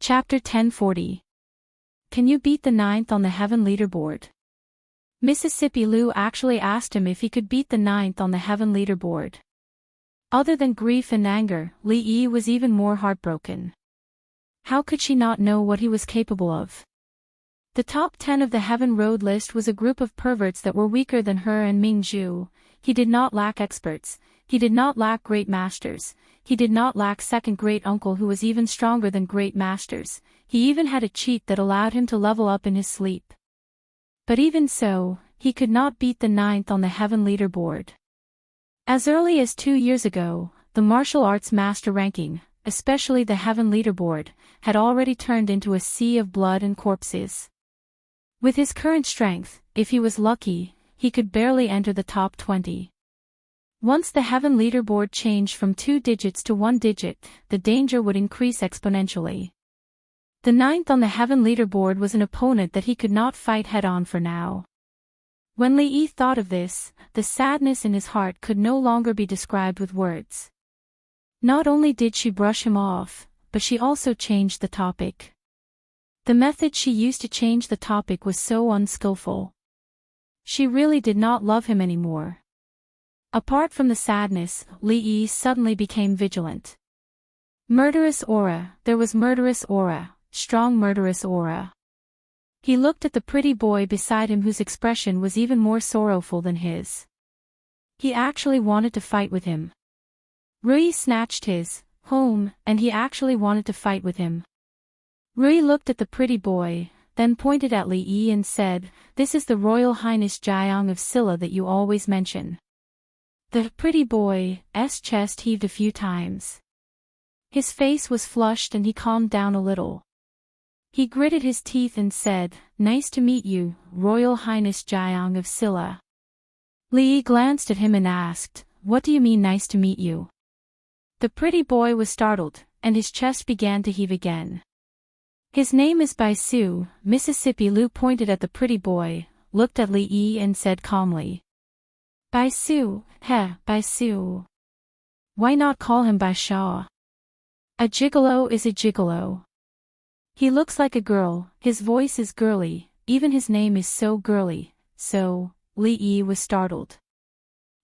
Chapter 1040. Can you beat the ninth on the heaven leaderboard? Mississippi Lou actually asked him if he could beat the ninth on the heaven leaderboard. Other than grief and anger, Lee was even more heartbroken. How could she not know what he was capable of? The top 10 of the Heaven Road list was a group of perverts that were weaker than her and Ming Zhu. He did not lack experts, he did not lack great masters, he did not lack second great uncle who was even stronger than great masters, he even had a cheat that allowed him to level up in his sleep. But even so, he could not beat the ninth on the Heaven leaderboard. As early as 2 years ago, the martial arts master ranking, especially the Heaven leaderboard, had already turned into a sea of blood and corpses. With his current strength, if he was lucky, he could barely enter the top 20. Once the Heaven leaderboard changed from 2 digits to 1 digit, the danger would increase exponentially. The ninth on the Heaven leaderboard was an opponent that he could not fight head-on for now. When Lee thought of this, the sadness in his heart could no longer be described with words. Not only did she brush him off, but she also changed the topic. The method she used to change the topic was so unskillful. She really did not love him anymore. Apart from the sadness, Lee suddenly became vigilant. Murderous aura, there was murderous aura, strong murderous aura. He looked at the pretty boy beside him whose expression was even more sorrowful than his. He actually wanted to fight with him. Rui snatched his home, and he actually wanted to fight with him. Rui looked at the pretty boy, then pointed at Lee and said, "This is the Royal Highness Jiang of Silla that you always mention." The pretty boy's chest heaved a few times. His face was flushed and he calmed down a little. He gritted his teeth and said, "Nice to meet you, Royal Highness Jiang of Silla." Lee glanced at him and asked, "What do you mean nice to meet you?" The pretty boy was startled, and his chest began to heave again. "His name is Bai Su." Mississippi Lou pointed at the pretty boy, looked at Lee and said calmly, "Bai Su, Bai Su. Why not call him Bai Shaw? A gigolo is a gigolo. He looks like a girl, his voice is girly, even his name is so girly." So, Lee was startled.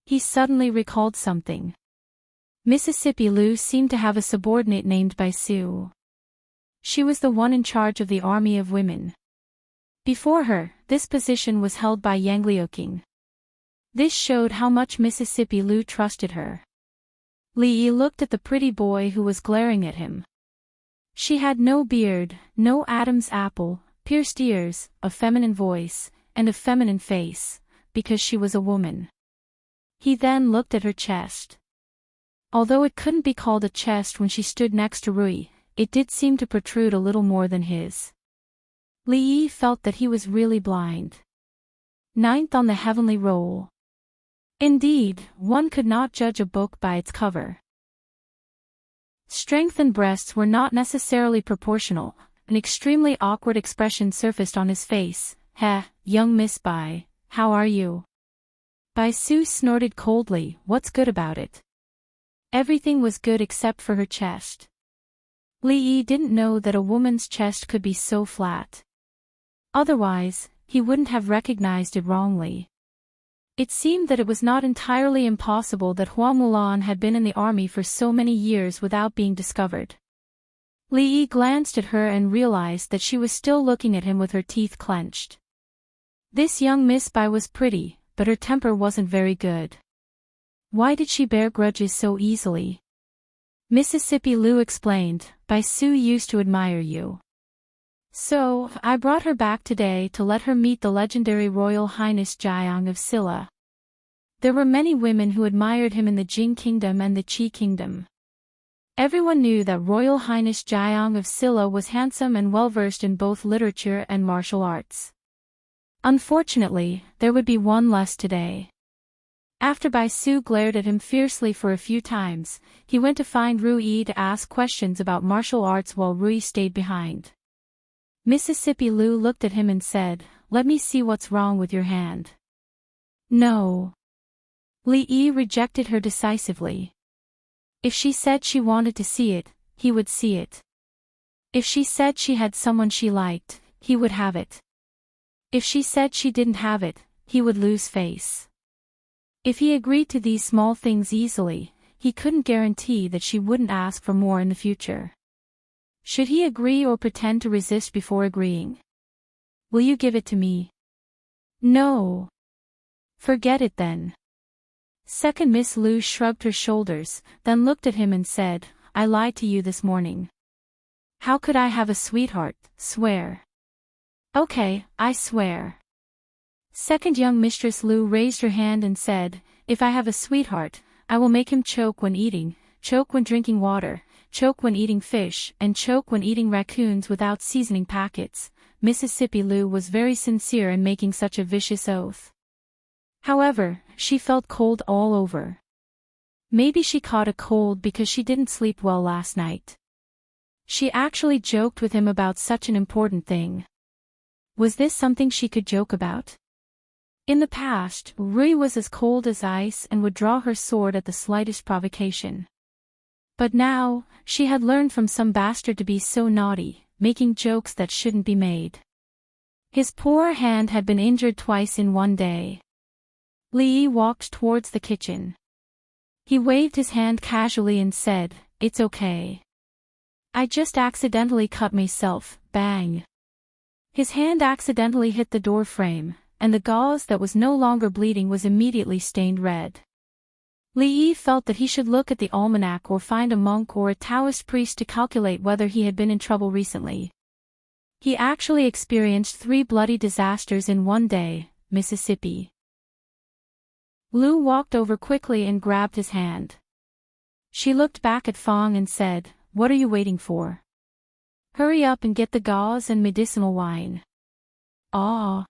He suddenly recalled something. Mississippi Lou seemed to have a subordinate named Bai Su. She was the one in charge of the army of women. Before her, this position was held by Yang Liuqing. This showed how much Mississippi Lou trusted her. Lee looked at the pretty boy who was glaring at him. She had no beard, no Adam's apple, pierced ears, a feminine voice, and a feminine face, because she was a woman. He then looked at her chest. Although it couldn't be called a chest when she stood next to Rui, it did seem to protrude a little more than his. Lee felt that he was really blind. Ninth on the heavenly roll. Indeed, one could not judge a book by its cover. Strength and breasts were not necessarily proportional. An extremely awkward expression surfaced on his face. Young Miss Bai, how are you?" Bai Su snorted coldly. "What's good about it?" Everything was good except for her chest. Lee didn't know that a woman's chest could be so flat. Otherwise, he wouldn't have recognized it wrongly. It seemed that it was not entirely impossible that Hua Mulan had been in the army for so many years without being discovered. Lee glanced at her and realized that she was still looking at him with her teeth clenched. This young Miss Bai was pretty, but her temper wasn't very good. Why did she bear grudges so easily? Mississippi Lou explained, "Bai Su used to admire you. So, I brought her back today to let her meet the legendary Royal Highness Jiang of Silla." There were many women who admired him in the Jing Kingdom and the Qi Kingdom. Everyone knew that Royal Highness Jiang of Silla was handsome and well-versed in both literature and martial arts. Unfortunately, there would be one less today. After Bai Su glared at him fiercely for a few times, he went to find Rui to ask questions about martial arts while Rui stayed behind. Mississippi Lou looked at him and said, "Let me see what's wrong with your hand." "No." Lee rejected her decisively. If she said she wanted to see it, he would see it. If she said she had someone she liked, he would have it. If she said she didn't have it, he would lose face. If he agreed to these small things easily, he couldn't guarantee that she wouldn't ask for more in the future. Should he agree or pretend to resist before agreeing? Will you give it to me? No. Forget it then. Second Miss Lu shrugged her shoulders, then looked at him and said, I lied to you this morning. How could I have a sweetheart? Swear. Okay, I swear. Second young Mistress Lu raised her hand and said, if I have a sweetheart, I will make him choke when eating, choke when drinking water, choke when eating fish, and choke when eating raccoons without seasoning packets. Mississippi Lu was very sincere in making such a vicious oath. However, she felt cold all over. Maybe she caught a cold because she didn't sleep well last night. She actually joked with him about such an important thing. Was this something she could joke about? In the past, Rui was as cold as ice and would draw her sword at the slightest provocation. But now, she had learned from some bastard to be so naughty, making jokes that shouldn't be made. His poor hand had been injured twice in one day. Li walked towards the kitchen. He waved his hand casually and said, it's okay. I just accidentally cut myself, bang. His hand accidentally hit the door frame, and the gauze that was no longer bleeding was immediately stained red. Li felt that he should look at the almanac or find a monk or a Taoist priest to calculate whether he had been in trouble recently. He actually experienced 3 bloody disasters in one day, Mississippi. Lu walked over quickly and grabbed his hand. She looked back at Fong and said, what are you waiting for? Hurry up and get the gauze and medicinal wine. Ah.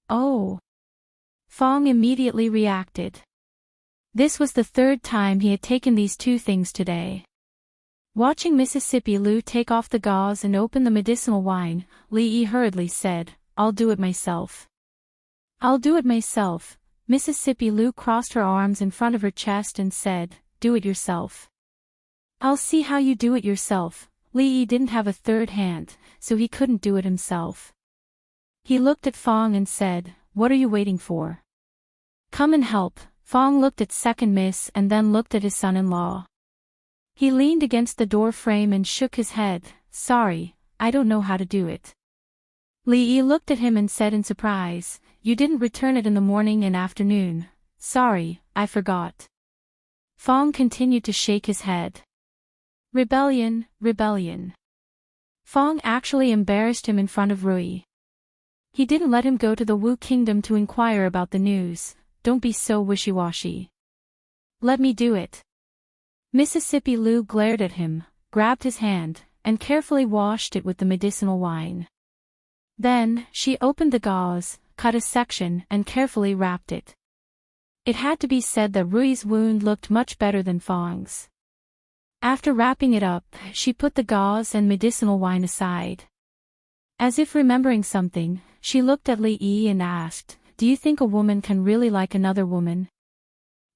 Oh. Fong immediately reacted. This was the 3rd time he had taken these 2 things today. Watching Mississippi Lu take off the gauze and open the medicinal wine, Li hurriedly said, I'll do it myself. I'll do it myself. Mississippi Lu crossed her arms in front of her chest and said, do it yourself. I'll see how you do it yourself. Li didn't have a 3rd hand, so he couldn't do it himself. He looked at Fong and said, what are you waiting for? Come and help. Fong looked at Second Miss and then looked at his son-in-law. He leaned against the door frame and shook his head, sorry, I don't know how to do it. Li looked at him and said in surprise, you didn't return it in the morning and afternoon. Sorry, I forgot. Fong continued to shake his head. Rebellion, rebellion. Fong actually embarrassed him in front of Rui. He didn't let him go to the Wu Kingdom to inquire about the news. Don't be so wishy-washy. Let me do it. Mississippi Lu glared at him, grabbed his hand, and carefully washed it with the medicinal wine. Then, she opened the gauze, cut a section and carefully wrapped it. It had to be said that Rui's wound looked much better than Fong's. After wrapping it up, she put the gauze and medicinal wine aside. As if remembering something, she looked at Li Yi and asked, do you think a woman can really like another woman?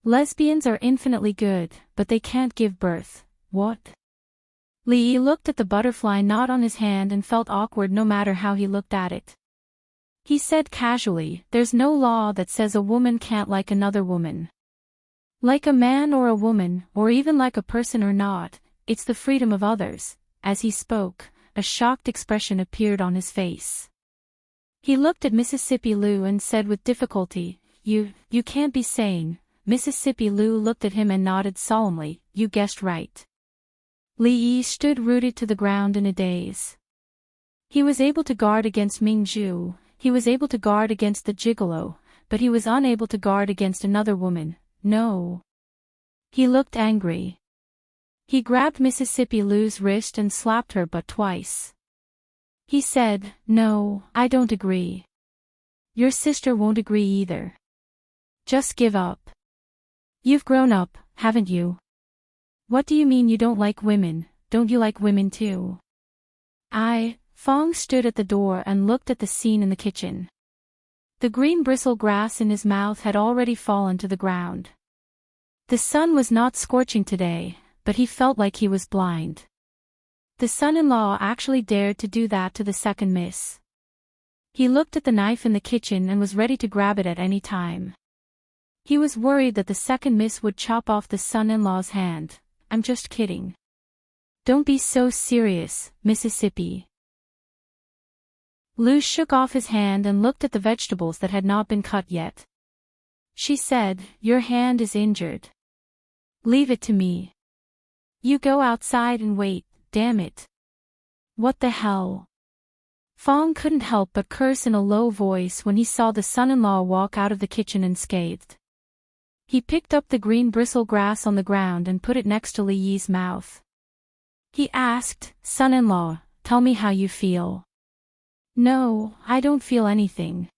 Lesbians are infinitely good, but they can't give birth. What? Li Yi looked at the butterfly knot on his hand and felt awkward no matter how he looked at it. He said casually, there's no law that says a woman can't like another woman. Like a man or a woman, or even like a person or not, it's the freedom of others. As he spoke, a shocked expression appeared on his face. He looked at Mississippi Lu and said with difficulty, You can't be saying. Mississippi Lu looked at him and nodded solemnly, you guessed right. Li Yi stood rooted to the ground in a daze. He was able to guard against Ming Zhu, he was able to guard against the gigolo, but he was unable to guard against another woman, no. He looked angry. He grabbed Mississippi Lu's wrist and slapped her butt twice. He said, no, I don't agree. Your sister won't agree either. Just give up. You've grown up, haven't you? What do you mean you don't like women? Don't you like women too? Fong stood at the door and looked at the scene in the kitchen. The green bristle grass in his mouth had already fallen to the ground. The sun was not scorching today, but he felt like he was blind. The son-in-law actually dared to do that to the second miss. He looked at the knife in the kitchen and was ready to grab it at any time. He was worried that the second miss would chop off the son-in-law's hand. "I'm just kidding. Don't be so serious, Mississippi." Lou shook off his hand and looked at the vegetables that had not been cut yet. She said, "Your hand is injured. Leave it to me. You go outside and wait, damn it." What the hell? Fong couldn't help but curse in a low voice when he saw the son-in-law walk out of the kitchen unscathed. He picked up the green bristle grass on the ground and put it next to Li Yi's mouth. He asked, "Son-in-law, tell me how you feel." "No, I don't feel anything."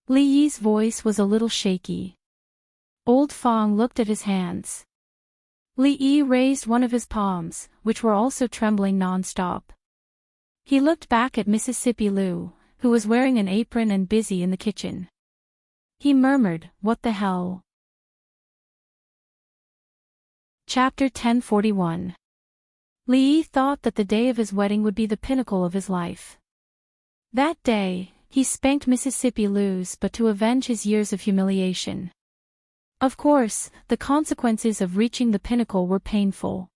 Li Yi's voice was a little shaky. Old Fong looked at his hands. Li Yi raised one of his palms, which were also trembling non-stop. He looked back at Mississippi Lou, who was wearing an apron and busy in the kitchen. He murmured, "What the hell?" Chapter 1041. Li Yi thought that the day of his wedding would be the pinnacle of his life. That day, he spanked Mississippi Lou's but to avenge his years of humiliation. Of course, the consequences of reaching the pinnacle were painful.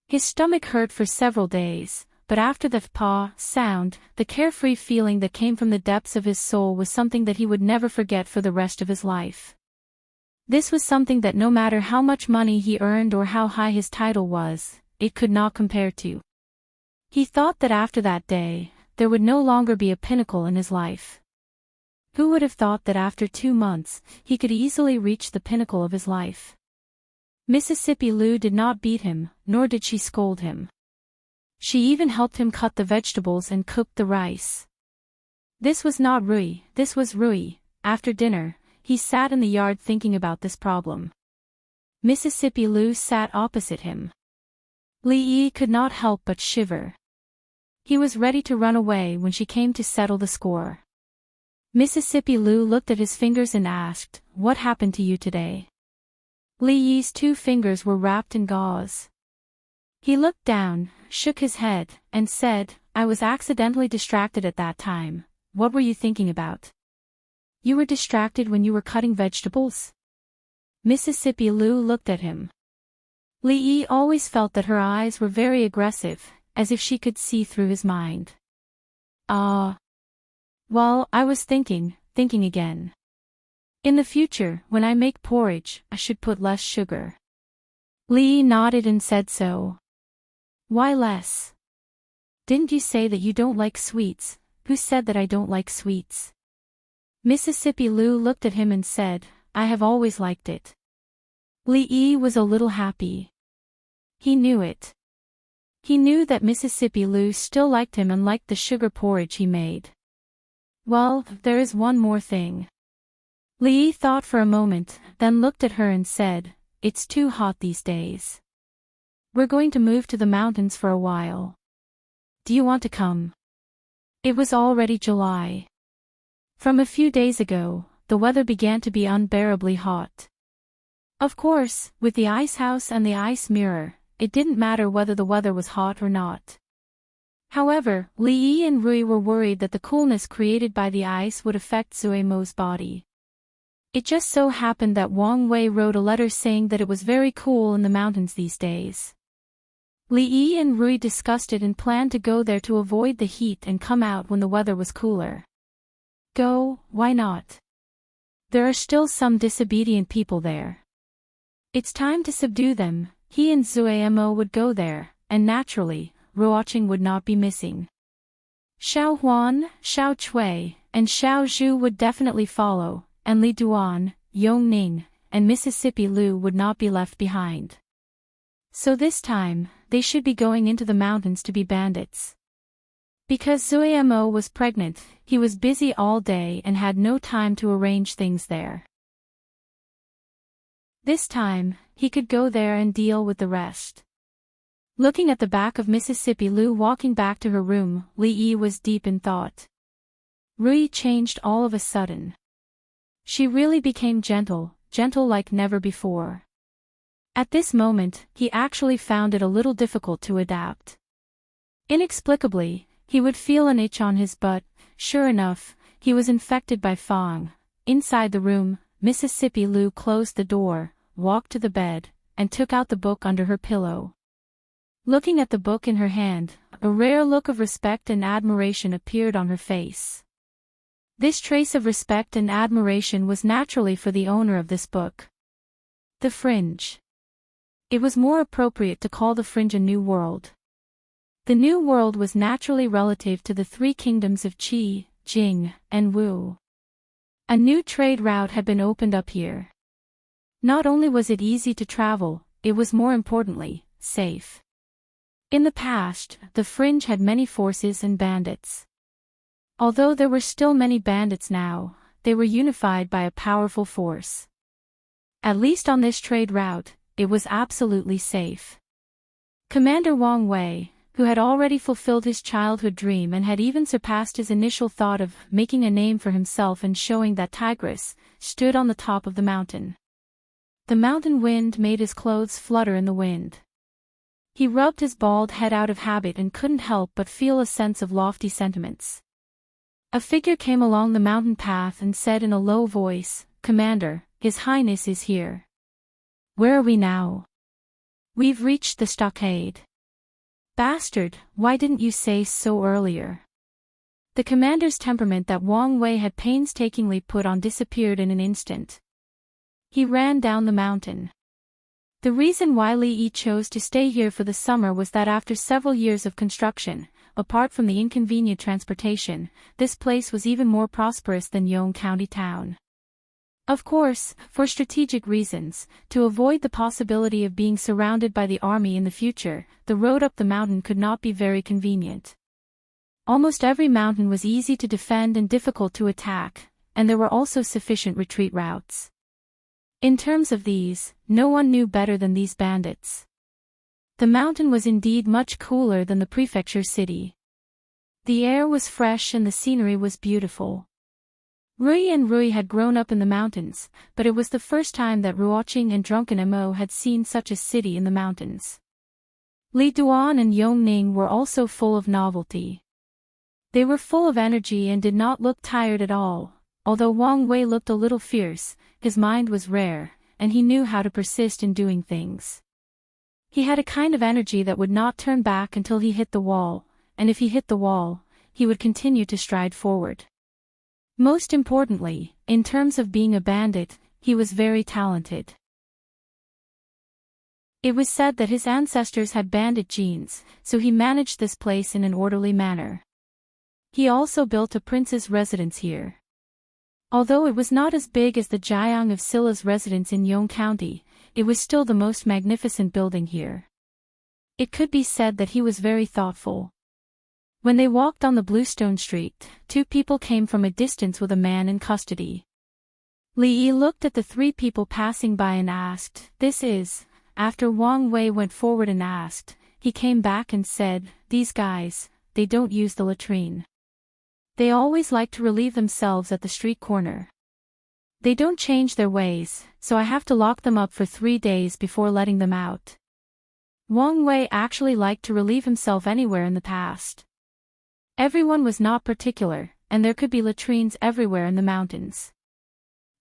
His stomach hurt for several days, but after the "pa" sound, the carefree feeling that came from the depths of his soul was something that he would never forget for the rest of his life. This was something that no matter how much money he earned or how high his title was, it could not compare to. He thought that after that day, there would no longer be a pinnacle in his life. Who would have thought that after 2 months, he could easily reach the pinnacle of his life? Mississippi Lou did not beat him, nor did she scold him. She even helped him cut the vegetables and cook the rice. This was not Rui, this was Rui. After dinner, he sat in the yard thinking about this problem. Mississippi Lou sat opposite him. Li Yi could not help but shiver. He was ready to run away when she came to settle the score. Mississippi Lou looked at his fingers and asked, "What happened to you today?" Li Yi's 2 fingers were wrapped in gauze. He looked down, shook his head, and said, "I was accidentally distracted at that time." "What were you thinking about?" "You were distracted when you were cutting vegetables?" Mississippi Lou looked at him. Li Yi always felt that her eyes were very aggressive, as if she could see through his mind. Well, I was thinking again. In the future, when I make porridge, I should put less sugar." Li Yi nodded and said so. "Why less? Didn't you say that you don't like sweets?" "Who said that I don't like sweets?" Mississippi Lou looked at him and said, "I have always liked it." Li Yi was a little happy. He knew it. He knew that Mississippi Lou still liked him and liked the sugar porridge he made. "Well, there is one more thing." Li Yi thought for a moment, then looked at her and said, "It's too hot these days. We're going to move to the mountains for a while. Do you want to come?" It was already July. From a few days ago, the weather began to be unbearably hot. Of course, with the ice house and the ice mirror, it didn't matter whether the weather was hot or not. However, Li Yi and Rui were worried that the coolness created by the ice would affect Zuemo's body. It just so happened that Wang Wei wrote a letter saying that it was very cool in the mountains these days. Li Yi and Rui discussed it and planned to go there to avoid the heat and come out when the weather was cooler. Go, why not? There are still some disobedient people there. It's time to subdue them. He and Zuemo would go there, and naturally, Ruoqing would not be missing. Xiao Huan, Xiao Chui, and Xiao Zhu would definitely follow, and Li Duan, Yong Ning, and Mississippi Lou would not be left behind. So this time, they should be going into the mountains to be bandits. Because Zuemo was pregnant, he was busy all day and had no time to arrange things there. This time, he could go there and deal with the rest. Looking at the back of Mississippi Lou walking back to her room, Li Yi was deep in thought. Rui changed all of a sudden. She really became gentle like never before. At this moment, he actually found it a little difficult to adapt. Inexplicably, he would feel an itch on his butt. Sure enough, he was infected by Fong. Inside the room, Mississippi Lou closed the door, walked to the bed, and took out the book under her pillow. Looking at the book in her hand, a rare look of respect and admiration appeared on her face. This trace of respect and admiration was naturally for the owner of this book. The Fringe. It was more appropriate to call the Fringe a new world. The new world was naturally relative to the three kingdoms of Qi, Jing, and Wu. A new trade route had been opened up here. Not only was it easy to travel, it was more importantly, safe. In the past, the Fringe had many forces and bandits. Although there were still many bandits now, they were unified by a powerful force. At least on this trade route, it was absolutely safe. Commander Wang Wei, who had already fulfilled his childhood dream and had even surpassed his initial thought of making a name for himself and showing that tigress, stood on the top of the mountain. The mountain wind made his clothes flutter in the wind. He rubbed his bald head out of habit and couldn't help but feel a sense of lofty sentiments. A figure came along the mountain path and said in a low voice, "Commander, His Highness is here." "Where are we now?" "We've reached the stockade." "Bastard, why didn't you say so earlier?" The commander's temperament that Wang Wei had painstakingly put on disappeared in an instant. He ran down the mountain. The reason why Li Yi chose to stay here for the summer was that after several years of construction, apart from the inconvenient transportation, this place was even more prosperous than Yong County town. Of course, for strategic reasons, to avoid the possibility of being surrounded by the army in the future, the road up the mountain could not be very convenient. Almost every mountain was easy to defend and difficult to attack, and there were also sufficient retreat routes. In terms of these, no one knew better than these bandits. The mountain was indeed much cooler than the prefecture city. The air was fresh and the scenery was beautiful. Rui and Rui had grown up in the mountains, but it was the first time that Ruoqing and Drunken Mo had seen such a city in the mountains. Li Duan and Yongning were also full of novelty. They were full of energy and did not look tired at all. Although Wang Wei looked a little fierce, his mind was rare, and he knew how to persist in doing things. He had a kind of energy that would not turn back until he hit the wall, and if he hit the wall, he would continue to stride forward. Most importantly, in terms of being a bandit, he was very talented. It was said that his ancestors had bandit genes, so he managed this place in an orderly manner. He also built a prince's residence here. Although it was not as big as the Jiang of Silla's residence in Yong County, it was still the most magnificent building here. It could be said that he was very thoughtful. When they walked on the bluestone street, two people came from a distance with a man in custody. Li Yi looked at the three people passing by and asked, "This is?" After Wang Wei went forward and asked, he came back and said, "These guys, they don't use the latrine. They always like to relieve themselves at the street corner. They don't change their ways, so I have to lock them up for 3 days before letting them out." Wang Wei actually liked to relieve himself anywhere in the past. Everyone was not particular, and there could be latrines everywhere in the mountains.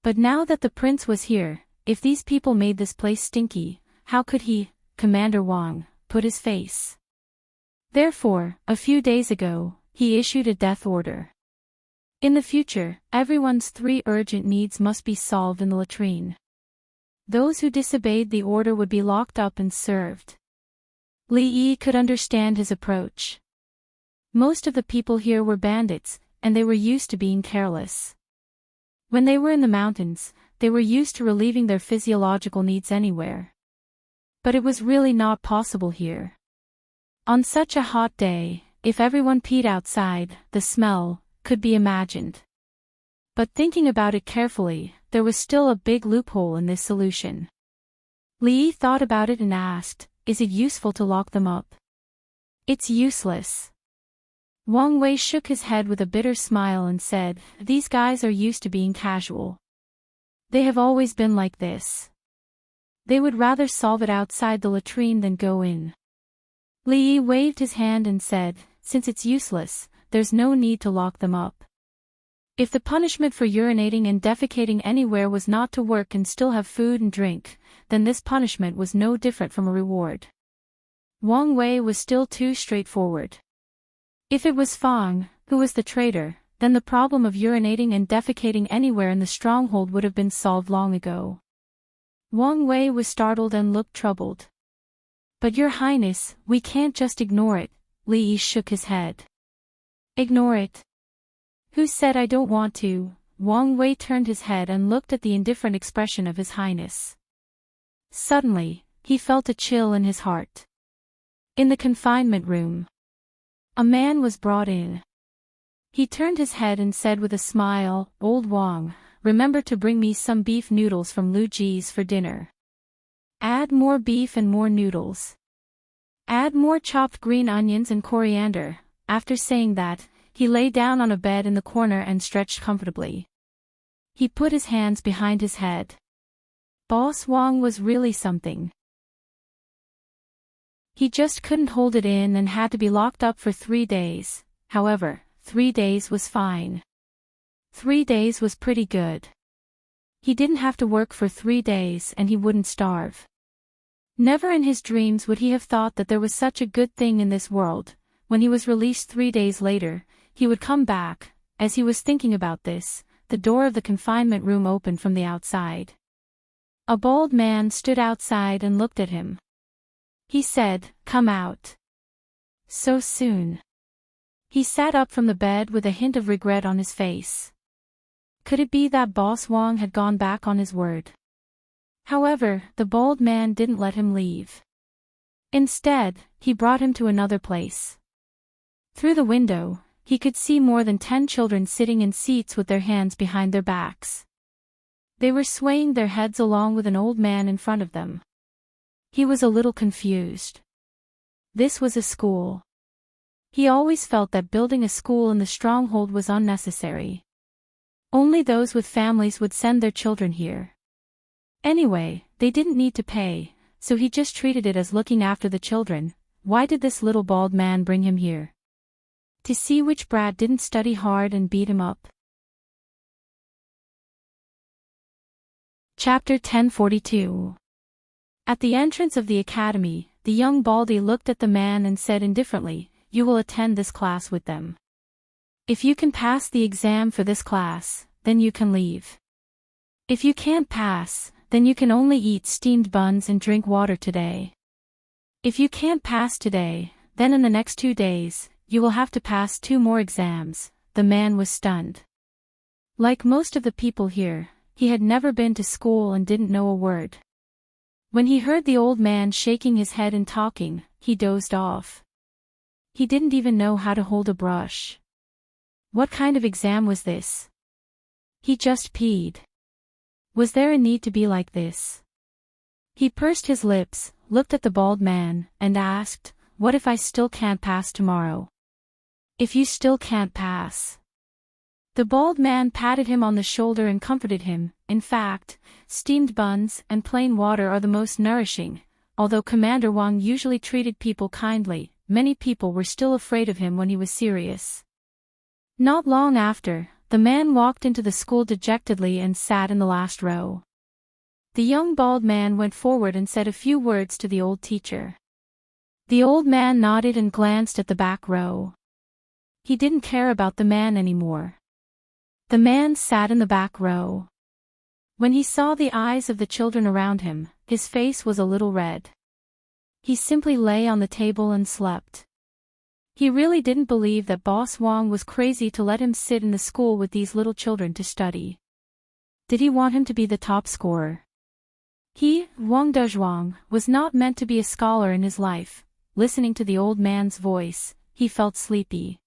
But now that the prince was here, if these people made this place stinky, how could he, Commander Wang, put his face? Therefore, a few days ago, he issued a death order. In the future, everyone's 3 urgent needs must be solved in the latrine. Those who disobeyed the order would be locked up and served. Li Yi could understand his approach. Most of the people here were bandits, and they were used to being careless. When they were in the mountains, they were used to relieving their physiological needs anywhere. But it was really not possible here. On such a hot day, if everyone peed outside, the smell could be imagined. But thinking about it carefully, there was still a big loophole in this solution. Li Yi thought about it and asked, "Is it useful to lock them up?" "It's useless." Wang Wei shook his head with a bitter smile and said, "These guys are used to being casual. They have always been like this. They would rather solve it outside the latrine than go in." Li Yi waved his hand and said, "Since it's useless, there's no need to lock them up." If the punishment for urinating and defecating anywhere was not to work and still have food and drink, then this punishment was no different from a reward. Wang Wei was still too straightforward. If it was Fang, who was the traitor, then the problem of urinating and defecating anywhere in the stronghold would have been solved long ago. Wang Wei was startled and looked troubled. "But Your Highness, we can't just ignore it," Li Yi shook his head. "Ignore it? Who said I don't want to?" Wang Wei turned his head and looked at the indifferent expression of His Highness. Suddenly, he felt a chill in his heart. In the confinement room, a man was brought in. He turned his head and said with a smile, "Old Wang, remember to bring me some beef noodles from Lu Ji's for dinner. Add more beef and more noodles. Add more chopped green onions and coriander." After saying that, he lay down on a bed in the corner and stretched comfortably. He put his hands behind his head. Boss Wang was really something. He just couldn't hold it in and had to be locked up for 3 days. However, 3 days was fine. 3 days was pretty good. He didn't have to work for 3 days and he wouldn't starve. Never in his dreams would he have thought that there was such a good thing in this world. When he was released 3 days later, he would come back. As he was thinking about this, the door of the confinement room opened from the outside. A bald man stood outside and looked at him. He said, "Come out." "So soon?" He sat up from the bed with a hint of regret on his face. Could it be that Boss Wang had gone back on his word? However, the bald man didn't let him leave. Instead, he brought him to another place. Through the window, he could see more than 10 children sitting in seats with their hands behind their backs. They were swaying their heads along with an old man in front of them. He was a little confused. This was a school. He always felt that building a school in the stronghold was unnecessary. Only those with families would send their children here. Anyway, they didn't need to pay, so he just treated it as looking after the children. Why did this little bald man bring him here? To see which brat didn't study hard and beat him up. Chapter 1042. At the entrance of the academy, the young baldy looked at the man and said indifferently, "You will attend this class with them. If you can pass the exam for this class, then you can leave. If you can't pass, then you can only eat steamed buns and drink water today. If you can't pass today, then in the next 2 days, you will have to pass 2 more exams." The man was stunned. Like most of the people here, he had never been to school and didn't know a word. When he heard the old man shaking his head and talking, he dozed off. He didn't even know how to hold a brush. What kind of exam was this? He just peed. Was there a need to be like this? He pursed his lips, looked at the bald man, and asked, "What if I still can't pass tomorrow?" "If you still can't pass." The bald man patted him on the shoulder and comforted him. In fact, steamed buns and plain water are the most nourishing. Although Commander Wang usually treated people kindly, many people were still afraid of him when he was serious. Not long after, the man walked into the school dejectedly and sat in the last row. The young bald man went forward and said a few words to the old teacher. The old man nodded and glanced at the back row. He didn't care about the man anymore. The man sat in the back row. When he saw the eyes of the children around him, his face was a little red. He simply lay on the table and slept. He really didn't believe that Boss Wang was crazy to let him sit in the school with these little children to study. Did he want him to be the top scorer? He, Wang Dezhuang, was not meant to be a scholar in his life. Listening to the old man's voice, he felt sleepy.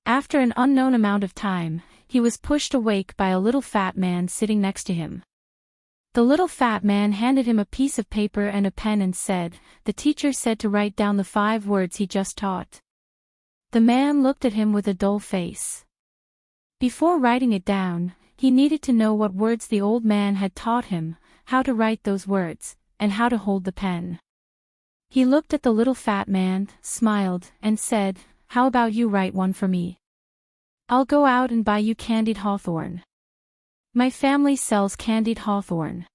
After an unknown amount of time, he was pushed awake by a little fat man sitting next to him. The little fat man handed him a piece of paper and a pen and said, "The teacher said to write down the 5 words he just taught." The man looked at him with a dull face. Before writing it down, he needed to know what words the old man had taught him, how to write those words, and how to hold the pen. He looked at the little fat man, smiled, and said, "How about you write one for me? I'll go out and buy you candied hawthorn. My family sells candied hawthorn."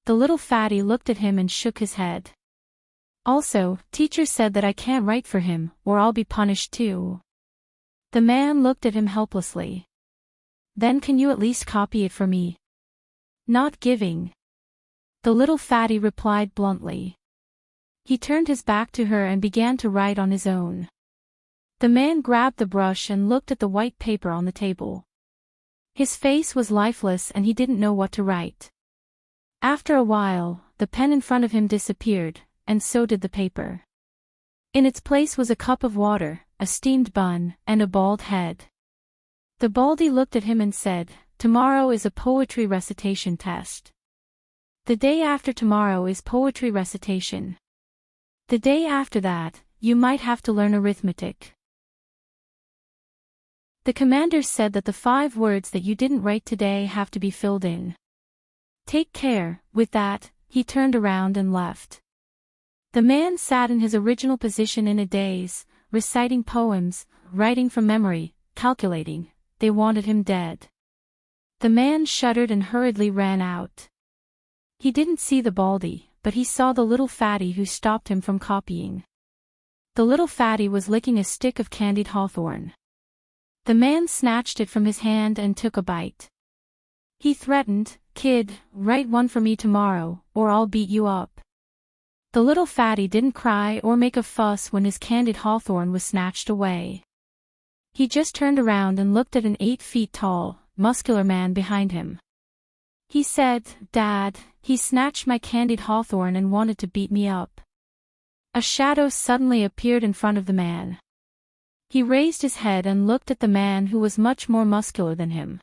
The little fatty looked at him and shook his head. "Also, teacher said that I can't write for him, or I'll be punished too." The man looked at him helplessly. "Then can you at least copy it for me?" "Not giving." The little fatty replied bluntly. He turned his back to her and began to write on his own. The man grabbed the brush and looked at the white paper on the table. His face was lifeless and he didn't know what to write. After a while, the pen in front of him disappeared, and so did the paper. In its place was a cup of water, a steamed bun, and a bald head. The baldy looked at him and said, "Tomorrow is a poetry recitation test. The day after tomorrow is poetry recitation. The day after that, you might have to learn arithmetic." The commander said that the 5 words that you didn't write today have to be filled in. Take care. With that, he turned around and left. The man sat in his original position in a daze, reciting poems, writing from memory, calculating. They wanted him dead. The man shuddered and hurriedly ran out. He didn't see the baldy, but he saw the little fatty who stopped him from copying. The little fatty was licking a stick of candied hawthorn. The man snatched it from his hand and took a bite. He threatened, "Kid, write one for me tomorrow, or I'll beat you up." The little fatty didn't cry or make a fuss when his candied hawthorn was snatched away. He just turned around and looked at an 8 feet tall, muscular man behind him. He said, "Dad, he snatched my candied hawthorn and wanted to beat me up." A shadow suddenly appeared in front of the man. He raised his head and looked at the man who was much more muscular than him.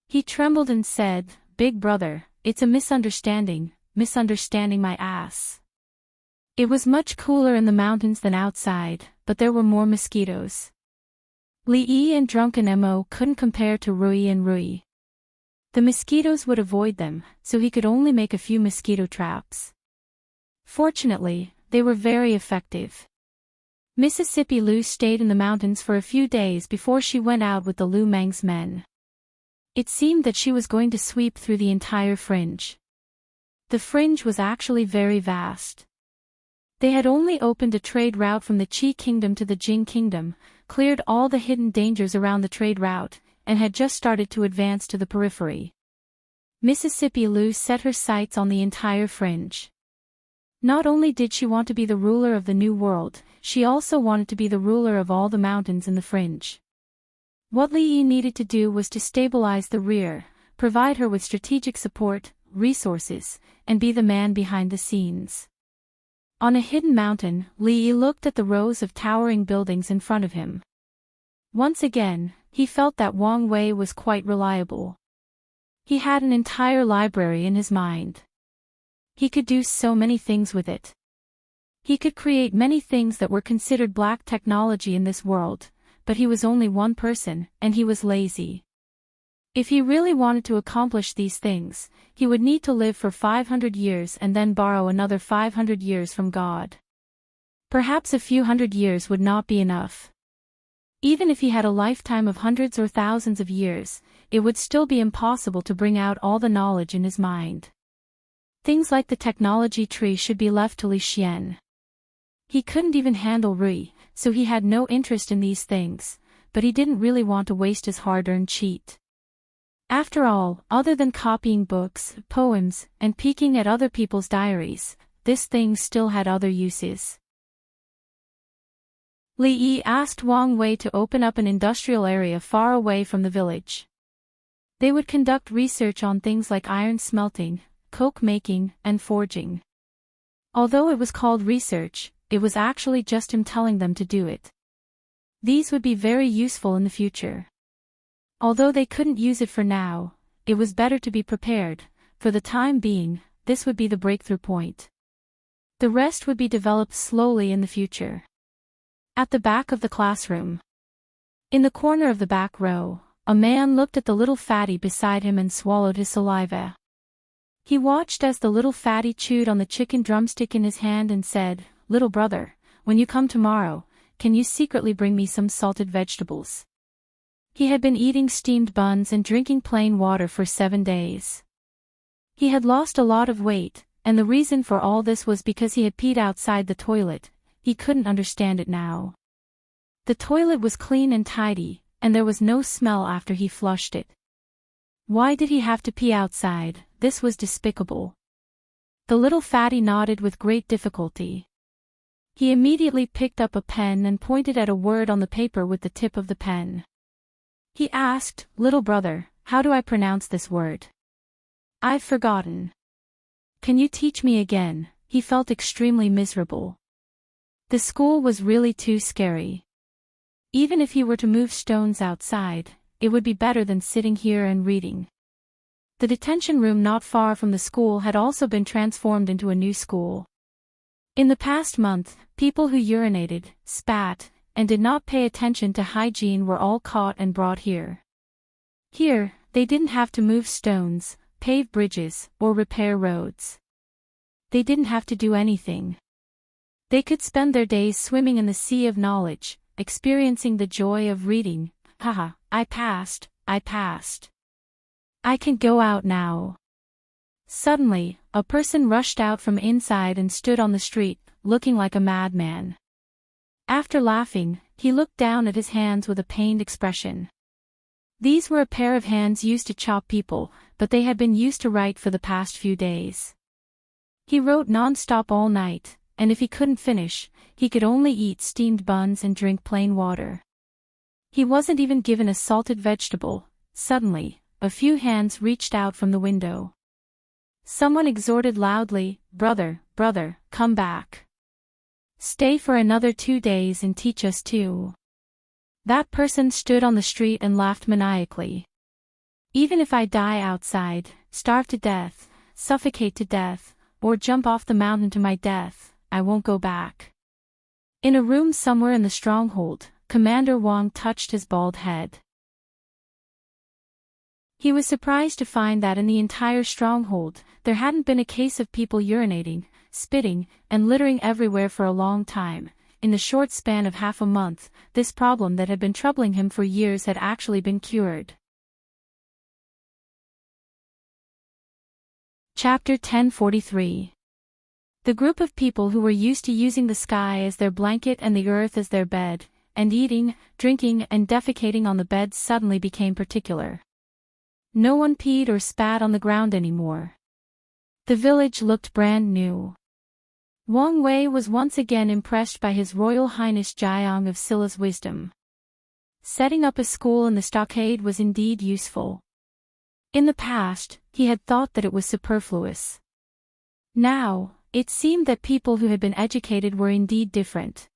He trembled and said, "Big brother, it's a misunderstanding my ass." It was much cooler in the mountains than outside, but there were more mosquitoes. Li and drunken Mo couldn't compare to Rui and Rui. The mosquitoes would avoid them, so he could only make a few mosquito traps. Fortunately, they were very effective. Mississippi Lu stayed in the mountains for a few days before she went out with the Lu Meng's men. It seemed that she was going to sweep through the entire fringe. The fringe was actually very vast. They had only opened a trade route from the Qi Kingdom to the Jing Kingdom, cleared all the hidden dangers around the trade route, and had just started to advance to the periphery. Mississippi Lu set her sights on the entire fringe. Not only did she want to be the ruler of the New World, she also wanted to be the ruler of all the mountains in the fringe. What Li Yi needed to do was to stabilize the rear, provide her with strategic support, resources, and be the man behind the scenes. On a hidden mountain, Li Yi looked at the rows of towering buildings in front of him. Once again, he felt that Wang Wei was quite reliable. He had an entire library in his mind. He could do so many things with it. He could create many things that were considered black technology in this world, but he was only one person, and he was lazy. If he really wanted to accomplish these things, he would need to live for 500 years and then borrow another 500 years from God. Perhaps a few hundred years would not be enough. Even if he had a lifetime of hundreds or thousands of years, it would still be impossible to bring out all the knowledge in his mind. Things like the technology tree should be left to Li Xian. He couldn't even handle Rui, so he had no interest in these things, but he didn't really want to waste his hard-earned cheat. After all, other than copying books, poems, and peeking at other people's diaries, this thing still had other uses. Li Yi asked Wang Wei to open up an industrial area far away from the village. They would conduct research on things like iron smelting, coke making, and forging. Although it was called research, it was actually just him telling them to do it. These would be very useful in the future. Although they couldn't use it for now, it was better to be prepared. For the time being, this would be the breakthrough point. The rest would be developed slowly in the future. At the back of the classroom. In the corner of the back row, a man looked at the little fatty beside him and swallowed his saliva. He watched as the little fatty chewed on the chicken drumstick in his hand and said, "Little brother, when you come tomorrow, can you secretly bring me some salted vegetables?" He had been eating steamed buns and drinking plain water for 7 days. He had lost a lot of weight, and the reason for all this was because he had peed outside the toilet. He couldn't understand it now. The toilet was clean and tidy, and there was no smell after he flushed it. Why did he have to pee outside? This was despicable. The little fatty nodded with great difficulty. He immediately picked up a pen and pointed at a word on the paper with the tip of the pen. He asked, "Little brother, how do I pronounce this word? I've forgotten. Can you teach me again?" He felt extremely miserable. The school was really too scary. Even if he were to move stones outside, it would be better than sitting here and reading. The detention room not far from the school had also been transformed into a new school. In the past month, people who urinated, spat, and did not pay attention to hygiene were all caught and brought here. Here, they didn't have to move stones, pave bridges, or repair roads. They didn't have to do anything. They could spend their days swimming in the sea of knowledge, experiencing the joy of reading. Haha, I passed. I can go out now. Suddenly, a person rushed out from inside and stood on the street, looking like a madman. After laughing, he looked down at his hands with a pained expression. These were a pair of hands used to chop people, but they had been used to write for the past few days. He wrote non-stop all night, and if he couldn't finish, he could only eat steamed buns and drink plain water. He wasn't even given a salted vegetable. Suddenly, a few hands reached out from the window. Someone exhorted loudly, brother, come back. Stay for another 2 days and teach us too." That person stood on the street and laughed maniacally. "Even if I die outside, starve to death, suffocate to death, or jump off the mountain to my death, I won't go back." In a room somewhere in the stronghold, Commander Wang touched his bald head. He was surprised to find that in the entire stronghold, there hadn't been a case of people urinating, spitting, and littering everywhere for a long time. In the short span of half a month, this problem that had been troubling him for years had actually been cured. Chapter 1043. The group of people who were used to using the sky as their blanket and the earth as their bed, and eating, drinking, and defecating on the beds suddenly became particular. No one peed or spat on the ground anymore. The village looked brand new. Wang Wei was once again impressed by His Royal Highness Jiang of Sila's wisdom. Setting up a school in the stockade was indeed useful. In the past, he had thought that it was superfluous. Now, it seemed that people who had been educated were indeed different.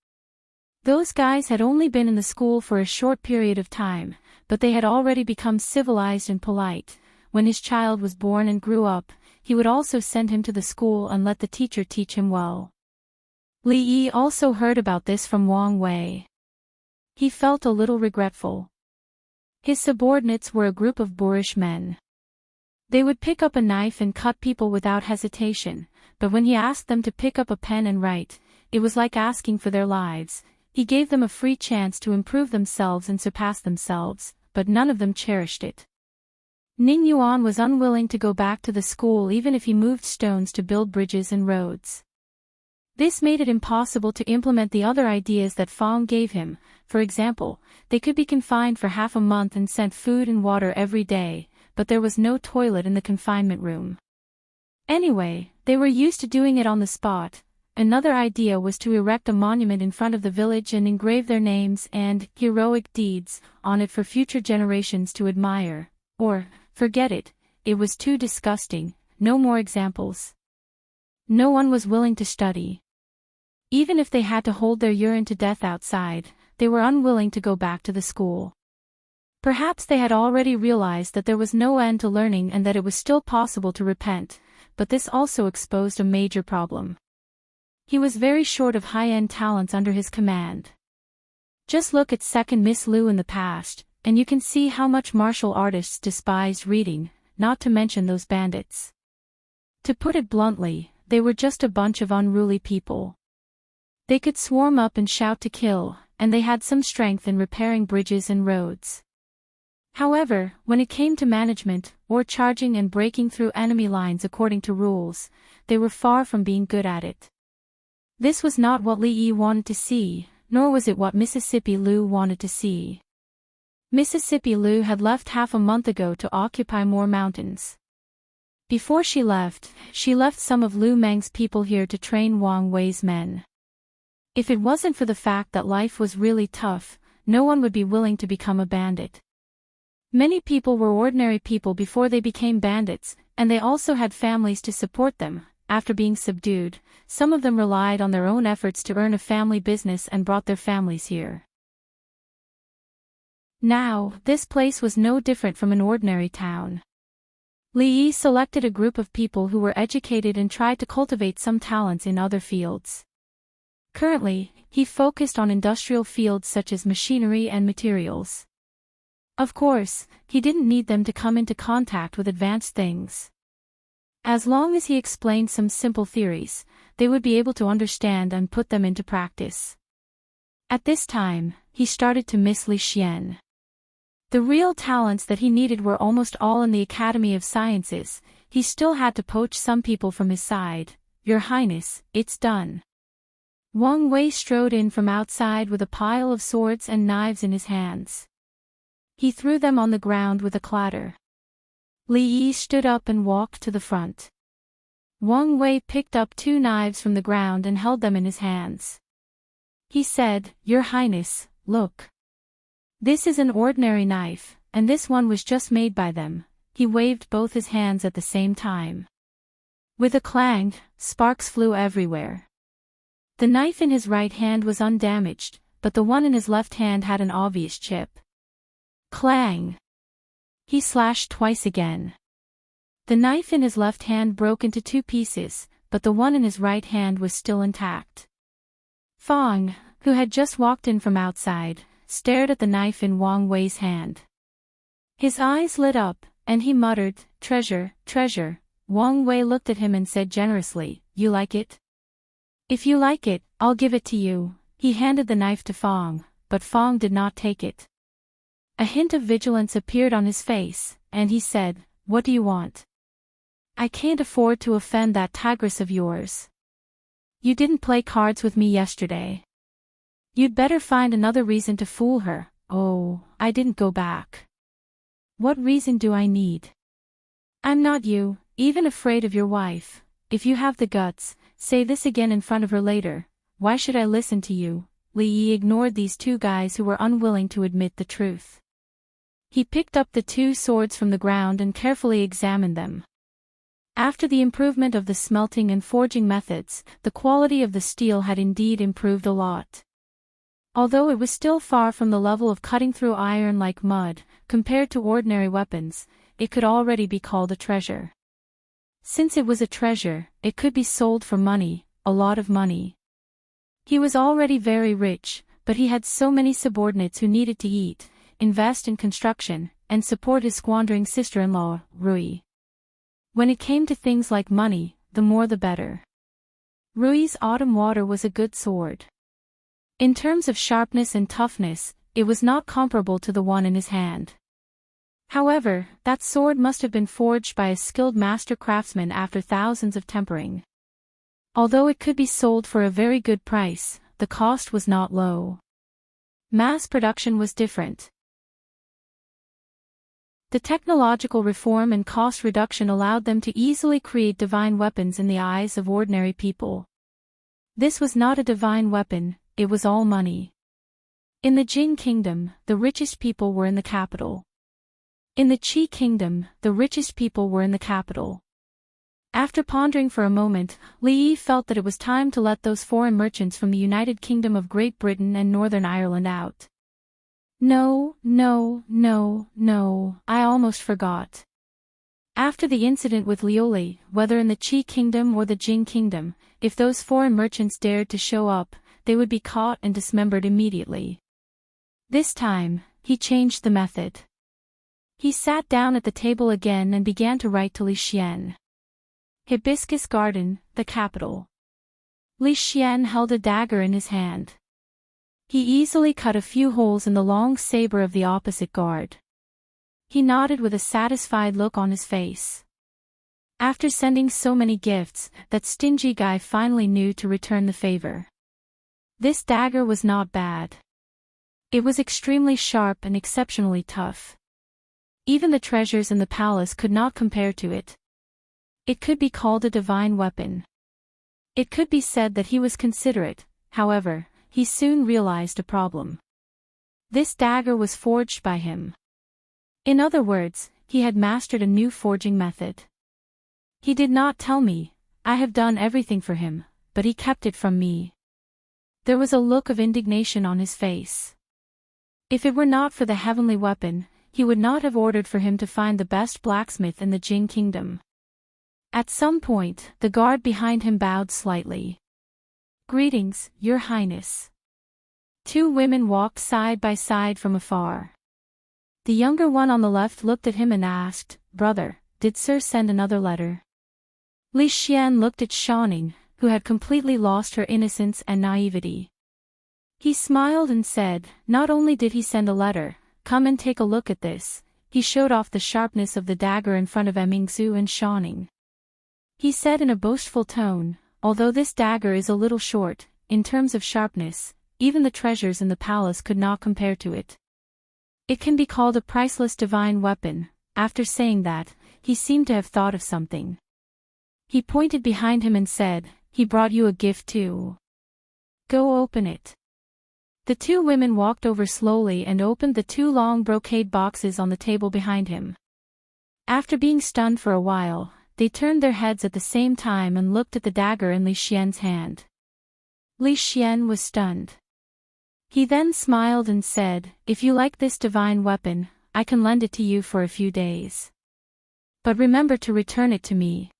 Those guys had only been in the school for a short period of time, but they had already become civilized and polite. When his child was born and grew up, he would also send him to the school and let the teacher teach him well. Li Yi also heard about this from Wang Wei. He felt a little regretful. His subordinates were a group of boorish men. They would pick up a knife and cut people without hesitation, but when he asked them to pick up a pen and write, it was like asking for their lives. He gave them a free chance to improve themselves and surpass themselves, but none of them cherished it. Ning Yuan was unwilling to go back to the school even if he moved stones to build bridges and roads. This made it impossible to implement the other ideas that Fong gave him. For example, they could be confined for half a month and sent food and water every day, but there was no toilet in the confinement room. Anyway, they were used to doing it on the spot. Another idea was to erect a monument in front of the village and engrave their names and heroic deeds on it for future generations to admire. Or, forget it, it was too disgusting, no more examples. No one was willing to study. Even if they had to hold their urine to death outside, they were unwilling to go back to the school. Perhaps they had already realized that there was no end to learning and that it was still possible to repent, but this also exposed a major problem. He was very short of high-end talents under his command. Just look at Second Miss Liu in the past, and you can see how much martial artists despised reading, not to mention those bandits. To put it bluntly, they were just a bunch of unruly people. They could swarm up and shout to kill, and they had some strength in repairing bridges and roads. However, when it came to management, or charging and breaking through enemy lines according to rules, they were far from being good at it. This was not what Li Yi wanted to see, nor was it what Mississippi Lu wanted to see. Mississippi Lu had left half a month ago to occupy more mountains. Before she left some of Lu Meng's people here to train Wang Wei's men. If it wasn't for the fact that life was really tough, no one would be willing to become a bandit. Many people were ordinary people before they became bandits, and they also had families to support them. After being subdued, some of them relied on their own efforts to earn a family business and brought their families here. Now, this place was no different from an ordinary town. Li Yi selected a group of people who were educated and tried to cultivate some talents in other fields. Currently, he focused on industrial fields such as machinery and materials. Of course, he didn't need them to come into contact with advanced things. As long as he explained some simple theories, they would be able to understand and put them into practice. At this time, he started to miss Li Xian. The real talents that he needed were almost all in the Academy of Sciences. He still had to poach some people from his side. Your Highness, it's done. Wang Wei strode in from outside with a pile of swords and knives in his hands. He threw them on the ground with a clatter. Li Yi stood up and walked to the front. Wang Wei picked up 2 knives from the ground and held them in his hands. He said, Your Highness, look. This is an ordinary knife, and this one was just made by them. He waved both his hands at the same time. With a clang, sparks flew everywhere. The knife in his right hand was undamaged, but the one in his left hand had an obvious chip. Clang! He slashed twice again. The knife in his left hand broke into 2 pieces, but the one in his right hand was still intact. Fong, who had just walked in from outside, stared at the knife in Wang Wei's hand. His eyes lit up, and he muttered, Treasure, treasure. Wang Wei looked at him and said generously, You like it? If you like it, I'll give it to you. He handed the knife to Fong, but Fong did not take it. A hint of vigilance appeared on his face, and he said, What do you want? I can't afford to offend that tigress of yours. You didn't play cards with me yesterday. You'd better find another reason to fool her. Oh, I didn't go back. What reason do I need? I'm not you, even afraid of your wife. If you have the guts, say this again in front of her later. Why should I listen to you? Li Yi ignored these 2 guys who were unwilling to admit the truth. He picked up the 2 swords from the ground and carefully examined them. After the improvement of the smelting and forging methods, the quality of the steel had indeed improved a lot. Although it was still far from the level of cutting through iron like mud, compared to ordinary weapons, it could already be called a treasure. Since it was a treasure, it could be sold for money, a lot of money. He was already very rich, but he had so many subordinates who needed to eat, invest in construction, and support his squandering sister-in-law, Rui. When it came to things like money, the more the better. Rui's autumn water was a good sword. In terms of sharpness and toughness, it was not comparable to the one in his hand. However, that sword must have been forged by a skilled master craftsman after thousands of tempering. Although it could be sold for a very good price, the cost was not low. Mass production was different. The technological reform and cost reduction allowed them to easily create divine weapons in the eyes of ordinary people. This was not a divine weapon, it was all money. In the Jing kingdom, the richest people were in the capital. In the Qi kingdom, the richest people were in the capital. After pondering for a moment, Li Yi felt that it was time to let those foreign merchants from the United Kingdom of Great Britain and Northern Ireland out. No, I almost forgot. After the incident with Lioli, whether in the Qi kingdom or the Jing kingdom, if those foreign merchants dared to show up, they would be caught and dismembered immediately. This time, he changed the method. He sat down at the table again and began to write to Li Xian. Hibiscus Garden, the capital. Li Xian held a dagger in his hand. He easily cut a few holes in the long saber of the opposite guard. He nodded with a satisfied look on his face. After sending so many gifts, that stingy guy finally knew to return the favor. This dagger was not bad. It was extremely sharp and exceptionally tough. Even the treasures in the palace could not compare to it. It could be called a divine weapon. It could be said that he was considerate, however, he soon realized a problem. This dagger was forged by him. In other words, he had mastered a new forging method. He did not tell me, I have done everything for him, but he kept it from me. There was a look of indignation on his face. If it were not for the heavenly weapon, he would not have ordered for him to find the best blacksmith in the Jing kingdom. At some point, the guard behind him bowed slightly. Greetings, Your Highness. Two women walked side by side from afar. The younger one on the left looked at him and asked, Brother, did Sir send another letter? Li Xian looked at Shanning, who had completely lost her innocence and naivety. He smiled and said, Not only did he send a letter, come and take a look at this. He showed off the sharpness of the dagger in front of Mingzu and Shanning. He said in a boastful tone, Although this dagger is a little short, in terms of sharpness, even the treasures in the palace could not compare to it. It can be called a priceless divine weapon. After saying that, he seemed to have thought of something. He pointed behind him and said, He brought you a gift too. Go open it. The two women walked over slowly and opened the two long brocade boxes on the table behind him. After being stunned for a while, they turned their heads at the same time and looked at the dagger in Li Xian's hand. Li Xian was stunned. He then smiled and said, If you like this divine weapon, I can lend it to you for a few days. But remember to return it to me.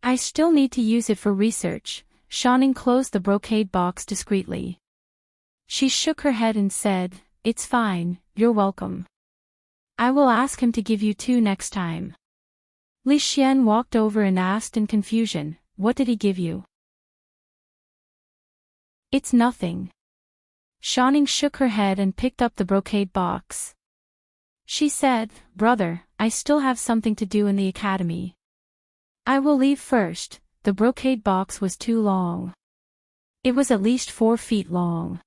I still need to use it for research. Shanning closed the brocade box discreetly. She shook her head and said, It's fine, you're welcome. I will ask him to give you two next time. Li Xian walked over and asked in confusion, What did he give you? It's nothing. Shanning shook her head and picked up the brocade box. She said, Brother, I still have something to do in the academy. I will leave first. The brocade box was too long. It was at least 4 feet long.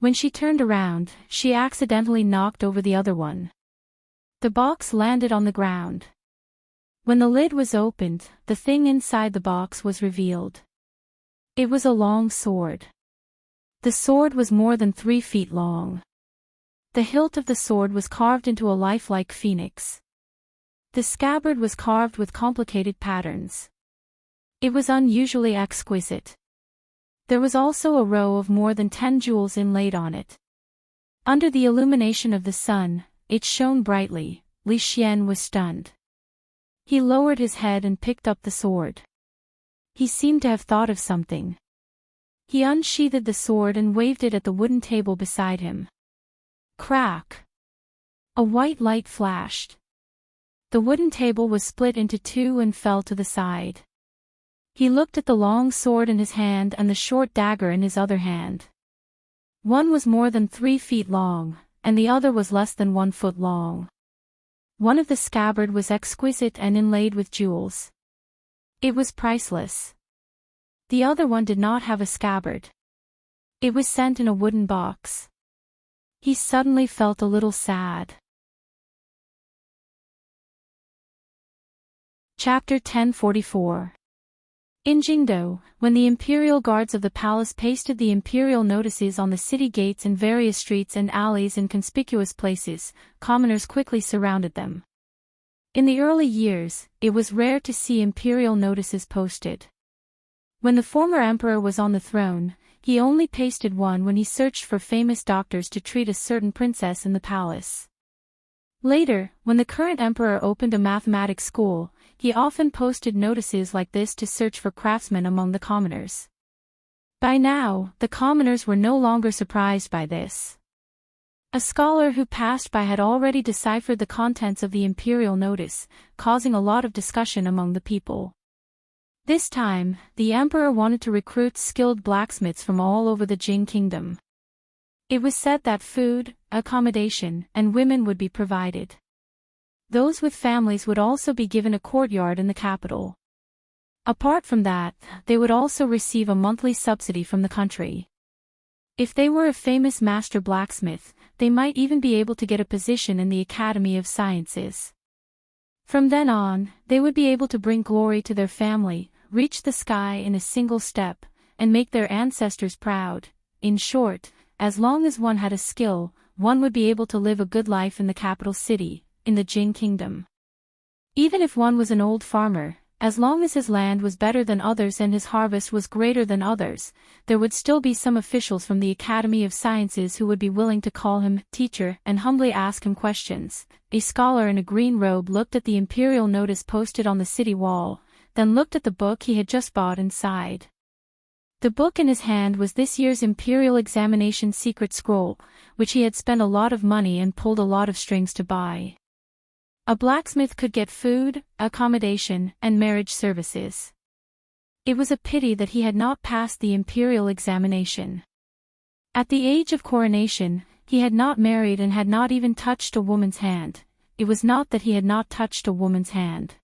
When she turned around, she accidentally knocked over the other one. The box landed on the ground. When the lid was opened, the thing inside the box was revealed. It was a long sword. The sword was more than 3 feet long. The hilt of the sword was carved into a lifelike phoenix. The scabbard was carved with complicated patterns. It was unusually exquisite. There was also a row of more than 10 jewels inlaid on it. Under the illumination of the sun, it shone brightly. Li Xian was stunned. He lowered his head and picked up the sword. He seemed to have thought of something. He unsheathed the sword and waved it at the wooden table beside him. Crack! A white light flashed. The wooden table was split into 2 and fell to the side. He looked at the long sword in his hand and the short dagger in his other hand. One was more than 3 feet long, and the other was less than 1 foot long. One of the scabbard was exquisite and inlaid with jewels. It was priceless. The other one did not have a scabbard. It was sent in a wooden box. He suddenly felt a little sad. Chapter 1044. In Jingdo, when the imperial guards of the palace pasted the imperial notices on the city gates and various streets and alleys in conspicuous places, commoners quickly surrounded them. In the early years, it was rare to see imperial notices posted. When the former emperor was on the throne, he only pasted one when he searched for famous doctors to treat a certain princess in the palace. Later, when the current emperor opened a mathematics school, he often posted notices like this to search for craftsmen among the commoners. By now, the commoners were no longer surprised by this. A scholar who passed by had already deciphered the contents of the imperial notice, causing a lot of discussion among the people. This time, the emperor wanted to recruit skilled blacksmiths from all over the Jing kingdom. It was said that food, accommodation, and women would be provided. Those with families would also be given a courtyard in the capital. Apart from that, they would also receive a monthly subsidy from the country. If they were a famous master blacksmith, they might even be able to get a position in the Academy of Sciences. From then on, they would be able to bring glory to their family, reach the sky in a single step, and make their ancestors proud. In short, as long as one had a skill, one would be able to live a good life in the capital city, in the Jing kingdom. Even if one was an old farmer, as long as his land was better than others and his harvest was greater than others, there would still be some officials from the Academy of Sciences who would be willing to call him teacher and humbly ask him questions. A scholar in a green robe looked at the imperial notice posted on the city wall, then looked at the book he had just bought and sighed. The book in his hand was this year's imperial examination secret scroll, which he had spent a lot of money and pulled a lot of strings to buy. A blacksmith could get food, accommodation, and marriage services. It was a pity that he had not passed the imperial examination. At the age of coronation, he had not married and had not even touched a woman's hand. It was not that he had not touched a woman's hand.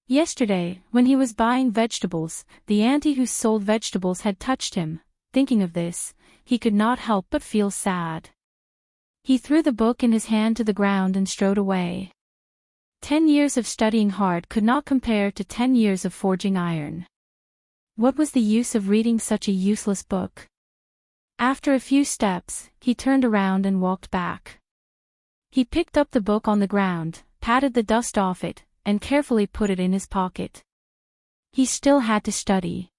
Yesterday, when he was buying vegetables, the auntie who sold vegetables had touched him. Thinking of this, he could not help but feel sad. He threw the book in his hand to the ground and strode away. 10 years of studying hard could not compare to 10 years of forging iron. What was the use of reading such a useless book? After a few steps, he turned around and walked back. He picked up the book on the ground, patted the dust off it, and carefully put it in his pocket. He still had to study.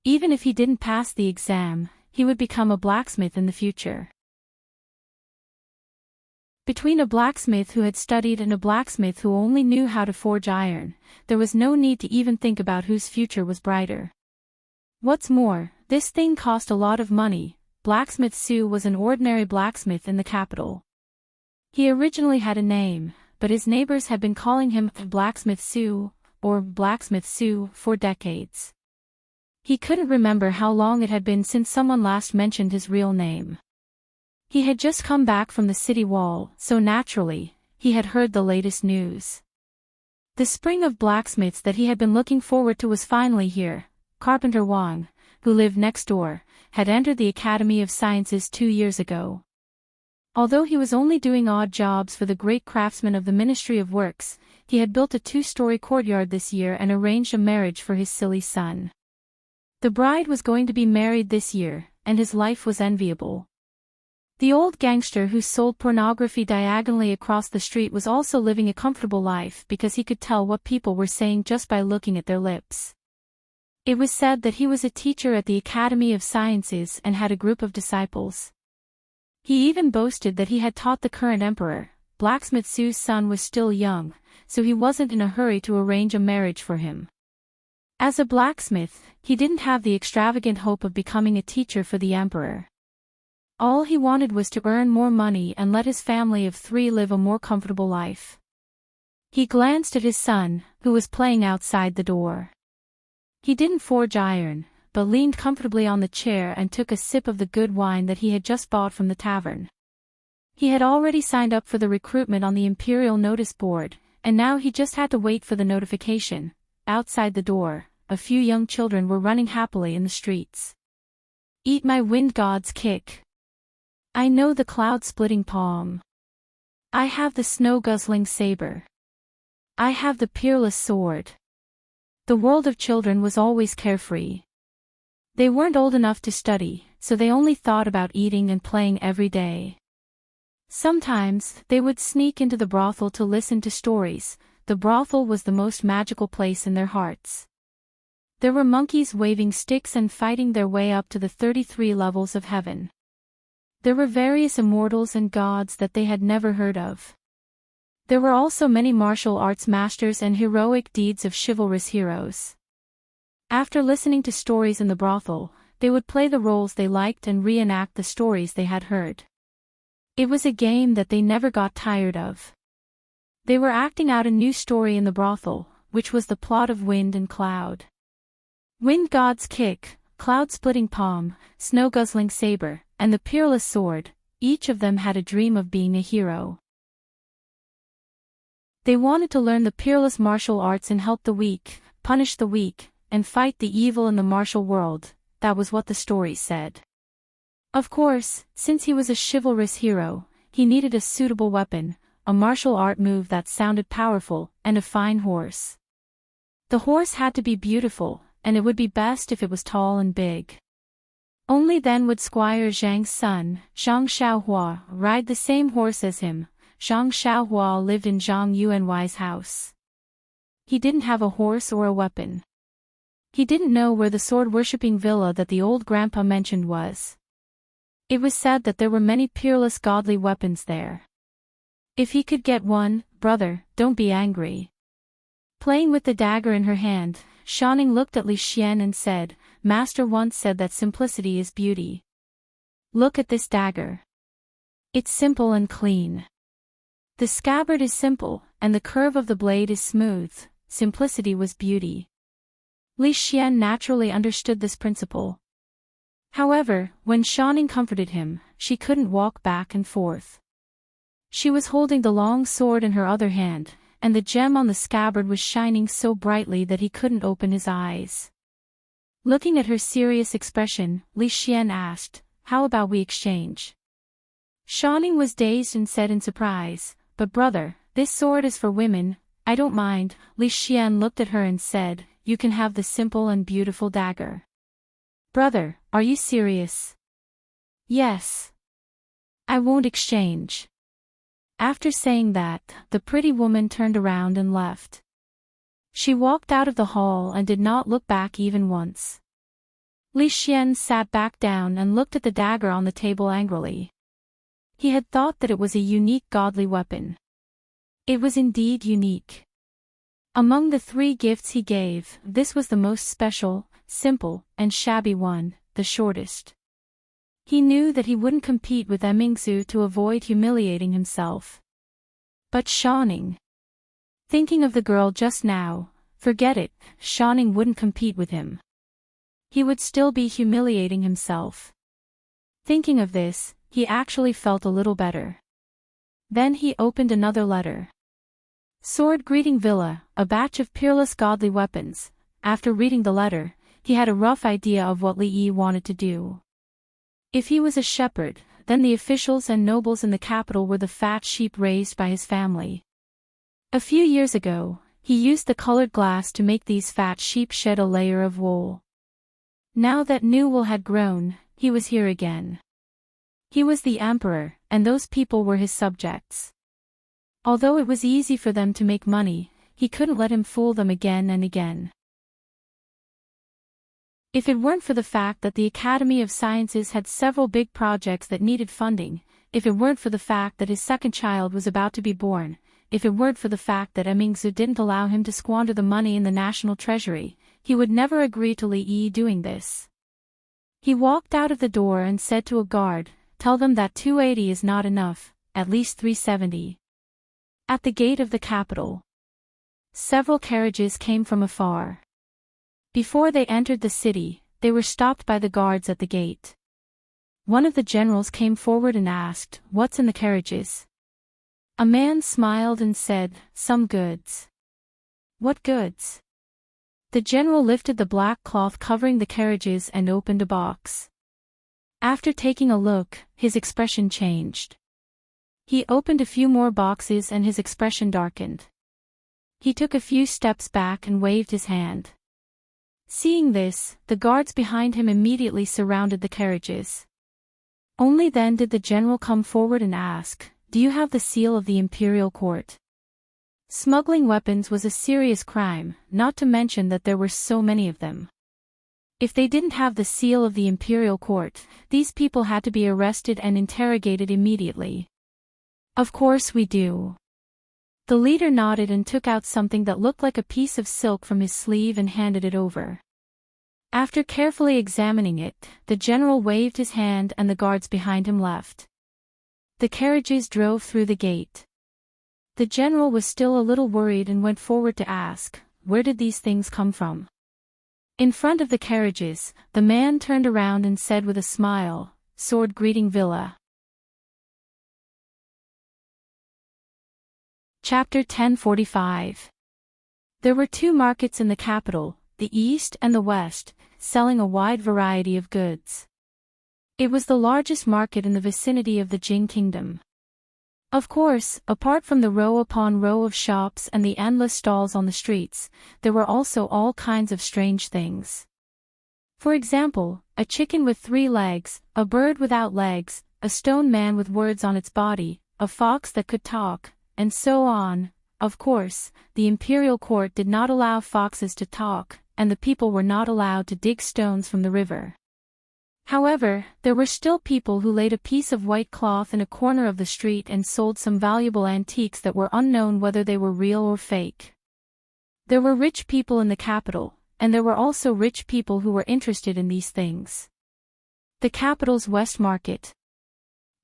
Even if he didn't pass the exam, he would become a blacksmith in the future. Between a blacksmith who had studied and a blacksmith who only knew how to forge iron, there was no need to even think about whose future was brighter. What's more, this thing cost a lot of money. Blacksmith Sue was an ordinary blacksmith in the capital. He originally had a name, but his neighbors had been calling him Blacksmith Sue, or Blacksmith Sue, for decades. He couldn't remember how long it had been since someone last mentioned his real name. He had just come back from the city wall, so naturally, he had heard the latest news. The spring of blacksmiths that he had been looking forward to was finally here. Carpenter Wang, who lived next door, had entered the Academy of Sciences 2 years ago. Although he was only doing odd jobs for the great craftsman of the Ministry of Works, he had built a 2-story courtyard this year and arranged a marriage for his silly son. The bride was going to be married this year, and his life was enviable. The old gangster who sold pornography diagonally across the street was also living a comfortable life because he could tell what people were saying just by looking at their lips. It was said that he was a teacher at the Academy of Sciences and had a group of disciples. He even boasted that he had taught the current emperor. Blacksmith Sue's son was still young, so he wasn't in a hurry to arrange a marriage for him. As a blacksmith, he didn't have the extravagant hope of becoming a teacher for the emperor. All he wanted was to earn more money and let his family of 3 live a more comfortable life. He glanced at his son, who was playing outside the door. He didn't forge iron, but leaned comfortably on the chair and took a sip of the good wine that he had just bought from the tavern. He had already signed up for the recruitment on the imperial notice board, and now he just had to wait for the notification. Outside the door, a few young children were running happily in the streets. Eat my wind god's kick. I know the cloud-splitting palm. I have the snow-guzzling saber. I have the peerless sword. The world of children was always carefree. They weren't old enough to study, so they only thought about eating and playing every day. Sometimes, they would sneak into the brothel to listen to stories. The brothel was the most magical place in their hearts. There were monkeys waving sticks and fighting their way up to the 33 levels of heaven. There were various immortals and gods that they had never heard of. There were also many martial arts masters and heroic deeds of chivalrous heroes. After listening to stories in the brothel, they would play the roles they liked and reenact the stories they had heard. It was a game that they never got tired of. They were acting out a new story in the brothel, which was the plot of Wind and Cloud. Wind god's kick, cloud-splitting palm, snow-guzzling saber, and the peerless sword, each of them had a dream of being a hero. They wanted to learn the peerless martial arts and help the weak, punish the weak, and fight the evil in the martial world. That was what the story said. Of course, since he was a chivalrous hero, he needed a suitable weapon, a martial art move that sounded powerful, and a fine horse. The horse had to be beautiful, and it would be best if it was tall and big. Only then would Squire Zhang's son, Zhang Xiaohua, ride the same horse as him. Zhang Xiaohua lived in Zhang Yuanwai's house. He didn't have a horse or a weapon. He didn't know where the sword-worshipping villa that the old grandpa mentioned was. It was said that there were many peerless godly weapons there. If he could get one, brother, don't be angry. Playing with the dagger in her hand, Shanning looked at Li Xian and said, Master once said that simplicity is beauty. Look at this dagger. It's simple and clean. The scabbard is simple, and the curve of the blade is smooth. Simplicity was beauty. Li Xian naturally understood this principle. However, when Shanning comforted him, she couldn't walk back and forth. She was holding the long sword in her other hand, and the gem on the scabbard was shining so brightly that he couldn't open his eyes. Looking at her serious expression, Li Xian asked, How about we exchange? Shanning was dazed and said in surprise, But brother, this sword is for women. I don't mind. Li Xian looked at her and said, You can have the simple and beautiful dagger. Brother, are you serious? Yes. I won't exchange. After saying that, the pretty woman turned around and left. She walked out of the hall and did not look back even once. Li Xian sat back down and looked at the dagger on the table angrily. He had thought that it was a unique godly weapon. It was indeed unique. Among the 3 gifts he gave, this was the most special, simple, and shabby one, the shortest. He knew that he wouldn't compete with Emingzu to avoid humiliating himself. But Shanning. Thinking of the girl just now, forget it, Shanning wouldn't compete with him. He would still be humiliating himself. Thinking of this, he actually felt a little better. Then he opened another letter. Sword Greeting Villa, a batch of peerless godly weapons. After reading the letter, he had a rough idea of what Li Yi wanted to do. If he was a shepherd, then the officials and nobles in the capital were the fat sheep raised by his family. A few years ago, he used the colored glass to make these fat sheep shed a layer of wool. Now that new wool had grown, he was here again. He was the emperor, and those people were his subjects. Although it was easy for them to make money, he couldn't let him fool them again and again. If it weren't for the fact that the Academy of Sciences had several big projects that needed funding, if it weren't for the fact that his second child was about to be born, if it weren't for the fact that Emingzu didn't allow him to squander the money in the national treasury, he would never agree to Li Yi doing this. He walked out of the door and said to a guard, Tell them that 280 is not enough, at least 370. At the gate of the capital, several carriages came from afar. Before they entered the city, they were stopped by the guards at the gate. One of the generals came forward and asked, What's in the carriages? A man smiled and said, Some goods. What goods? The general lifted the black cloth covering the carriages and opened a box. After taking a look, his expression changed. He opened a few more boxes and his expression darkened. He took a few steps back and waved his hand. Seeing this, the guards behind him immediately surrounded the carriages. Only then did the general come forward and ask, Do you have the seal of the imperial court? Smuggling weapons was a serious crime, not to mention that there were so many of them. If they didn't have the seal of the imperial court, these people had to be arrested and interrogated immediately. Of course we do. The leader nodded and took out something that looked like a piece of silk from his sleeve and handed it over. After carefully examining it, the general waved his hand and the guards behind him left. The carriages drove through the gate. The general was still a little worried and went forward to ask, Where did these things come from? In front of the carriages, the man turned around and said with a smile, "Sword greeting Villa." Chapter 1045. There were two markets in the capital, the East and the West, selling a wide variety of goods. It was the largest market in the vicinity of the Jing Kingdom. Of course, apart from the row upon row of shops and the endless stalls on the streets, there were also all kinds of strange things. For example, a chicken with 3 legs, a bird without legs, a stone man with words on its body, a fox that could talk, and so on. Of course, the imperial court did not allow foxes to talk, and the people were not allowed to dig stones from the river. However, there were still people who laid a piece of white cloth in a corner of the street and sold some valuable antiques that were unknown whether they were real or fake. There were rich people in the capital, and there were also rich people who were interested in these things. The capital's West Market.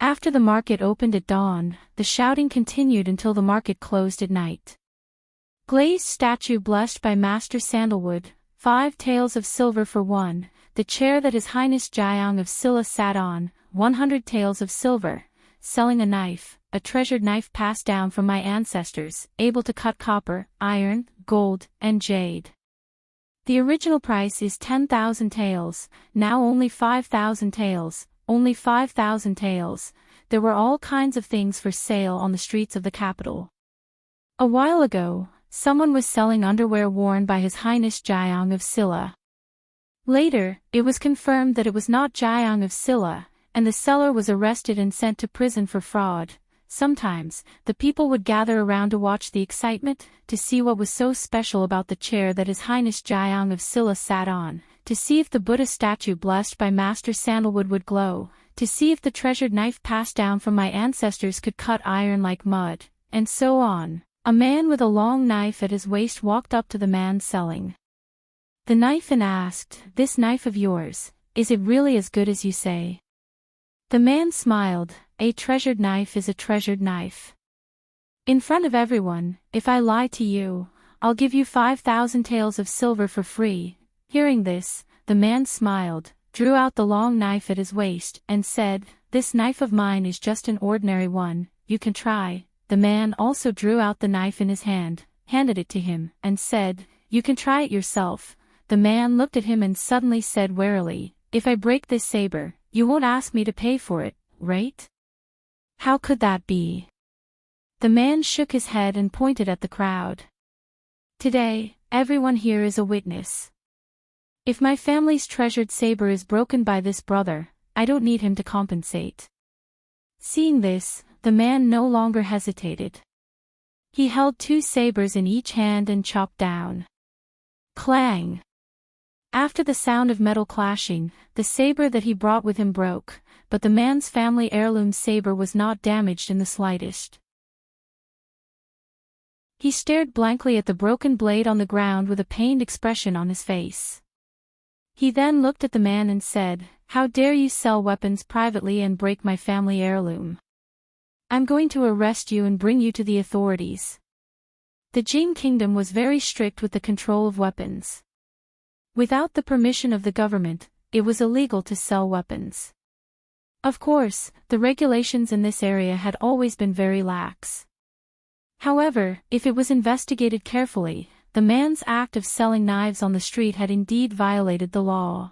After the market opened at dawn, the shouting continued until the market closed at night. Glazed statue blessed by Master Sandalwood, 5 taels of silver for 1, the chair that His Highness Jiang of Silla sat on, 100 taels of silver, selling a knife, a treasured knife passed down from my ancestors, able to cut copper, iron, gold, and jade. The original price is 10,000 taels, now only 5,000 taels, only 5,000 taels. There were all kinds of things for sale on the streets of the capital. A while ago, someone was selling underwear worn by His Highness Jiang of Silla. Later, it was confirmed that it was not Jiang of Silla, and the seller was arrested and sent to prison for fraud. Sometimes, the people would gather around to watch the excitement, to see what was so special about the chair that His Highness Jiang of Silla sat on, to see if the Buddha statue blessed by Master Sandalwood would glow, to see if the treasured knife passed down from my ancestors could cut iron like mud, and so on. A man with a long knife at his waist walked up to the man selling the knife and asked, "This knife of yours, is it really as good as you say?" The man smiled, "A treasured knife is a treasured knife. In front of everyone, if I lie to you, I'll give you 5,000 taels of silver for free." Hearing this, the man smiled, drew out the long knife at his waist, and said, "This knife of mine is just an ordinary one, you can try." The man also drew out the knife in his hand, handed it to him, and said, "You can try it yourself." The man looked at him and suddenly said warily, "If I break this saber, you won't ask me to pay for it, right?" "How could that be?" The man shook his head and pointed at the crowd. "Today, everyone here is a witness. If my family's treasured saber is broken by this brother, I don't need him to compensate." Seeing this, the man no longer hesitated. He held 2 sabers in each hand and chopped down. Clang! After the sound of metal clashing, the saber that he brought with him broke, but the man's family heirloom saber was not damaged in the slightest. He stared blankly at the broken blade on the ground with a pained expression on his face. He then looked at the man and said, "How dare you sell weapons privately and break my family heirloom? I'm going to arrest you and bring you to the authorities." The Jing Kingdom was very strict with the control of weapons. Without the permission of the government, it was illegal to sell weapons. Of course, the regulations in this area had always been very lax. However, if it was investigated carefully, the man's act of selling knives on the street had indeed violated the law.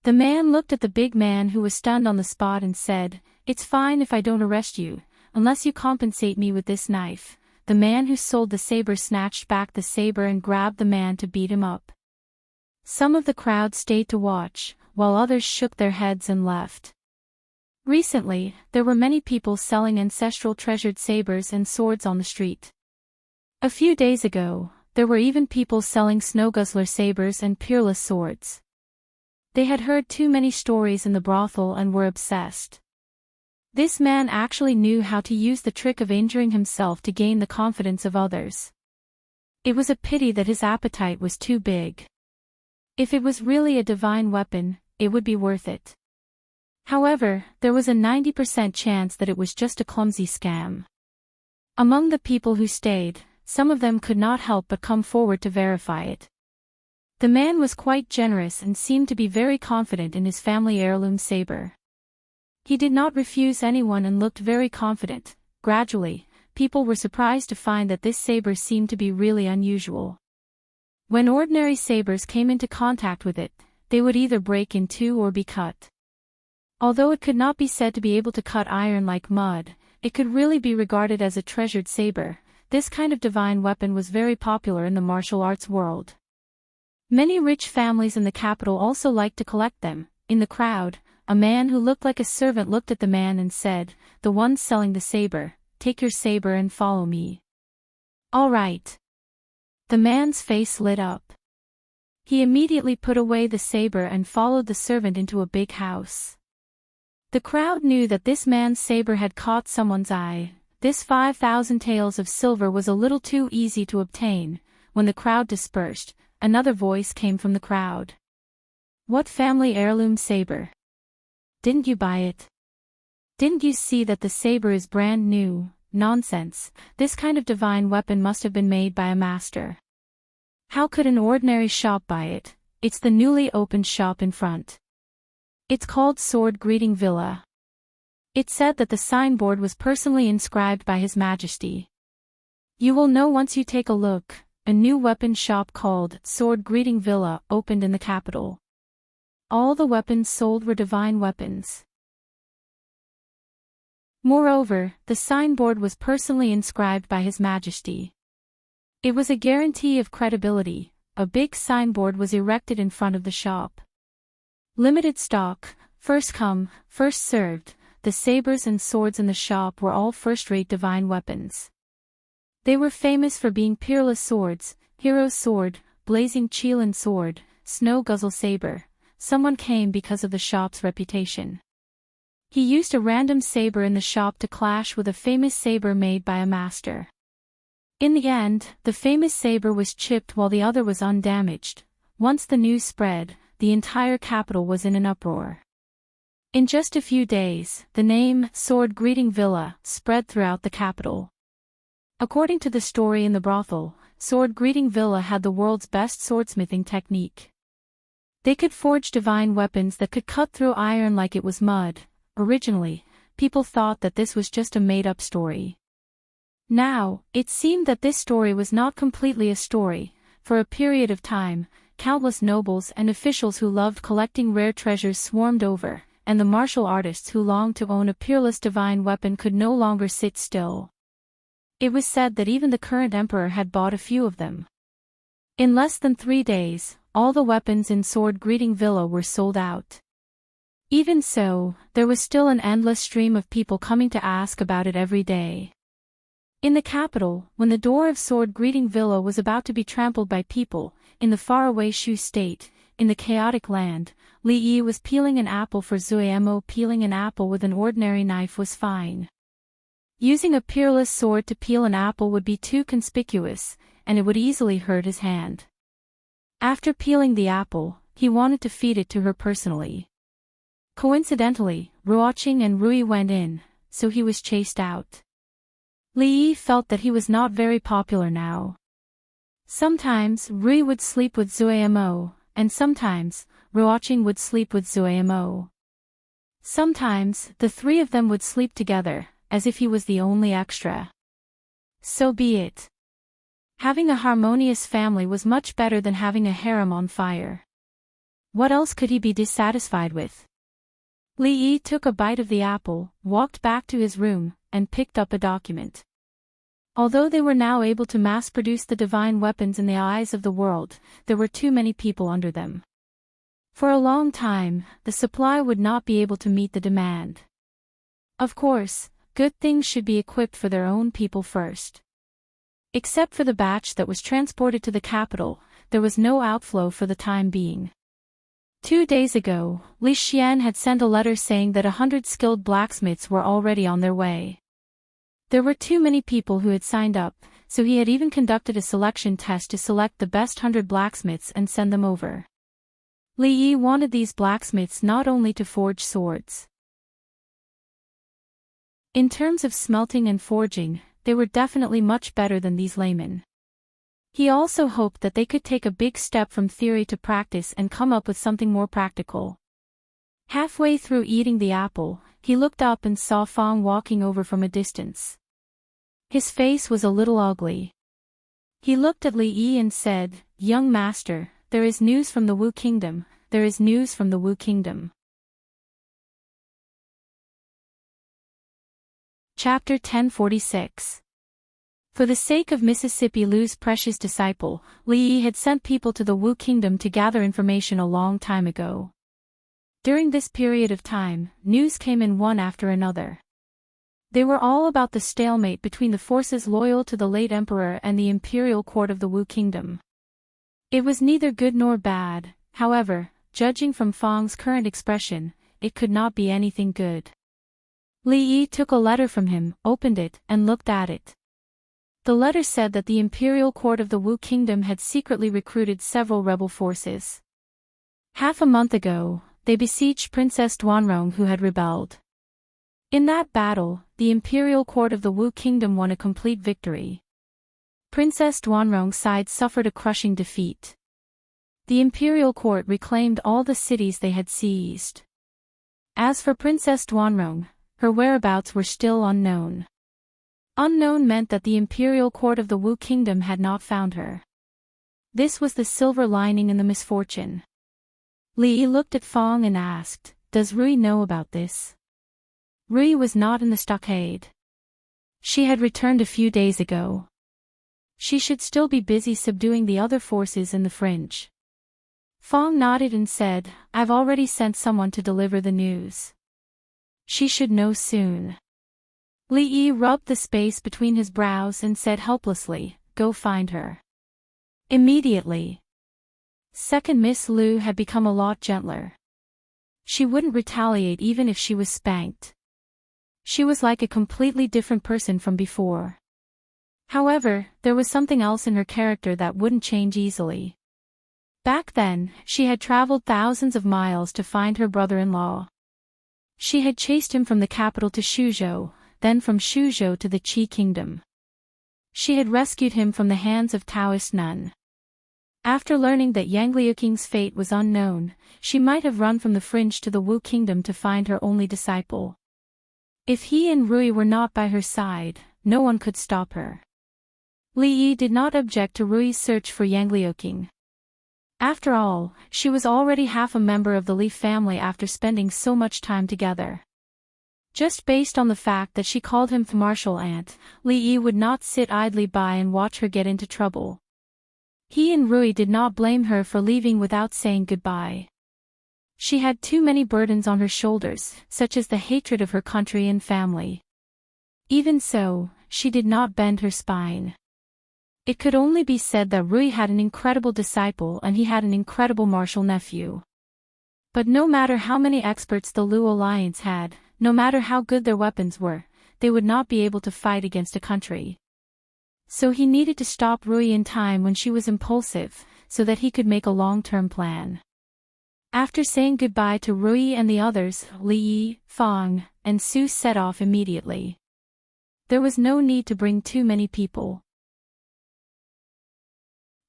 The man looked at the big man who was stunned on the spot and said, "It's fine if I don't arrest you, unless you compensate me with this knife." The man who sold the saber snatched back the saber and grabbed the man to beat him up. Some of the crowd stayed to watch, while others shook their heads and left. Recently, there were many people selling ancestral treasured sabers and swords on the street. A few days ago, there were even people selling snowguzzler sabers and peerless swords. They had heard too many stories in the brothel and were obsessed. This man actually knew how to use the trick of injuring himself to gain the confidence of others. It was a pity that his appetite was too big. If it was really a divine weapon, it would be worth it. However, there was a 90% chance that it was just a clumsy scam. Among the people who stayed, some of them could not help but come forward to verify it. The man was quite generous and seemed to be very confident in his family heirloom saber. He did not refuse anyone and looked very confident. Gradually, people were surprised to find that this saber seemed to be really unusual. When ordinary sabers came into contact with it, they would either break in two or be cut. Although it could not be said to be able to cut iron like mud, it could really be regarded as a treasured saber. This kind of divine weapon was very popular in the martial arts world. Many rich families in the capital also liked to collect them. In the crowd, a man who looked like a servant looked at the man and said, "The one selling the saber, take your saber and follow me." "All right." The man's face lit up. He immediately put away the saber and followed the servant into a big house. The crowd knew that this man's saber had caught someone's eye. This 5,000 taels of silver was a little too easy to obtain. When the crowd dispersed, another voice came from the crowd. "What family heirloom saber? Didn't you buy it? Didn't you see that the saber is brand new?" "Nonsense, this kind of divine weapon must have been made by a master. How could an ordinary shop buy it? It's the newly opened shop in front. It's called Sword Greeting Villa. It said that the signboard was personally inscribed by His Majesty. You will know once you take a look." A new weapon shop called Sword Greeting Villa opened in the capital. All the weapons sold were divine weapons. Moreover, the signboard was personally inscribed by His Majesty. It was a guarantee of credibility. A big signboard was erected in front of the shop. Limited stock, first come, first served. The sabers and swords in the shop were all first-rate divine weapons. They were famous for being peerless swords: Hero's Sword, Blazing Chelan Sword, Snow Guzzle Saber. Someone came because of the shop's reputation. He used a random saber in the shop to clash with a famous saber made by a master. In the end, the famous saber was chipped while the other was undamaged. Once the news spread, the entire capital was in an uproar. In just a few days, the name Sword Greeting Villa spread throughout the capital. According to the story in the brothel, Sword Greeting Villa had the world's best swordsmithing technique. They could forge divine weapons that could cut through iron like it was mud. Originally, people thought that this was just a made-up story. Now, it seemed that this story was not completely a story. For a period of time, countless nobles and officials who loved collecting rare treasures swarmed over, and the martial artists who longed to own a peerless divine weapon could no longer sit still. It was said that even the current emperor had bought a few of them. In less than 3 days, all the weapons in Sword Greeting Villa were sold out. Even so, there was still an endless stream of people coming to ask about it every day. In the capital, when the door of Sword Greeting Villa was about to be trampled by people, in the faraway Shu state, in the chaotic land, Li Yi was peeling an apple for Zuemo. Peeling an apple with an ordinary knife was fine. Using a peerless sword to peel an apple would be too conspicuous, and it would easily hurt his hand. After peeling the apple, he wanted to feed it to her personally. Coincidentally, Ruoqing and Rui went in, so he was chased out. Li Yi felt that he was not very popular now. Sometimes Rui would sleep with Zuemo, and sometimes Ruoqing would sleep with Zuemo. Sometimes the three of them would sleep together, as if he was the only extra. So be it. Having a harmonious family was much better than having a harem on fire. What else could he be dissatisfied with? Li Yi took a bite of the apple, walked back to his room, and picked up a document. Although they were now able to mass-produce the divine weapons in the eyes of the world, there were too many people under them. For a long time, the supply would not be able to meet the demand. Of course, good things should be equipped for their own people first. Except for the batch that was transported to the capital, there was no outflow for the time being. 2 days ago, Li Xian had sent a letter saying that 100 skilled blacksmiths were already on their way. There were too many people who had signed up, so he had even conducted a selection test to select the best 100 blacksmiths and send them over. Li Yi wanted these blacksmiths not only to forge swords. In terms of smelting and forging, they were definitely much better than these laymen. He also hoped that they could take a big step from theory to practice and come up with something more practical. Halfway through eating the apple, he looked up and saw Fong walking over from a distance. His face was a little ugly. He looked at Li Yi and said, "Young master, there is news from the Wu Kingdom, there is news from the Wu Kingdom." Chapter 1046. For the sake of Mississippi Lu's precious disciple, Li Yi had sent people to the Wu Kingdom to gather information a long time ago. During this period of time, news came in one after another. They were all about the stalemate between the forces loyal to the late emperor and the imperial court of the Wu Kingdom. It was neither good nor bad, however, judging from Fong's current expression, it could not be anything good. Li Yi took a letter from him, opened it, and looked at it. The letter said that the imperial court of the Wu Kingdom had secretly recruited several rebel forces. Half a month ago, they besieged Princess Duanrong, who had rebelled. In that battle, the imperial court of the Wu Kingdom won a complete victory. Princess Duanrong's side suffered a crushing defeat. The imperial court reclaimed all the cities they had seized. As for Princess Duanrong, her whereabouts were still unknown. Unknown meant that the imperial court of the Wu Kingdom had not found her. This was the silver lining in the misfortune. Li Yi looked at Fong and asked, "Does Rui know about this?" Rui was not in the stockade. She had returned a few days ago. She should still be busy subduing the other forces in the fringe. Fong nodded and said, "I've already sent someone to deliver the news. She should know soon." Li Yi rubbed the space between his brows and said helplessly, "Go find her." Immediately. Second Miss Lu had become a lot gentler. She wouldn't retaliate even if she was spanked. She was like a completely different person from before. However, there was something else in her character that wouldn't change easily. Back then, she had traveled thousands of miles to find her brother-in-law. She had chased him from the capital to Shuzhou, then from Shuzhou to the Qi Kingdom. She had rescued him from the hands of Taoist nun. After learning that Yang Liuking's fate was unknown, she might have run from the fringe to the Wu Kingdom to find her only disciple. If he and Rui were not by her side, no one could stop her. Li Yi did not object to Rui's search for Yang Liuking. After all, she was already half a member of the Li family after spending so much time together. Just based on the fact that she called him martial aunt, Li Yi would not sit idly by and watch her get into trouble. He and Rui did not blame her for leaving without saying goodbye. She had too many burdens on her shoulders, such as the hatred of her country and family. Even so, she did not bend her spine. It could only be said that Rui had an incredible disciple and he had an incredible martial nephew. But no matter how many experts the Lu Alliance had, no matter how good their weapons were, they would not be able to fight against a country. So he needed to stop Rui in time when she was impulsive, so that he could make a long-term plan. After saying goodbye to Rui and the others, Li Yi, Fong, and Su set off immediately. There was no need to bring too many people.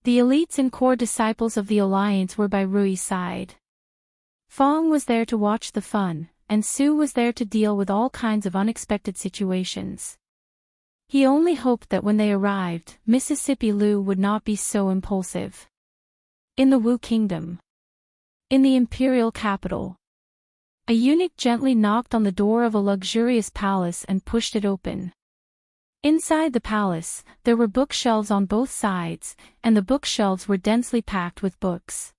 The elites and core disciples of the alliance were by Rui's side. Fong was there to watch the fun, and Su was there to deal with all kinds of unexpected situations. He only hoped that when they arrived, Mississippi Lu would not be so impulsive. In the Wu Kingdom. In the imperial capital. A eunuch gently knocked on the door of a luxurious palace and pushed it open. Inside the palace, there were bookshelves on both sides, and the bookshelves were densely packed with books.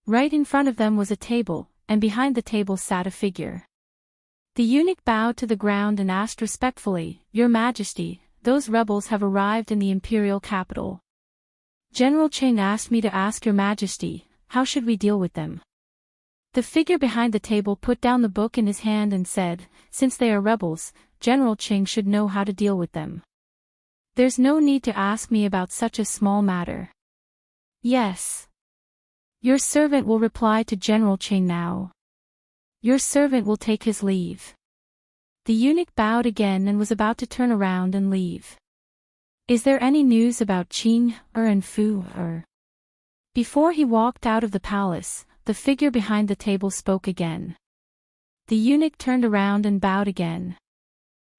Right in front of them was a table, and behind the table sat a figure. The eunuch bowed to the ground and asked respectfully, "Your Majesty, those rebels have arrived in the imperial capital. General Cheng asked me to ask Your Majesty, how should we deal with them?" The figure behind the table put down the book in his hand and said, "Since they are rebels, General Cheng should know how to deal with them. There's no need to ask me about such a small matter." "Yes. Your servant will reply to General Cheng now. Your servant will take his leave." The eunuch bowed again and was about to turn around and leave. Is there any news about Qing, and Fu, Before he walked out of the palace, the figure behind the table spoke again. The eunuch turned around and bowed again.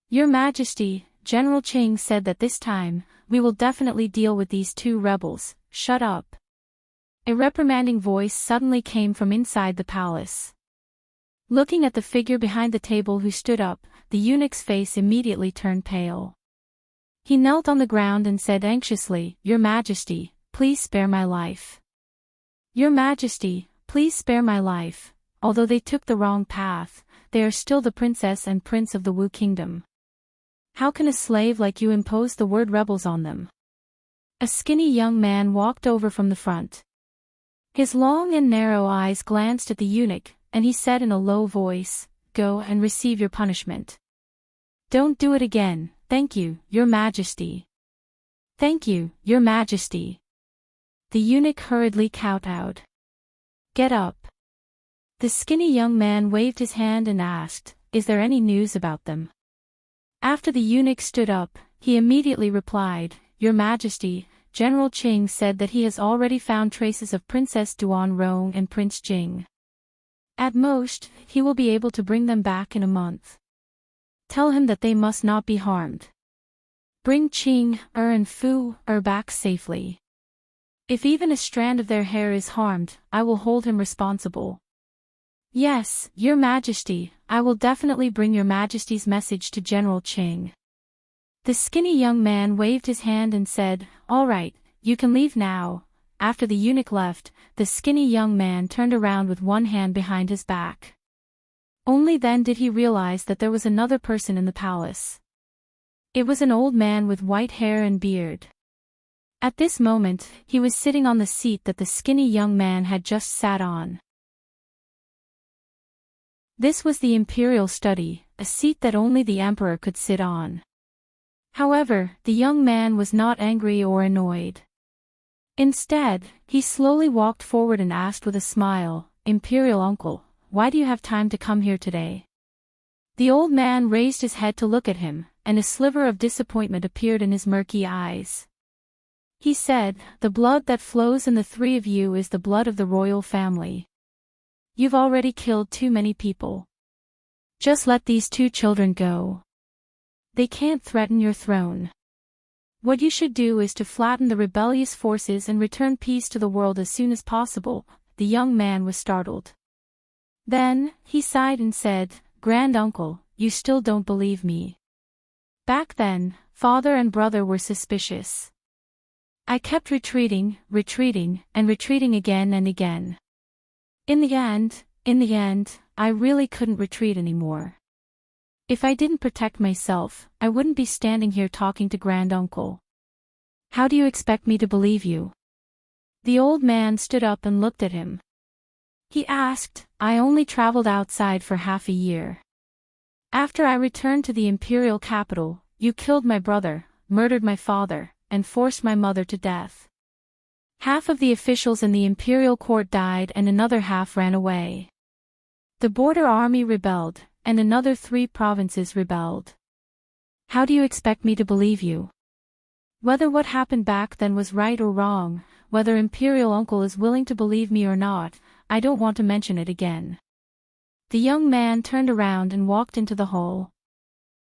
Your Majesty, General Qing said that this time, we will definitely deal with these two rebels. Shut up. A reprimanding voice suddenly came from inside the palace. Looking at the figure behind the table who stood up, the eunuch's face immediately turned pale. He knelt on the ground and said anxiously, Your Majesty, please spare my life. Your Majesty, please spare my life. Although they took the wrong path, they are still the princess and prince of the Wu Kingdom. How can a slave like you impose the word rebels on them? A skinny young man walked over from the front. His long and narrow eyes glanced at the eunuch, and he said in a low voice, Go and receive your punishment. Don't do it again, thank you, Your Majesty. Thank you, Your Majesty. The eunuch hurriedly kowtowed. Get up. The skinny young man waved his hand and asked, Is there any news about them? After the eunuch stood up, he immediately replied, Your Majesty, General Qing said that he has already found traces of Princess Duanrong and Prince Jing. At most, he will be able to bring them back in a month. Tell him that they must not be harmed. Bring Qing, and Fu, back safely. If even a strand of their hair is harmed, I will hold him responsible. Yes, Your Majesty, I will definitely bring Your Majesty's message to General Qing. The skinny young man waved his hand and said, All right, you can leave now. After the eunuch left, the skinny young man turned around with one hand behind his back. Only then did he realize that there was another person in the palace. It was an old man with white hair and beard. At this moment, he was sitting on the seat that the skinny young man had just sat on. This was the imperial study, a seat that only the emperor could sit on. However, the young man was not angry or annoyed. Instead, he slowly walked forward and asked with a smile, Imperial uncle, why do you have time to come here today? The old man raised his head to look at him, and a sliver of disappointment appeared in his murky eyes. He said, The blood that flows in the three of you is the blood of the royal family. You've already killed too many people. Just let these two children go. They can't threaten your throne. What you should do is to flatten the rebellious forces and return peace to the world as soon as possible. The young man was startled. Then, he sighed and said, Grand uncle, you still don't believe me. Back then, father and brother were suspicious. I kept retreating, and retreating again and again. In the end, I really couldn't retreat anymore. If I didn't protect myself, I wouldn't be standing here talking to Grand Uncle. How do you expect me to believe you? The old man stood up and looked at him. He asked, I only traveled outside for half a year. After I returned to the imperial capital, you killed my brother, murdered my father, and forced my mother to death. Half of the officials in the imperial court died and another half ran away. The border army rebelled, and another 3 provinces rebelled. How do you expect me to believe you? Whether what happened back then was right or wrong, whether Imperial Uncle is willing to believe me or not, I don't want to mention it again. The young man turned around and walked into the hall.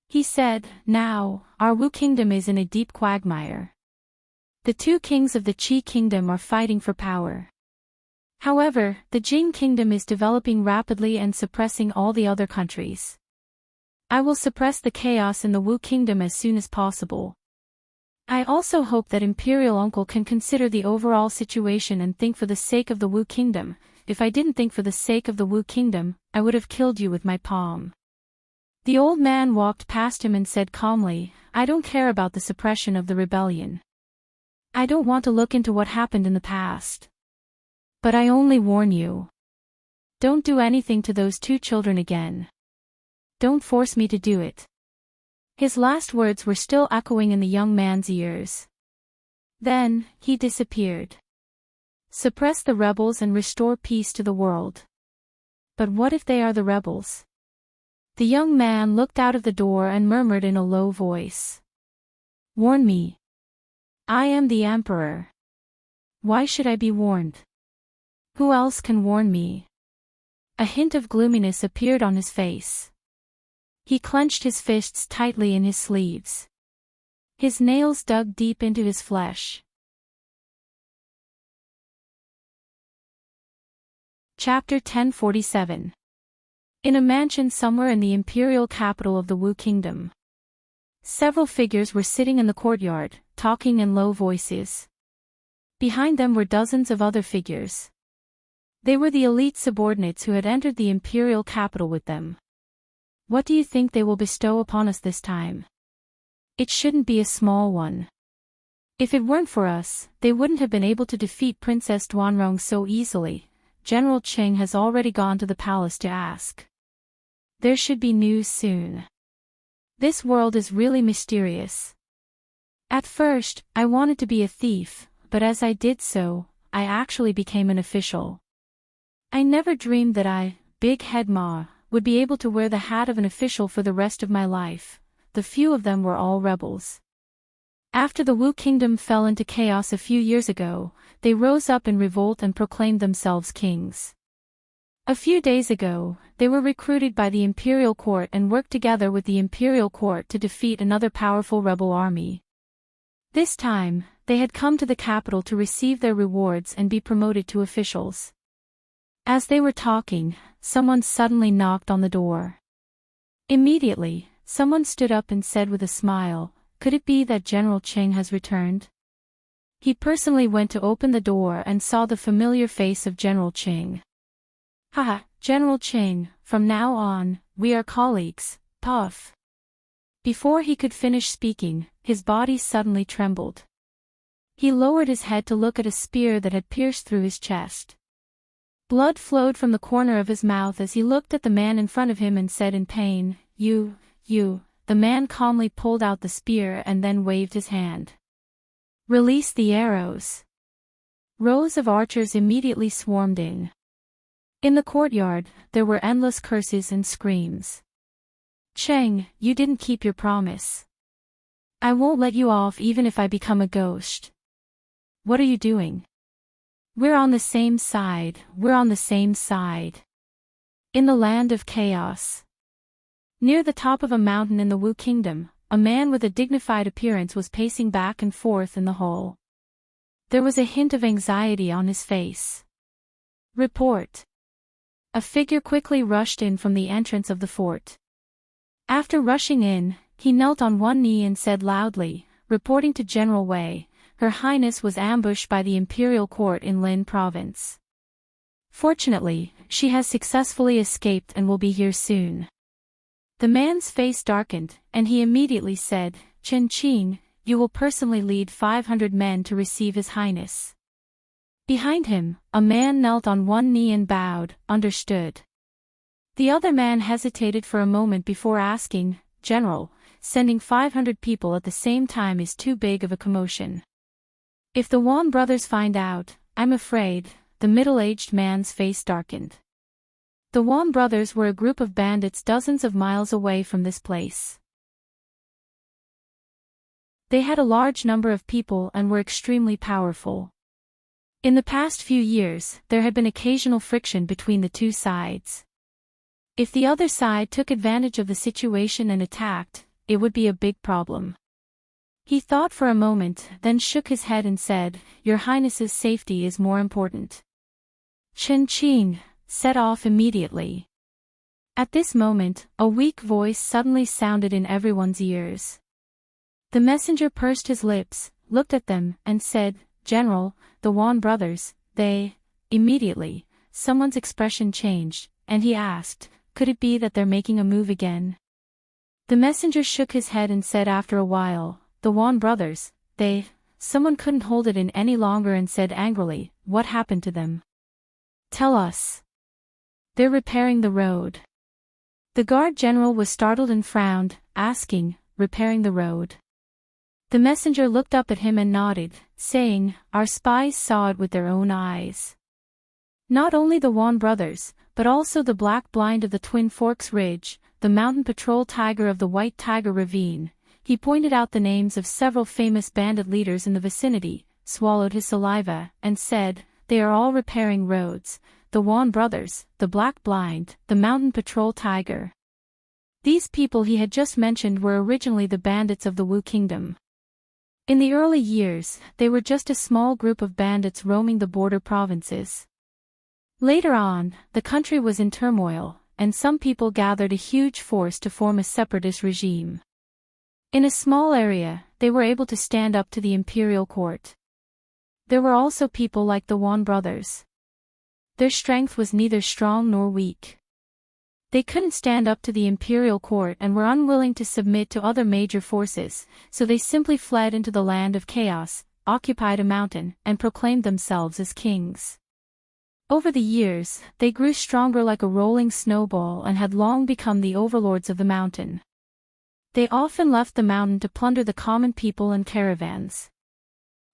He said, Now, our Wu Kingdom is in a deep quagmire. The 2 kings of the Qi Kingdom are fighting for power. However, the Jing Kingdom is developing rapidly and suppressing all the other countries. I will suppress the chaos in the Wu Kingdom as soon as possible. I also hope that Imperial Uncle can consider the overall situation and think for the sake of the Wu Kingdom. If I didn't think for the sake of the Wu Kingdom, I would have killed you with my palm. The old man walked past him and said calmly, I don't care about the suppression of the rebellion. I don't want to look into what happened in the past. But I only warn you. Don't do anything to those 2 children again. Don't force me to do it. His last words were still echoing in the young man's ears. Then, he disappeared. Suppress the rebels and restore peace to the world. But what if they are the rebels? The young man looked out of the door and murmured in a low voice. Warn me. I am the Emperor. Why should I be warned? Who else can warn me? A hint of gloominess appeared on his face. He clenched his fists tightly in his sleeves. His nails dug deep into his flesh. Chapter 1047. In a mansion somewhere in the imperial capital of the Wu Kingdom. Several figures were sitting in the courtyard, talking in low voices. Behind them were dozens of other figures. They were the elite subordinates who had entered the imperial capital with them. What do you think they will bestow upon us this time? It shouldn't be a small one. If it weren't for us, they wouldn't have been able to defeat Princess Duanrong so easily. General Cheng has already gone to the palace to ask. There should be news soon. This world is really mysterious. At first, I wanted to be a thief, but as I did so, I actually became an official. I never dreamed that I, Big Head Ma, would be able to wear the hat of an official for the rest of my life. The few of them were all rebels. After the Wu Kingdom fell into chaos a few years ago, they rose up in revolt and proclaimed themselves kings. A few days ago, they were recruited by the imperial court and worked together with the imperial court to defeat another powerful rebel army. This time, they had come to the capital to receive their rewards and be promoted to officials. As they were talking, someone suddenly knocked on the door. Immediately, someone stood up and said with a smile, "Could it be that General Cheng has returned?" He personally went to open the door and saw the familiar face of General Cheng. "Haha, General Cheng, from now on, we are colleagues, puff." Before he could finish speaking, his body suddenly trembled. He lowered his head to look at a spear that had pierced through his chest. Blood flowed from the corner of his mouth as he looked at the man in front of him and said in pain, You. The man calmly pulled out the spear and then waved his hand. "Release the arrows." Rows of archers immediately swarmed in. In the courtyard, there were endless curses and screams. "Cheng, you didn't keep your promise. I won't let you off even if I become a ghost. What are you doing? We're on the same side, we're on the same side." In the land of chaos. Near the top of a mountain in the Wu Kingdom, a man with a dignified appearance was pacing back and forth in the hall. There was a hint of anxiety on his face. "Report." A figure quickly rushed in from the entrance of the fort. After rushing in, he knelt on one knee and said loudly, "Reporting to General Wei, Her Highness was ambushed by the imperial court in Lin province. Fortunately, she has successfully escaped and will be here soon." The man's face darkened, and he immediately said, "Chen Qing, you will personally lead 500 men to receive His Highness." Behind him, a man knelt on one knee and bowed, "Understood." The other man hesitated for a moment before asking, "General, sending 500 people at the same time is too big of a commotion. If the Wan brothers find out, I'm afraid." The middle-aged man's face darkened. The Wan brothers were a group of bandits dozens of miles away from this place. They had a large number of people and were extremely powerful. In the past few years, there had been occasional friction between the two sides. If the other side took advantage of the situation and attacked, it would be a big problem. He thought for a moment, then shook his head and said, "Your Highness's safety is more important." Chen Qing, set off immediately. At this moment, a weak voice suddenly sounded in everyone's ears. The messenger pursed his lips, looked at them, and said, "General, the Wan brothers, they..." Immediately, someone's expression changed, and he asked, "Could it be that they're making a move again?" The messenger shook his head and said after a while, "The Wan brothers, they..." Someone couldn't hold it in any longer and said angrily, "What happened to them? Tell us." "They're repairing the road." The guard general was startled and frowned, asking, "Repairing the road?" The messenger looked up at him and nodded, saying, "Our spies saw it with their own eyes." Not only the Wan brothers, but also the Black Blind of the Twin Forks Ridge, the Mountain Patrol Tiger of the White Tiger Ravine, he pointed out the names of several famous bandit leaders in the vicinity, swallowed his saliva, and said, "They are all repairing roads, the Wan brothers, the Black Blind, the Mountain Patrol Tiger." These people he had just mentioned were originally the bandits of the Wu Kingdom. In the early years, they were just a small group of bandits roaming the border provinces. Later on, the country was in turmoil, and some people gathered a huge force to form a separatist regime. In a small area, they were able to stand up to the imperial court. There were also people like the Wan brothers. Their strength was neither strong nor weak. They couldn't stand up to the imperial court and were unwilling to submit to other major forces, so they simply fled into the land of chaos, occupied a mountain, and proclaimed themselves as kings. Over the years, they grew stronger like a rolling snowball and had long become the overlords of the mountain. They often left the mountain to plunder the common people and caravans.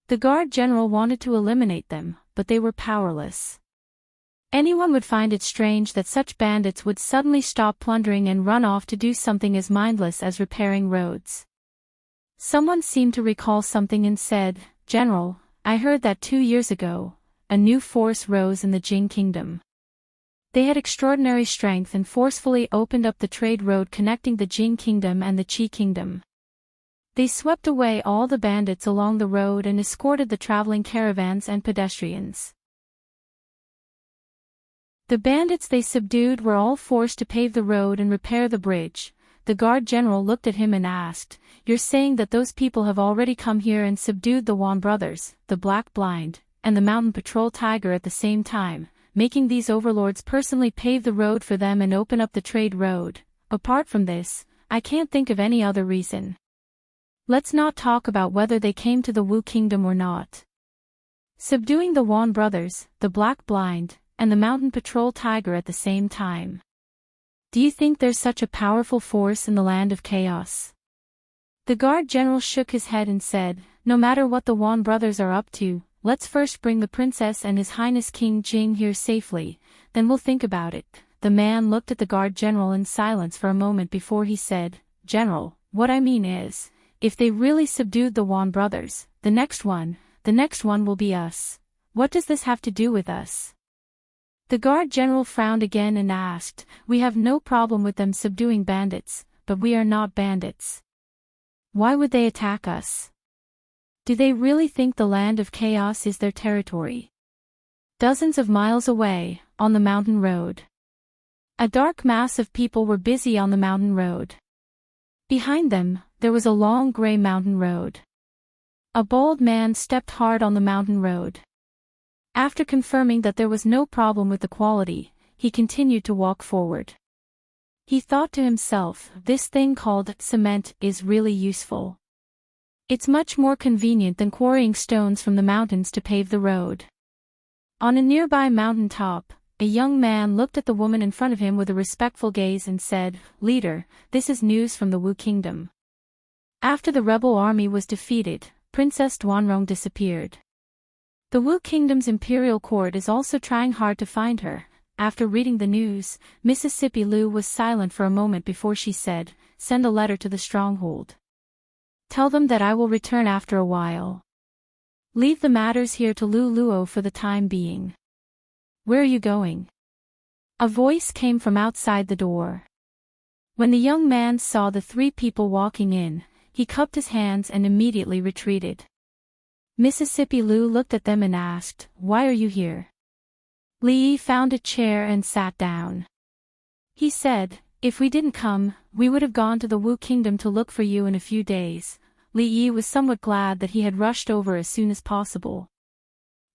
The guard general wanted to eliminate them, but they were powerless. Anyone would find it strange that such bandits would suddenly stop plundering and run off to do something as mindless as repairing roads. Someone seemed to recall something and said, "General, I heard that 2 years ago, a new force rose in the Jing Kingdom. They had extraordinary strength and forcefully opened up the trade road connecting the Jing Kingdom and the Qi Kingdom. They swept away all the bandits along the road and escorted the traveling caravans and pedestrians. The bandits they subdued were all forced to pave the road and repair the bridge." The guard general looked at him and asked, "You're saying that those people have already come here and subdued the Wan brothers, the Black Blind, and the Mountain Patrol Tiger at the same time, making these overlords personally pave the road for them and open up the trade road? Apart from this, I can't think of any other reason. Let's not talk about whether they came to the Wu Kingdom or not. Subduing the Wan brothers, the Black Blind, and the Mountain Patrol Tiger at the same time. Do you think there's such a powerful force in the land of chaos?" The guard general shook his head and said, "No matter what the Wan brothers are up to, let's first bring the princess and His Highness King Jing here safely, then we'll think about it." The man looked at the guard general in silence for a moment before he said, "General, what I mean is, if they really subdued the Wan brothers, the next one will be us. What does this have to do with us?" The guard general frowned again and asked, "We have no problem with them subduing bandits, but we are not bandits. Why would they attack us? Do they really think the land of chaos is their territory?" Dozens of miles away, on the mountain road. A dark mass of people were busy on the mountain road. Behind them, there was a long gray mountain road. A bald man stepped hard on the mountain road. After confirming that there was no problem with the quality, he continued to walk forward. He thought to himself, "This thing called cement is really useful. It's much more convenient than quarrying stones from the mountains to pave the road." On a nearby mountain top, a young man looked at the woman in front of him with a respectful gaze and said, "Leader, this is news from the Wu Kingdom. After the rebel army was defeated, Princess Duanrong disappeared. The Wu Kingdom's imperial court is also trying hard to find her." After reading the news, Mississippi Lu was silent for a moment before she said, "Send a letter to the stronghold. Tell them that I will return after a while. Leave the matters here to Lu Luo for the time being." "Where are you going?" A voice came from outside the door. When the young man saw the 3 people walking in, he cupped his hands and immediately retreated. Mississippi Lu looked at them and asked, "Why are you here?" Li Yi found a chair and sat down. He said, "If we didn't come, we would have gone to the Wu Kingdom to look for you in a few days." Li Yi was somewhat glad that he had rushed over as soon as possible.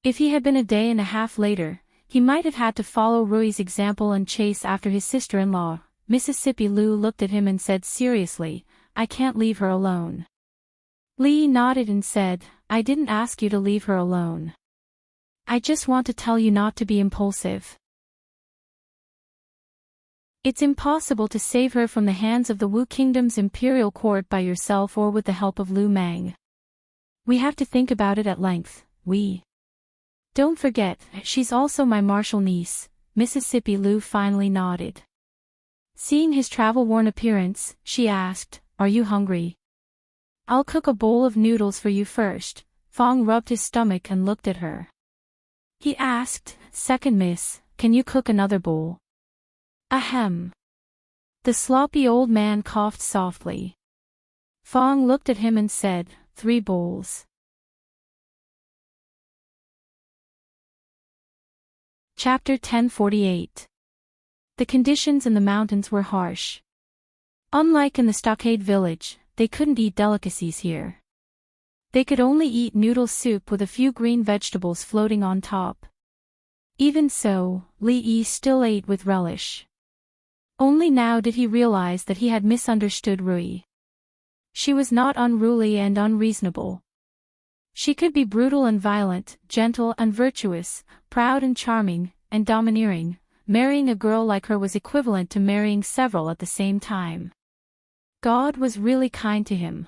If he had been a day and a half later, he might have had to follow Rui's example and chase after his sister-in-law. Mississippi Lu looked at him and said seriously, "I can't leave her alone." Li Yi nodded and said, "I didn't ask you to leave her alone. I just want to tell you not to be impulsive. It's impossible to save her from the hands of the Wu Kingdom's imperial court by yourself or with the help of Lu Meng. We have to think about it at length. Don't forget, she's also my martial niece." Mississippi Lu finally nodded. Seeing his travel-worn appearance, she asked, "Are you hungry?" I'll cook a bowl of noodles for you first. Fong rubbed his stomach and looked at her. He asked, "Second miss, can you cook another bowl?" Ahem. The sloppy old man coughed softly. Fong looked at him and said, 3 bowls. Chapter 1048. The conditions in the mountains were harsh. Unlike in the stockade village, they couldn't eat delicacies here. They could only eat noodle soup with a few green vegetables floating on top. Even so, Li Yi still ate with relish. Only now did he realize that he had misunderstood Rui. She was not unruly and unreasonable. She could be brutal and violent, gentle and virtuous, proud and charming, and domineering. Marrying a girl like her was equivalent to marrying several at the same time. God was really kind to him.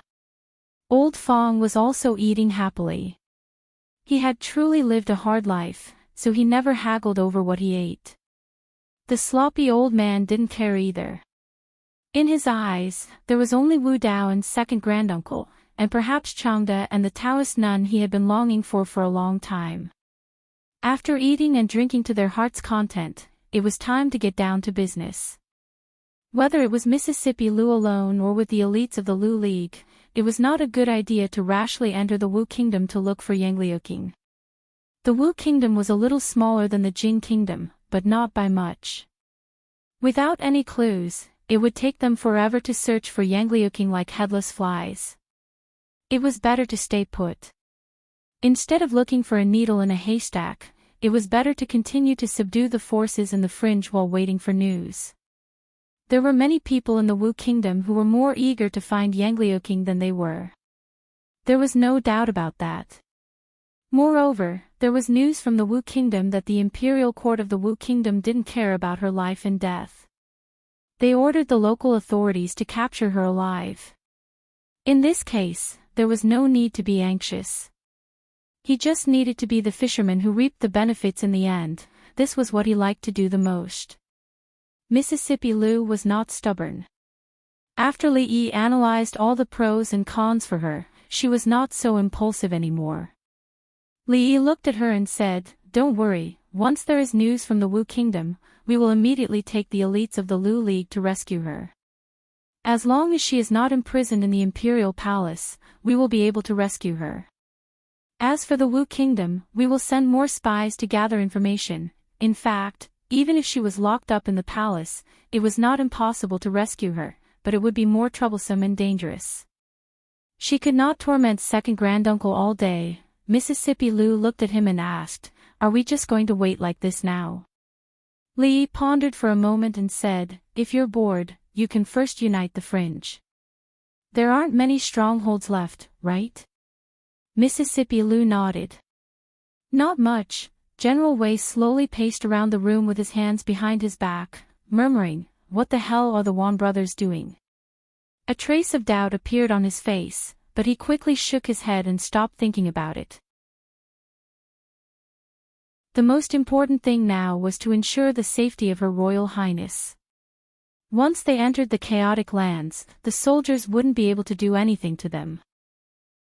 Old Fong was also eating happily. He had truly lived a hard life, so he never haggled over what he ate. The sloppy old man didn't care either. In his eyes, there was only Wu Dao and second granduncle, and perhaps Changda and the Taoist nun he had been longing for a long time. After eating and drinking to their heart's content, it was time to get down to business. Whether it was Mississippi Lu alone or with the elites of the Lu League, it was not a good idea to rashly enter the Wu Kingdom to look for Yangliuking. The Wu Kingdom was a little smaller than the Jing Kingdom, but not by much. Without any clues, it would take them forever to search for Yangliuking like headless flies. It was better to stay put. Instead of looking for a needle in a haystack, it was better to continue to subdue the forces in the fringe while waiting for news. There were many people in the Wu Kingdom who were more eager to find Yangliuking than they were. There was no doubt about that. Moreover, there was news from the Wu Kingdom that the imperial court of the Wu Kingdom didn't care about her life and death. They ordered the local authorities to capture her alive. In this case, there was no need to be anxious. He just needed to be the fisherman who reaped the benefits in the end. This was what he liked to do the most. Mississippi Lu was not stubborn. After Li Yi analyzed all the pros and cons for her, she was not so impulsive anymore. Li Yi looked at her and said, "Don't worry, once there is news from the Wu Kingdom, we will immediately take the elites of the Lu League to rescue her. As long as she is not imprisoned in the Imperial Palace, we will be able to rescue her. As for the Wu Kingdom, we will send more spies to gather information. In fact, even if she was locked up in the palace, it was not impossible to rescue her, but it would be more troublesome and dangerous. She could not torment second granduncle all day." Mississippi Lu looked at him and asked, "Are we just going to wait like this now?" Li pondered for a moment and said, "If you're bored, you can first unite the fringe. There aren't many strongholds left, right?" Mississippi Lu nodded. "Not much." General Wei slowly paced around the room with his hands behind his back, murmuring, "What the hell are the Wan brothers doing?" A trace of doubt appeared on his face, but he quickly shook his head and stopped thinking about it. The most important thing now was to ensure the safety of Her Royal Highness. Once they entered the chaotic lands, the soldiers wouldn't be able to do anything to them.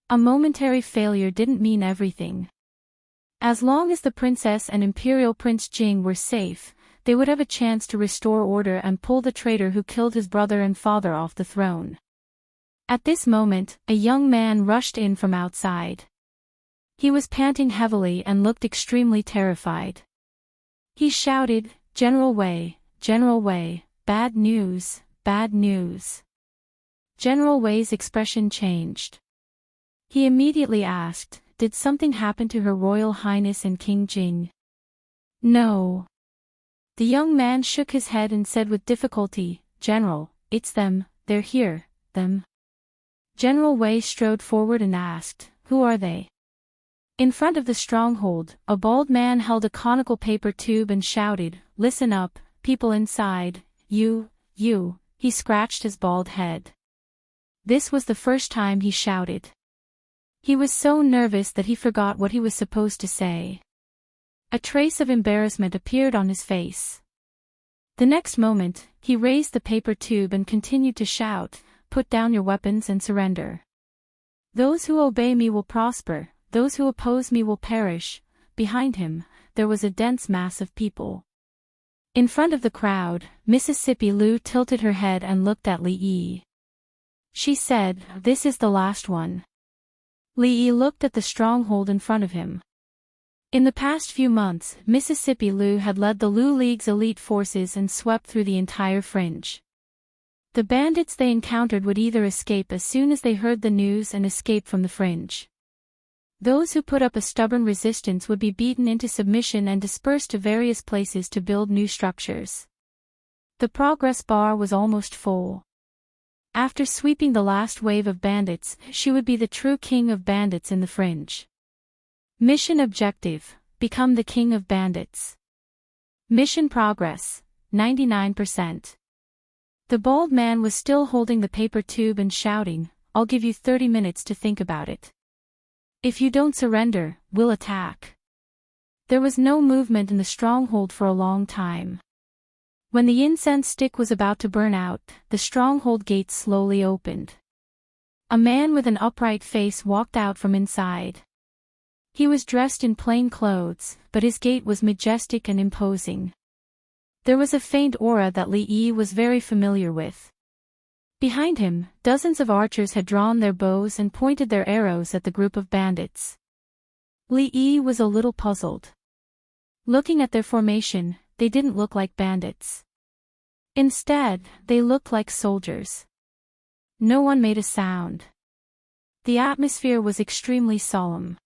A momentary failure didn't mean everything. As long as the princess and Imperial Prince Jing were safe, they would have a chance to restore order and pull the traitor who killed his brother and father off the throne. At this moment, a young man rushed in from outside. He was panting heavily and looked extremely terrified. He shouted, General Wei, bad news, bad news." General Wei's expression changed. He immediately asked, "Did something happen to Her Royal Highness and King Jing?" "No." The young man shook his head and said with difficulty, "General, it's them, they're here, them." General Wei strode forward and asked, "Who are they?" In front of the stronghold, a bald man held a conical paper tube and shouted, "Listen up, people inside, you," he scratched his bald head. This was the first time he shouted. He was so nervous that he forgot what he was supposed to say. A trace of embarrassment appeared on his face. The next moment, he raised the paper tube and continued to shout, "Put down your weapons and surrender." Those who obey me will prosper, those who oppose me will perish. Behind him, there was a dense mass of people. In front of the crowd, Mississippi Lou tilted her head and looked at Li Yi. She said, "This is the last one." Li Yi looked at the stronghold in front of him. In the past few months, Mississippi Lou had led the Lu League's elite forces and swept through the entire fringe. The bandits they encountered would either escape as soon as they heard the news and escape from the fringe. Those who put up a stubborn resistance would be beaten into submission and dispersed to various places to build new structures. The progress bar was almost full. After sweeping the last wave of bandits, she would be the true king of bandits in the fringe. Mission objective: become the king of bandits. Mission progress: 99%. The bald man was still holding the paper tube and shouting, "I'll give you 30 minutes to think about it. If you don't surrender, we'll attack." There was no movement in the stronghold for a long time. When the incense stick was about to burn out, the stronghold gates slowly opened. A man with an upright face walked out from inside. He was dressed in plain clothes, but his gait was majestic and imposing. There was a faint aura that Li Yi was very familiar with. Behind him, dozens of archers had drawn their bows and pointed their arrows at the group of bandits. Li Yi was a little puzzled. Looking at their formation, they didn't look like bandits. Instead, they looked like soldiers. No one made a sound. The atmosphere was extremely solemn.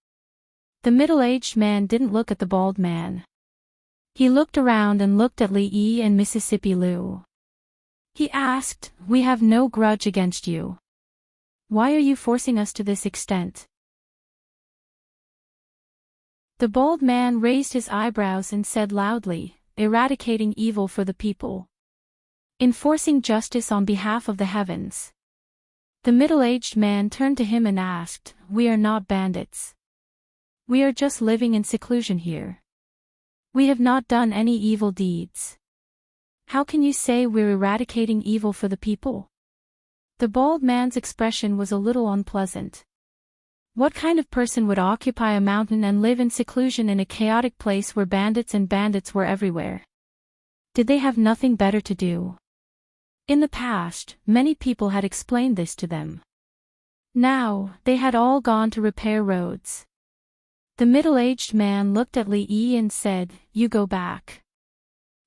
The middle-aged man didn't look at the bald man. He looked around and looked at Li Yi and Mississippi Lou. He asked, "We have no grudge against you. Why are you forcing us to this extent?" The bald man raised his eyebrows and said loudly, "Eradicating evil for the people. Enforcing justice on behalf of the heavens." The middle-aged man turned to him and asked, "We are not bandits. We are just living in seclusion here. We have not done any evil deeds. How can you say we're eradicating evil for the people?" The bald man's expression was a little unpleasant. What kind of person would occupy a mountain and live in seclusion in a chaotic place where bandits were everywhere? Did they have nothing better to do? In the past, many people had explained this to them. Now, they had all gone to repair roads. The middle-aged man looked at Li Yi and said, "You go back.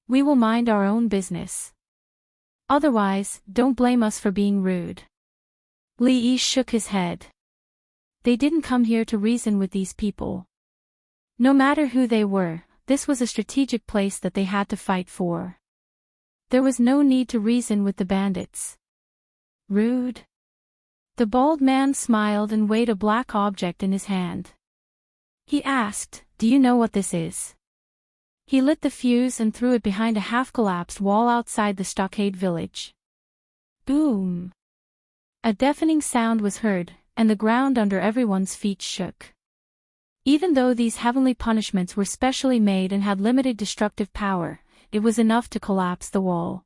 We will mind our own business. Otherwise, don't blame us for being rude." Li Yi shook his head. They didn't come here to reason with these people. No matter who they were, this was a strategic place that they had to fight for. There was no need to reason with the bandits. Rude? The bald man smiled and weighed a black object in his hand. He asked, "Do you know what this is?" He lit the fuse and threw it behind a half-collapsed wall outside the stockade village. Boom! A deafening sound was heard, and the ground under everyone's feet shook. Even though these heavenly punishments were specially made and had limited destructive power, it was enough to collapse the wall.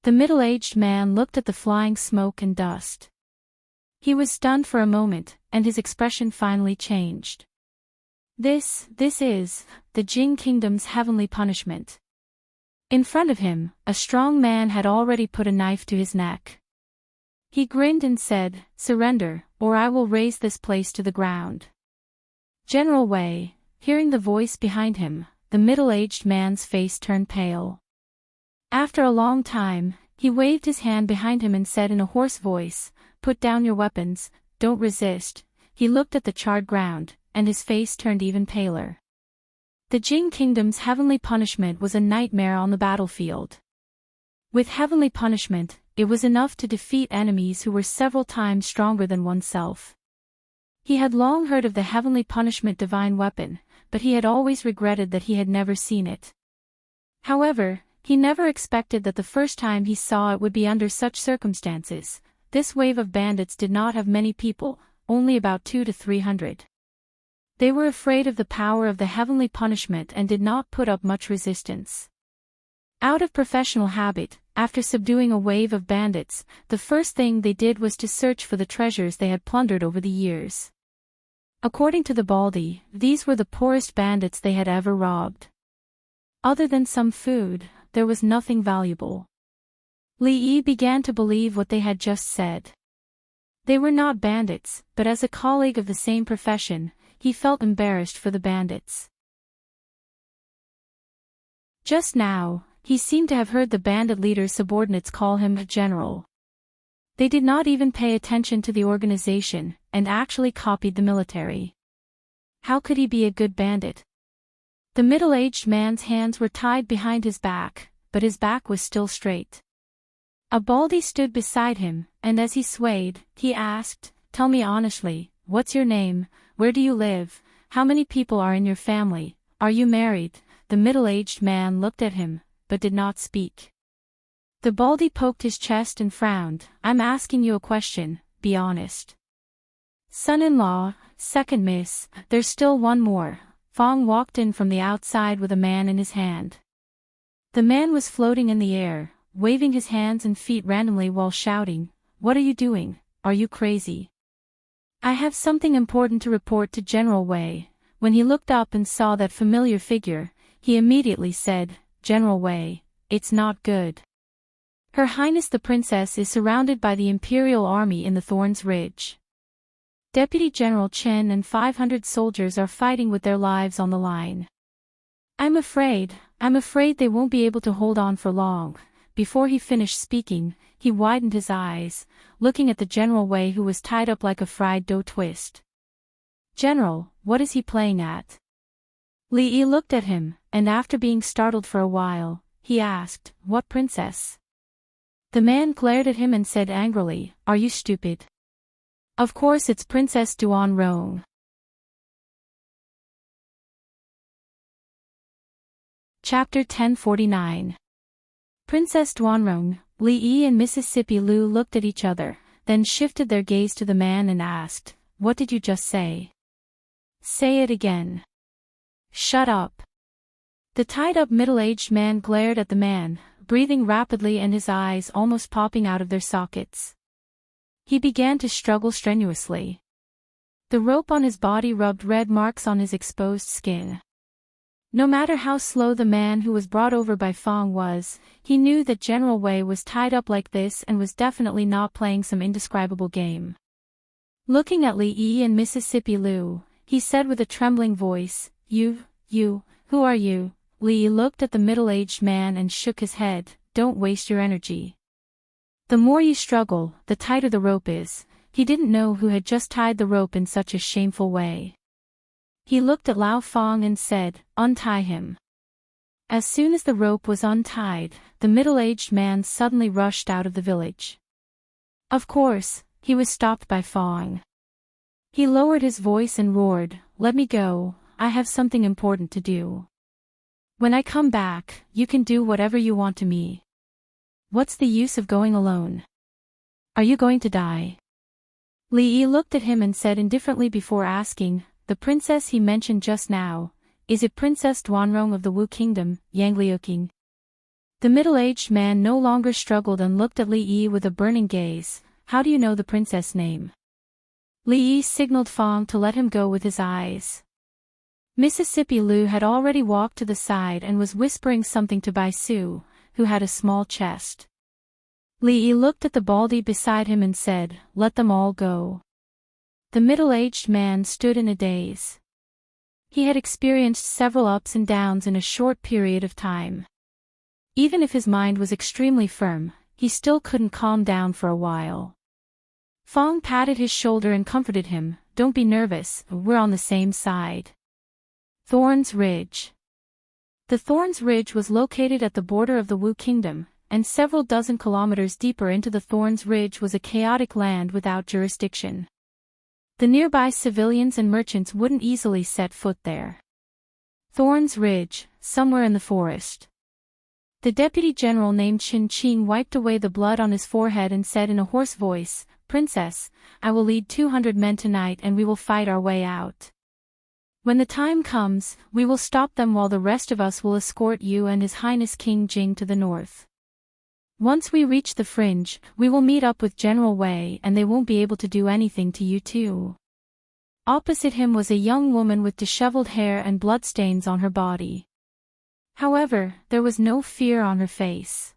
The middle-aged man looked at the flying smoke and dust. He was stunned for a moment, and his expression finally changed. This is the Jing Kingdom's heavenly punishment. In front of him, a strong man had already put a knife to his neck. He grinned and said, "Surrender, or I will raze this place to the ground." General Wei, hearing the voice behind him, the middle-aged man's face turned pale. After a long time, he waved his hand behind him and said in a hoarse voice, "Put down your weapons, don't resist." He looked at the charred ground, and his face turned even paler. The Jing Kingdom's heavenly punishment was a nightmare on the battlefield. With heavenly punishment, it was enough to defeat enemies who were several times stronger than oneself. He had long heard of the heavenly punishment divine weapon, but he had always regretted that he had never seen it. However, he never expected that the first time he saw it would be under such circumstances. This wave of bandits did not have many people, only about 200 to 300. They were afraid of the power of the heavenly punishment and did not put up much resistance. Out of professional habit, after subduing a wave of bandits, the first thing they did was to search for the treasures they had plundered over the years. According to the Baldi, these were the poorest bandits they had ever robbed. Other than some food, there was nothing valuable. Li Yi began to believe what they had just said. They were not bandits, but as a colleague of the same profession, he felt embarrassed for the bandits. Just now, he seemed to have heard the bandit leader's subordinates call him a general. They did not even pay attention to the organization, and actually copied the military. How could he be a good bandit? The middle-aged man's hands were tied behind his back, but his back was still straight. A Baldi stood beside him, and as he swayed, he asked, "Tell me honestly, what's your name, where do you live, how many people are in your family, are you married?" The middle-aged man looked at him, but did not speak. The Baldi poked his chest and frowned. "I'm asking you a question, be honest." "Son-in-law, second miss, there's still one more." Fong walked in from the outside with a man in his hand. The man was floating in the air, waving his hands and feet randomly while shouting, "What are you doing? Are you crazy?" "I have something important to report to General Wei." When he looked up and saw that familiar figure, he immediately said, "General Wei, it's not good. Her Highness the Princess is surrounded by the Imperial Army in the Thorns Ridge. Deputy General Chen and 500 soldiers are fighting with their lives on the line. I'm afraid they won't be able to hold on for long." Before he finished speaking, he widened his eyes, looking at the General Wei who was tied up like a fried dough twist. "General, what is he playing at?" Li Yi looked at him, and after being startled for a while, he asked, "What princess?" The man glared at him and said angrily, "Are you stupid? Of course it's Princess Duan Rong." Chapter 1049. Princess Duanrong, Li Yi and Mississippi Lu looked at each other, then shifted their gaze to the man and asked, "What did you just say?" "Say it again." "Shut up." The tied-up middle-aged man glared at the man, breathing rapidly and his eyes almost popping out of their sockets. He began to struggle strenuously. The rope on his body rubbed red marks on his exposed skin. No matter how slow the man who was brought over by Fong was, he knew that General Wei was tied up like this and was definitely not playing some indescribable game. Looking at Li Yi and Mississippi Lu, he said with a trembling voice, You, who are you?" Li Yi looked at the middle-aged man and shook his head, "Don't waste your energy. The more you struggle, the tighter the rope is." He didn't know who had just tied the rope in such a shameful way. He looked at Lao Fong and said, "Untie him." As soon as the rope was untied, the middle-aged man suddenly rushed out of the village. Of course, he was stopped by Fong. He lowered his voice and roared, "Let me go, I have something important to do. When I come back, you can do whatever you want to me. What's the use of going alone? Are you going to die?" Li Yi looked at him and said indifferently before asking, "The princess he mentioned just now, is it Princess Duanrong of the Wu Kingdom, Yangliuking?" The middle-aged man no longer struggled and looked at Li Yi with a burning gaze. "How do you know the princess' name?" Li Yi signaled Fong to let him go with his eyes. Mississippi Lu had already walked to the side and was whispering something to Bai Su, who had a small chest. Li Yi looked at the Baldi beside him and said, "Let them all go." The middle-aged man stood in a daze. He had experienced several ups and downs in a short period of time. Even if his mind was extremely firm, he still couldn't calm down for a while. Fong patted his shoulder and comforted him, "Don't be nervous, we're on the same side." Thorns Ridge. The Thorns Ridge was located at the border of the Wu Kingdom, and several dozen kilometers deeper into the Thorns Ridge was a chaotic land without jurisdiction. The nearby civilians and merchants wouldn't easily set foot there. Thorns Ridge, somewhere in the forest. The deputy general named Qin Qing wiped away the blood on his forehead and said in a hoarse voice, "Princess, I will lead 200 men tonight and we will fight our way out. When the time comes, we will stop them while the rest of us will escort you and His Highness King Jing to the north." Once we reach the fringe, we will meet up with General Wei and they won't be able to do anything to you too. Opposite him was a young woman with disheveled hair and bloodstains on her body. However, there was no fear on her face.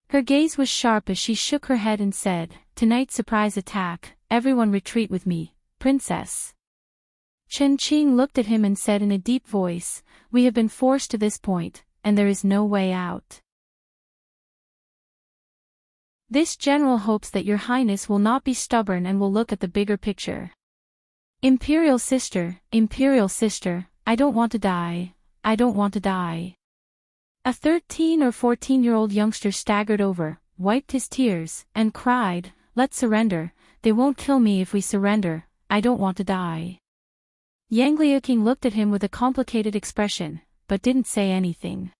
Her gaze was sharp as she shook her head and said, "Tonight's surprise attack, everyone retreat with me, princess." Chen Qing looked at him and said in a deep voice, "We have been forced to this point, and there is no way out. This general hopes that your highness will not be stubborn and will look at the bigger picture. Imperial sister, I don't want to die, I don't want to die." A 13 or 14-year-old youngster staggered over, wiped his tears, and cried, "Let's surrender, they won't kill me if we surrender, I don't want to die." Yang Liuqing looked at him with a complicated expression, but didn't say anything.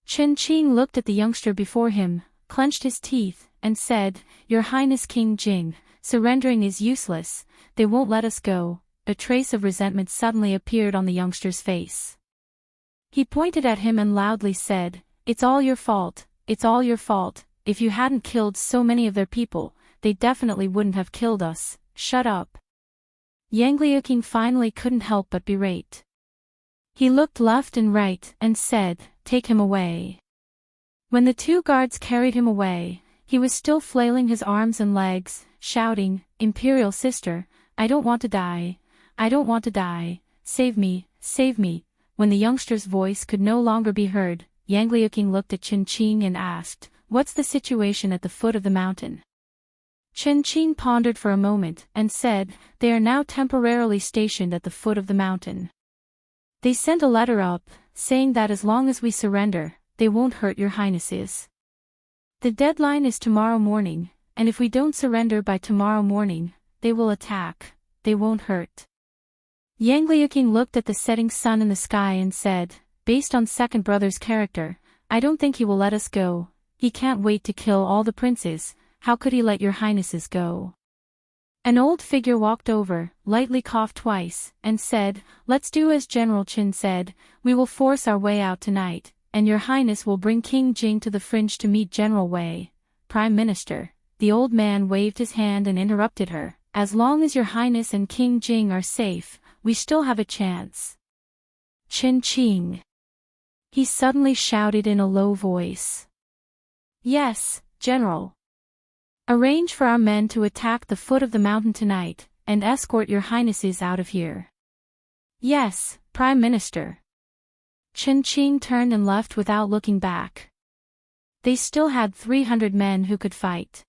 Chen Qing looked at the youngster before him, clenched his teeth, and said, "Your Highness King Jing, surrendering is useless, they won't let us go." A trace of resentment suddenly appeared on the youngster's face. He pointed at him and loudly said, "It's all your fault, it's all your fault, if you hadn't killed so many of their people, they definitely wouldn't have killed us, shut up." Yang Liuqing finally couldn't help but berate. He looked left and right and said, "Take him away." When the two guards carried him away, he was still flailing his arms and legs, shouting, "Imperial sister, I don't want to die, I don't want to die, save me, save me." When the youngster's voice could no longer be heard, Yang Liuqing looked at Chen Qing and asked, "What's the situation at the foot of the mountain?" Chen Qing pondered for a moment and said, "They are now temporarily stationed at the foot of the mountain. They sent a letter up, saying that as long as we surrender, they won't hurt your highnesses. The deadline is tomorrow morning, and if we don't surrender by tomorrow morning, they will attack, they won't hurt." Yang Liuqing looked at the setting sun in the sky and said, "Based on second brother's character, I don't think he will let us go, he can't wait to kill all the princes, how could he let your highnesses go?" An old figure walked over, lightly coughed twice, and said, "Let's do as General Qin said, we will force our way out tonight, and your highness will bring King Jing to the fringe to meet General Wei, Prime Minister." The old man waved his hand and interrupted her, "As long as your highness and King Jing are safe, we still have a chance." "Chen Qing," he suddenly shouted in a low voice. "Yes, General. Arrange for our men to attack the foot of the mountain tonight, and escort your highnesses out of here." "Yes, Prime Minister." Chen Qing turned and left without looking back. They still had 300 men who could fight.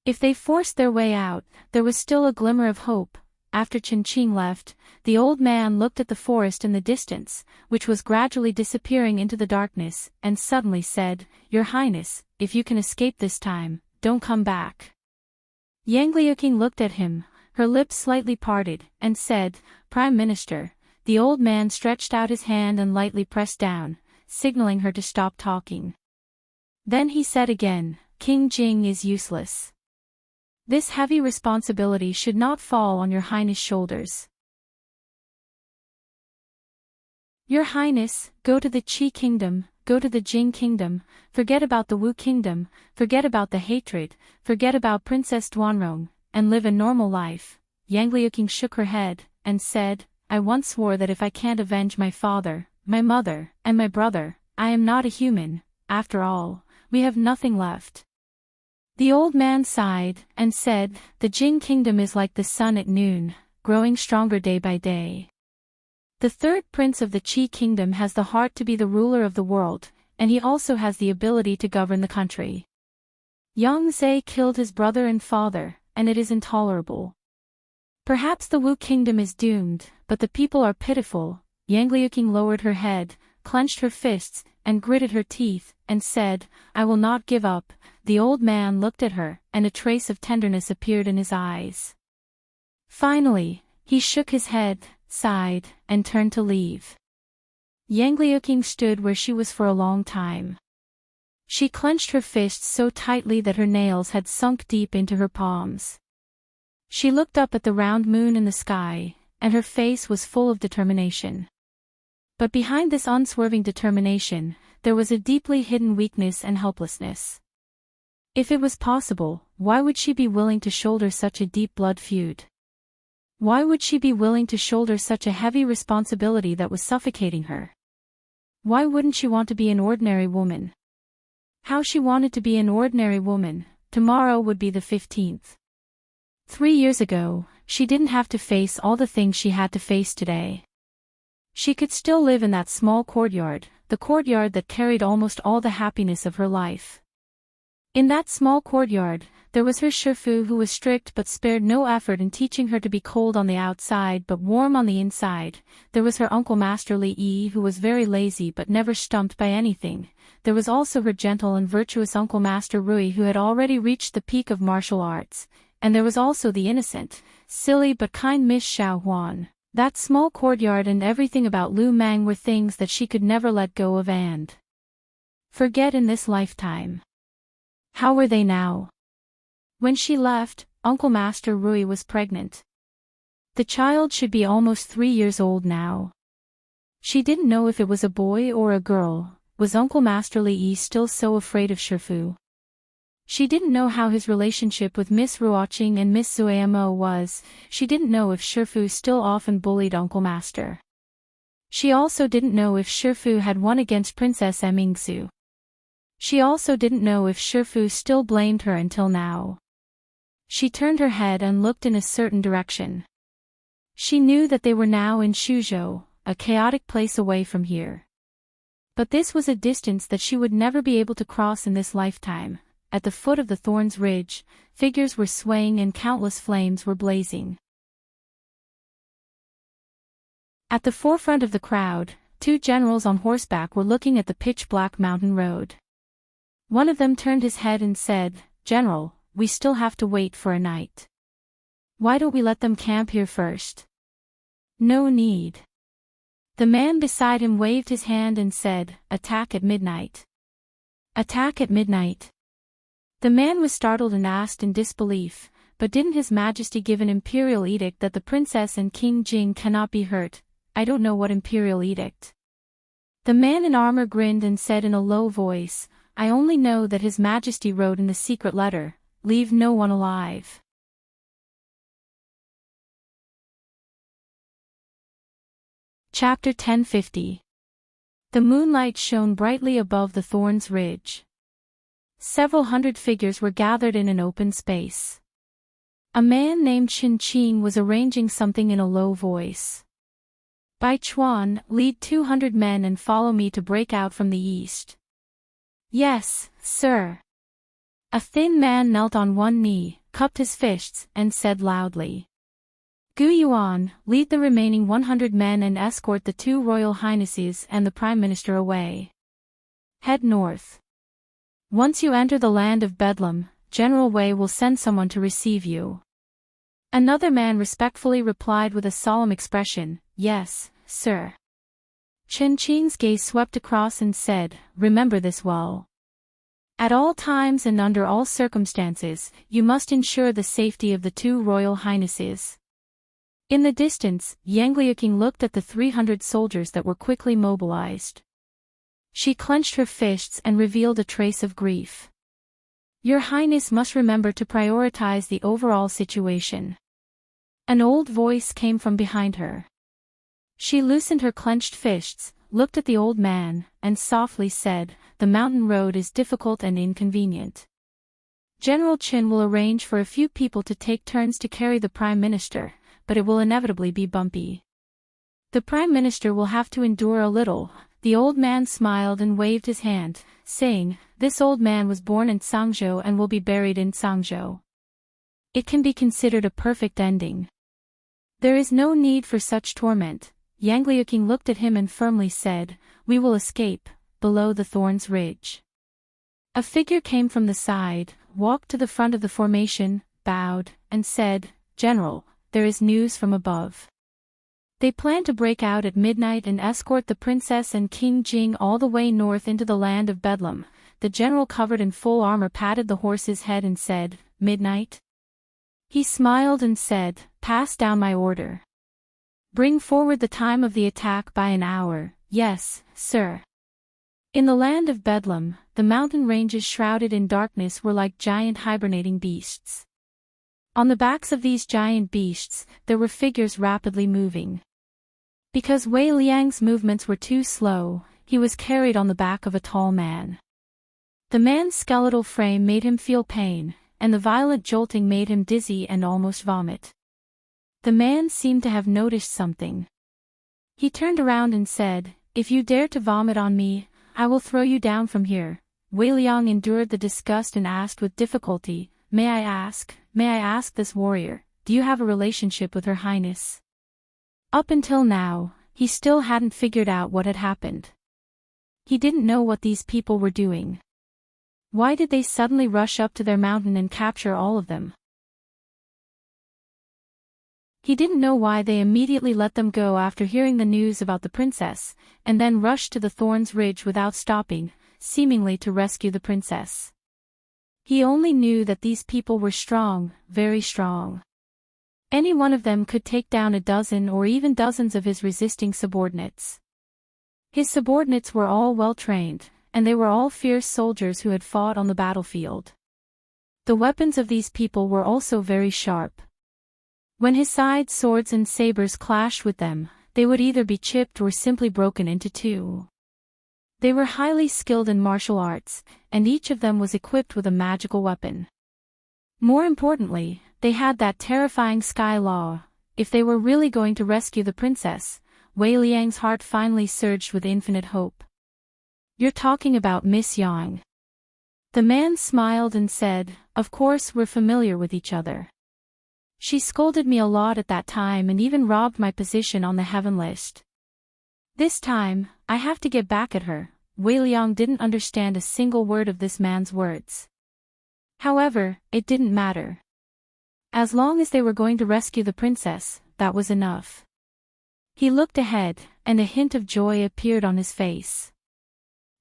If they forced their way out, there was still a glimmer of hope. After Chen Qing left, the old man looked at the forest in the distance, which was gradually disappearing into the darkness, and suddenly said, "Your Highness, if you can escape this time, don't come back." Yang Liuqing looked at him, her lips slightly parted, and said, "Prime Minister." The old man stretched out his hand and lightly pressed down, signaling her to stop talking. Then he said again, "King Jing is useless. This heavy responsibility should not fall on your highness' shoulders. Your highness, go to the Qi kingdom, go to the Jing kingdom, forget about the Wu kingdom, forget about the hatred, forget about Princess Duanrong, and live a normal life." Yang Liuqing shook her head, and said, "I once swore that if I can't avenge my father, my mother, and my brother, I am not a human. After all, we have nothing left." The old man sighed, and said, "The Jing kingdom is like the sun at noon, growing stronger day by day. The third prince of the Qi kingdom has the heart to be the ruler of the world, and he also has the ability to govern the country. Yang Zhe killed his brother and father, and it is intolerable. Perhaps the Wu kingdom is doomed, but the people are pitiful." Yang Liuqing lowered her head, clenched her fists, and gritted her teeth, and said, "I will not give up." The old man looked at her, and a trace of tenderness appeared in his eyes. Finally, he shook his head, sighed, and turned to leave. Yang Liuqing stood where she was for a long time. She clenched her fists so tightly that her nails had sunk deep into her palms. She looked up at the round moon in the sky, and her face was full of determination. But behind this unswerving determination, there was a deeply hidden weakness and helplessness. If it was possible, why would she be willing to shoulder such a deep blood feud? Why would she be willing to shoulder such a heavy responsibility that was suffocating her? Why wouldn't she want to be an ordinary woman? How she wanted to be an ordinary woman. Tomorrow would be the 15th. 3 years ago, she didn't have to face all the things she had to face today. She could still live in that small courtyard, the courtyard that carried almost all the happiness of her life. In that small courtyard, there was her Shifu who was strict but spared no effort in teaching her to be cold on the outside but warm on the inside. There was her Uncle Master Li Yi who was very lazy but never stumped by anything. There was also her gentle and virtuous Uncle Master Rui who had already reached the peak of martial arts. And there was also the innocent, silly but kind Miss Xiao Huan. That small courtyard and everything about Lu Mang were things that she could never let go of and forget in this lifetime. How were they now? When she left, Uncle Master Rui was pregnant. The child should be almost 3 years old now. She didn't know if it was a boy or a girl. Was Uncle Master Li Yi still so afraid of Shifu? She didn't know how his relationship with Miss Ruoqing and Miss Suamo was. She didn't know if Shifu still often bullied Uncle Master. She also didn't know if Shifu had won against Princess Emingsu. She also didn't know if Shifu still blamed her until now. She turned her head and looked in a certain direction. She knew that they were now in Shuzhou, a chaotic place away from here. But this was a distance that she would never be able to cross in this lifetime. At the foot of the Thorns Ridge, figures were swaying and countless flames were blazing. At the forefront of the crowd, 2 generals on horseback were looking at the pitch-black mountain road. One of them turned his head and said, "General, we still have to wait for a night. Why don't we let them camp here first?" "No need." The man beside him waved his hand and said, "Attack at midnight." "Attack at midnight?" The man was startled and asked in disbelief, "But didn't His Majesty give an imperial edict that the princess and King Jing cannot be hurt?" "I don't know what imperial edict." The man in armor grinned and said in a low voice, "I only know that His Majesty wrote in the secret letter, 'Leave no one alive.'" Chapter 1050. The moonlight shone brightly above the Thorns Ridge. Several hundred figures were gathered in an open space. A man named Qin Qing was arranging something in a low voice. "Bai Chuan, lead 200 men and follow me to break out from the east." "Yes, sir." A thin man knelt on one knee, cupped his fists, and said loudly, "Gu Yuan, lead the remaining 100 men and escort the 2 royal highnesses and the Prime Minister away. Head north. Once you enter the land of Bedlam, General Wei will send someone to receive you." Another man respectfully replied with a solemn expression, "Yes, sir." Qin Qing's gaze swept across and said, "Remember this well. At all times and under all circumstances, you must ensure the safety of the 2 royal highnesses." In the distance, Yang Liuqing looked at the 300 soldiers that were quickly mobilized. She clenched her fists and revealed a trace of grief. "Your Highness must remember to prioritize the overall situation." An old voice came from behind her. She loosened her clenched fists, looked at the old man, and softly said, "The mountain road is difficult and inconvenient. General Qin will arrange for a few people to take turns to carry the Prime Minister, but it will inevitably be bumpy. The Prime Minister will have to endure a little." The old man smiled and waved his hand, saying, "This old man was born in Sangzhou and will be buried in Sangzhou. It can be considered a perfect ending. There is no need for such torment." Yang Liuqing looked at him and firmly said, "We will escape, below the Thorns Ridge." A figure came from the side, walked to the front of the formation, bowed, and said, "General, there is news from above. They plan to break out at midnight and escort the princess and King Jing all the way north into the land of Bedlam." The general covered in full armor patted the horse's head and said, "Midnight?" He smiled and said, "Pass down my order. Bring forward the time of the attack by an hour." "Yes, sir." In the land of Bedlam, the mountain ranges shrouded in darkness were like giant hibernating beasts. On the backs of these giant beasts, there were figures rapidly moving. Because Wei Liang's movements were too slow, he was carried on the back of a tall man. The man's skeletal frame made him feel pain, and the violent jolting made him dizzy and almost vomit. The man seemed to have noticed something. He turned around and said, "If you dare to vomit on me, I will throw you down from here." Wei Liang endured the disgust and asked with difficulty, May I ask this warrior, do you have a relationship with Her Highness?" Up until now, he still hadn't figured out what had happened. He didn't know what these people were doing. Why did they suddenly rush up to their mountain and capture all of them? He didn't know why they immediately let them go after hearing the news about the princess, and then rushed to the Thorns Ridge without stopping, seemingly to rescue the princess. He only knew that these people were strong, very strong. Any one of them could take down a dozen or even dozens of his resisting subordinates. His subordinates were all well-trained, and they were all fierce soldiers who had fought on the battlefield. The weapons of these people were also very sharp. When his side swords and sabers clashed with them, they would either be chipped or simply broken into two. They were highly skilled in martial arts, and each of them was equipped with a magical weapon. More importantly, they had that terrifying sky law. If they were really going to rescue the princess, Wei Liang's heart finally surged with infinite hope. "You're talking about Miss Yang." The man smiled and said, "Of course we're familiar with each other. She scolded me a lot at that time and even robbed my position on the heaven list. This time, I have to get back at her." Wei Liang didn't understand a single word of this man's words. However, it didn't matter. As long as they were going to rescue the princess, that was enough. He looked ahead, and a hint of joy appeared on his face.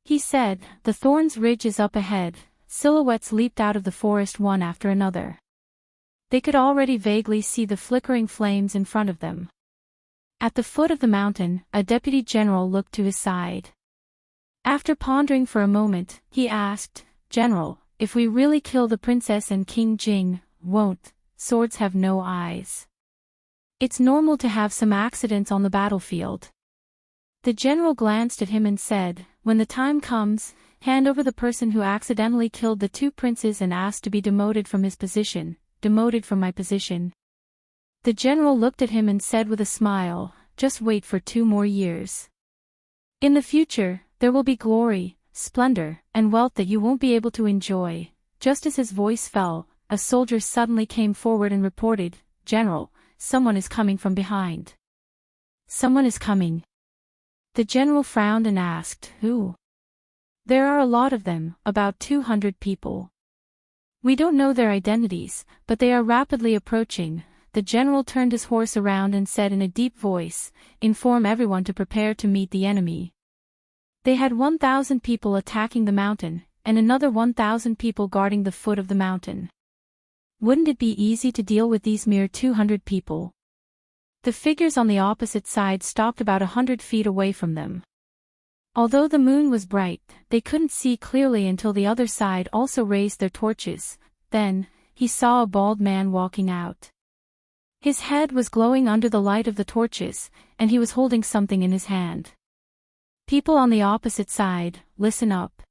He said, "The Thorns Ridge is up ahead." Silhouettes leaped out of the forest one after another. They could already vaguely see the flickering flames in front of them. At the foot of the mountain, a deputy general looked to his side. After pondering for a moment, he asked, "General, if we really kill the princess and King Jing, won't swords have no eyes? It's normal to have some accidents on the battlefield." The general glanced at him and said, "When the time comes, hand over the person who accidentally killed the two princes and ask to be demoted from his position." "Demoted from my position?" The general looked at him and said with a smile, "Just wait for 2 more years. In the future, there will be glory, splendor, and wealth that you won't be able to enjoy." Just as his voice fell, a soldier suddenly came forward and reported, "General, someone is coming from behind." "Someone is coming?" The general frowned and asked, "Who?" "There are a lot of them, about 200 people. We don't know their identities, but they are rapidly approaching." The general turned his horse around and said in a deep voice, "Inform everyone to prepare to meet the enemy." They had 1,000 people attacking the mountain, and another 1,000 people guarding the foot of the mountain. Wouldn't it be easy to deal with these mere 200 people? The figures on the opposite side stopped about 100 feet away from them. Although the moon was bright, they couldn't see clearly until the other side also raised their torches. Then, he saw a bald man walking out. His head was glowing under the light of the torches, and he was holding something in his hand. "People on the opposite side, listen up.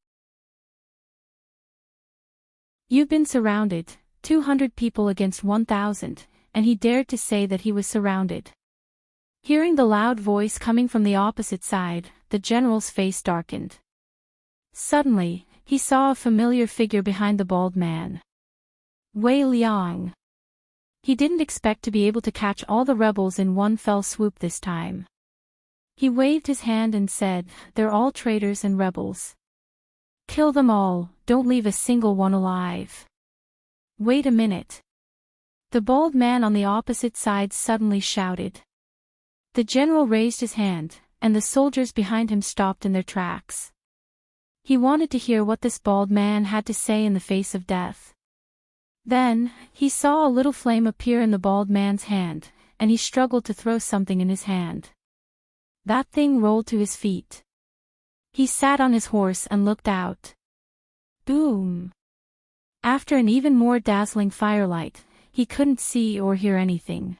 You've been surrounded, 200 people against 1,000, and he dared to say that he was surrounded." Hearing the loud voice coming from the opposite side, the general's face darkened. Suddenly, he saw a familiar figure behind the bald man. Wei Liang. He didn't expect to be able to catch all the rebels in one fell swoop this time. He waved his hand and said, "They're all traitors and rebels. Kill them all, don't leave a single one alive." "Wait a minute." The bald man on the opposite side suddenly shouted. The general raised his hand, and the soldiers behind him stopped in their tracks. He wanted to hear what this bald man had to say in the face of death. Then, he saw a little flame appear in the bald man's hand, and he struggled to throw something in his hand. That thing rolled to his feet. He sat on his horse and looked out. Boom! After an even more dazzling firelight, he couldn't see or hear anything.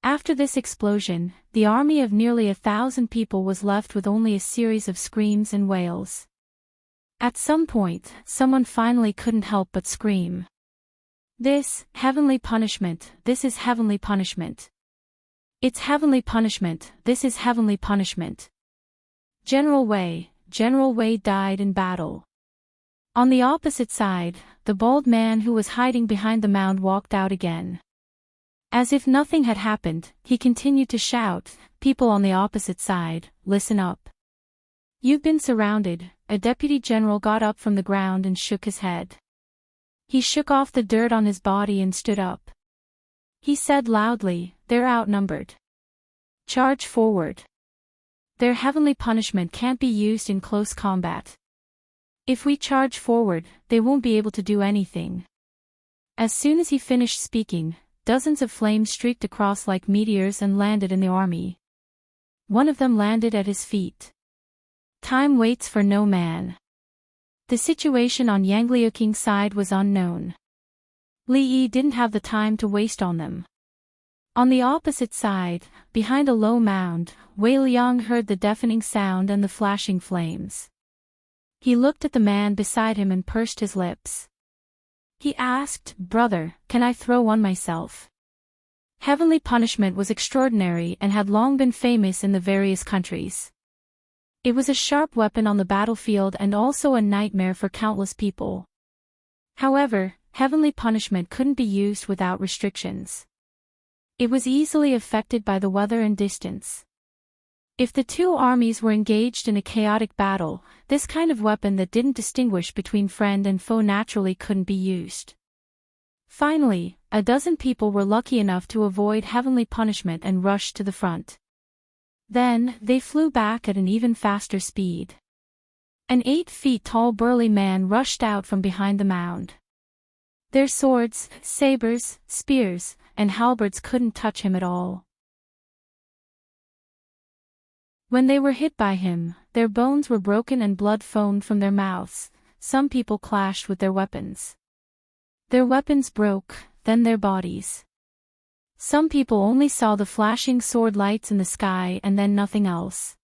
After this explosion, the army of nearly 1,000 people was left with only a series of screams and wails. At some point, someone finally couldn't help but scream. This, heavenly punishment, this is heavenly punishment. It's heavenly punishment, this is heavenly punishment. General Wei died in battle. On the opposite side, the bald man who was hiding behind the mound walked out again. As if nothing had happened, he continued to shout, "People on the opposite side, listen up. You've been surrounded." A deputy general got up from the ground and shook his head. He shook off the dirt on his body and stood up. He said loudly, "They're outnumbered. Charge forward. Their heavenly punishment can't be used in close combat. If we charge forward, they won't be able to do anything." As soon as he finished speaking, dozens of flames streaked across like meteors and landed in the army. One of them landed at his feet. Time waits for no man. The situation on Yang Liuking's side was unknown. Li Yi didn't have the time to waste on them. On the opposite side, behind a low mound, Wei Liang heard the deafening sound and the flashing flames. He looked at the man beside him and pursed his lips. He asked, "Brother, can I throw one myself?" Heavenly punishment was extraordinary and had long been famous in the various countries. It was a sharp weapon on the battlefield and also a nightmare for countless people. However, heavenly punishment couldn't be used without restrictions. It was easily affected by the weather and distance. If the two armies were engaged in a chaotic battle, this kind of weapon that didn't distinguish between friend and foe naturally couldn't be used. Finally, a dozen people were lucky enough to avoid heavenly punishment and rushed to the front. Then, they flew back at an even faster speed. An 8 feet tall burly man rushed out from behind the mound. Their swords, sabers, spears, and halberds couldn't touch him at all. When they were hit by him, their bones were broken and blood foamed from their mouths. Some people clashed with their weapons. Their weapons broke, then their bodies. Some people only saw the flashing sword lights in the sky and then nothing else.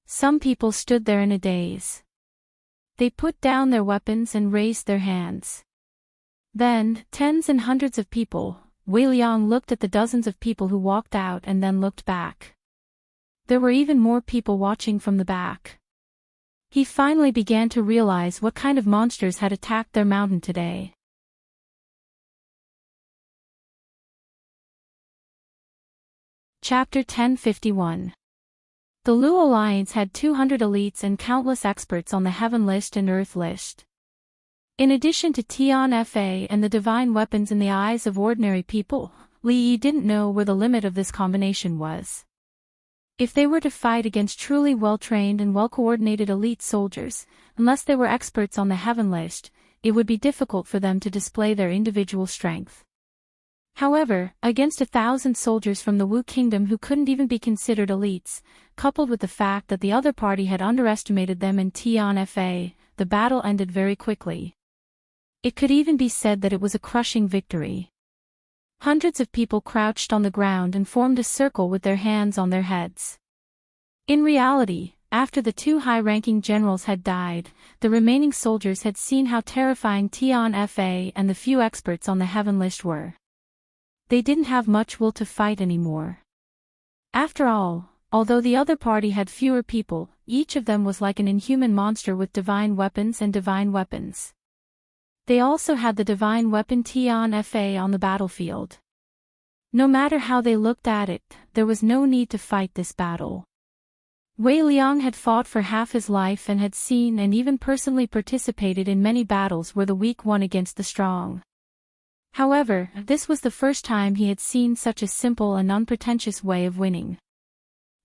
Some people stood there in a daze. They put down their weapons and raised their hands. Then, tens and hundreds of people, Wei Liang looked at the dozens of people who walked out and then looked back. There were even more people watching from the back. He finally began to realize what kind of monsters had attacked their mountain today. Chapter 1051. The Lu Alliance had 200 elites and countless experts on the Heaven List and Earth List. In addition to Tian Fa and the divine weapons in the eyes of ordinary people, Li Yi didn't know where the limit of this combination was. If they were to fight against truly well-trained and well-coordinated elite soldiers, unless they were experts on the Heaven List, it would be difficult for them to display their individual strength. However, against 1,000 soldiers from the Wu Kingdom who couldn't even be considered elites, coupled with the fact that the other party had underestimated them in Tian Fa, the battle ended very quickly. It could even be said that it was a crushing victory. Hundreds of people crouched on the ground and formed a circle with their hands on their heads. In reality, after the two high-ranking generals had died, the remaining soldiers had seen how terrifying Tian Fa and the few experts on the Heaven List were. They didn't have much will to fight anymore. After all, although the other party had fewer people, each of them was like an inhuman monster with divine weapons and divine weapons. They also had the divine weapon Tian Fa on the battlefield. No matter how they looked at it, there was no need to fight this battle. Wei Liang had fought for half his life and had seen and even personally participated in many battles where the weak won against the strong. However, this was the first time he had seen such a simple and unpretentious way of winning.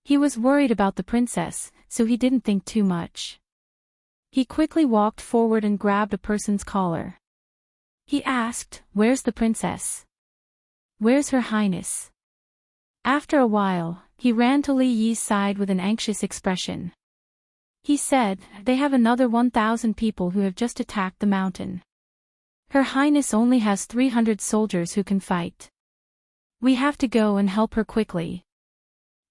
He was worried about the princess, so he didn't think too much. He quickly walked forward and grabbed a person's collar. He asked, "Where's the princess? Where's Her Highness?" After a while, he ran to Li Yi's side with an anxious expression. He said, "They have another 1,000 people who have just attacked the mountain. Her Highness only has 300 soldiers who can fight. We have to go and help her quickly."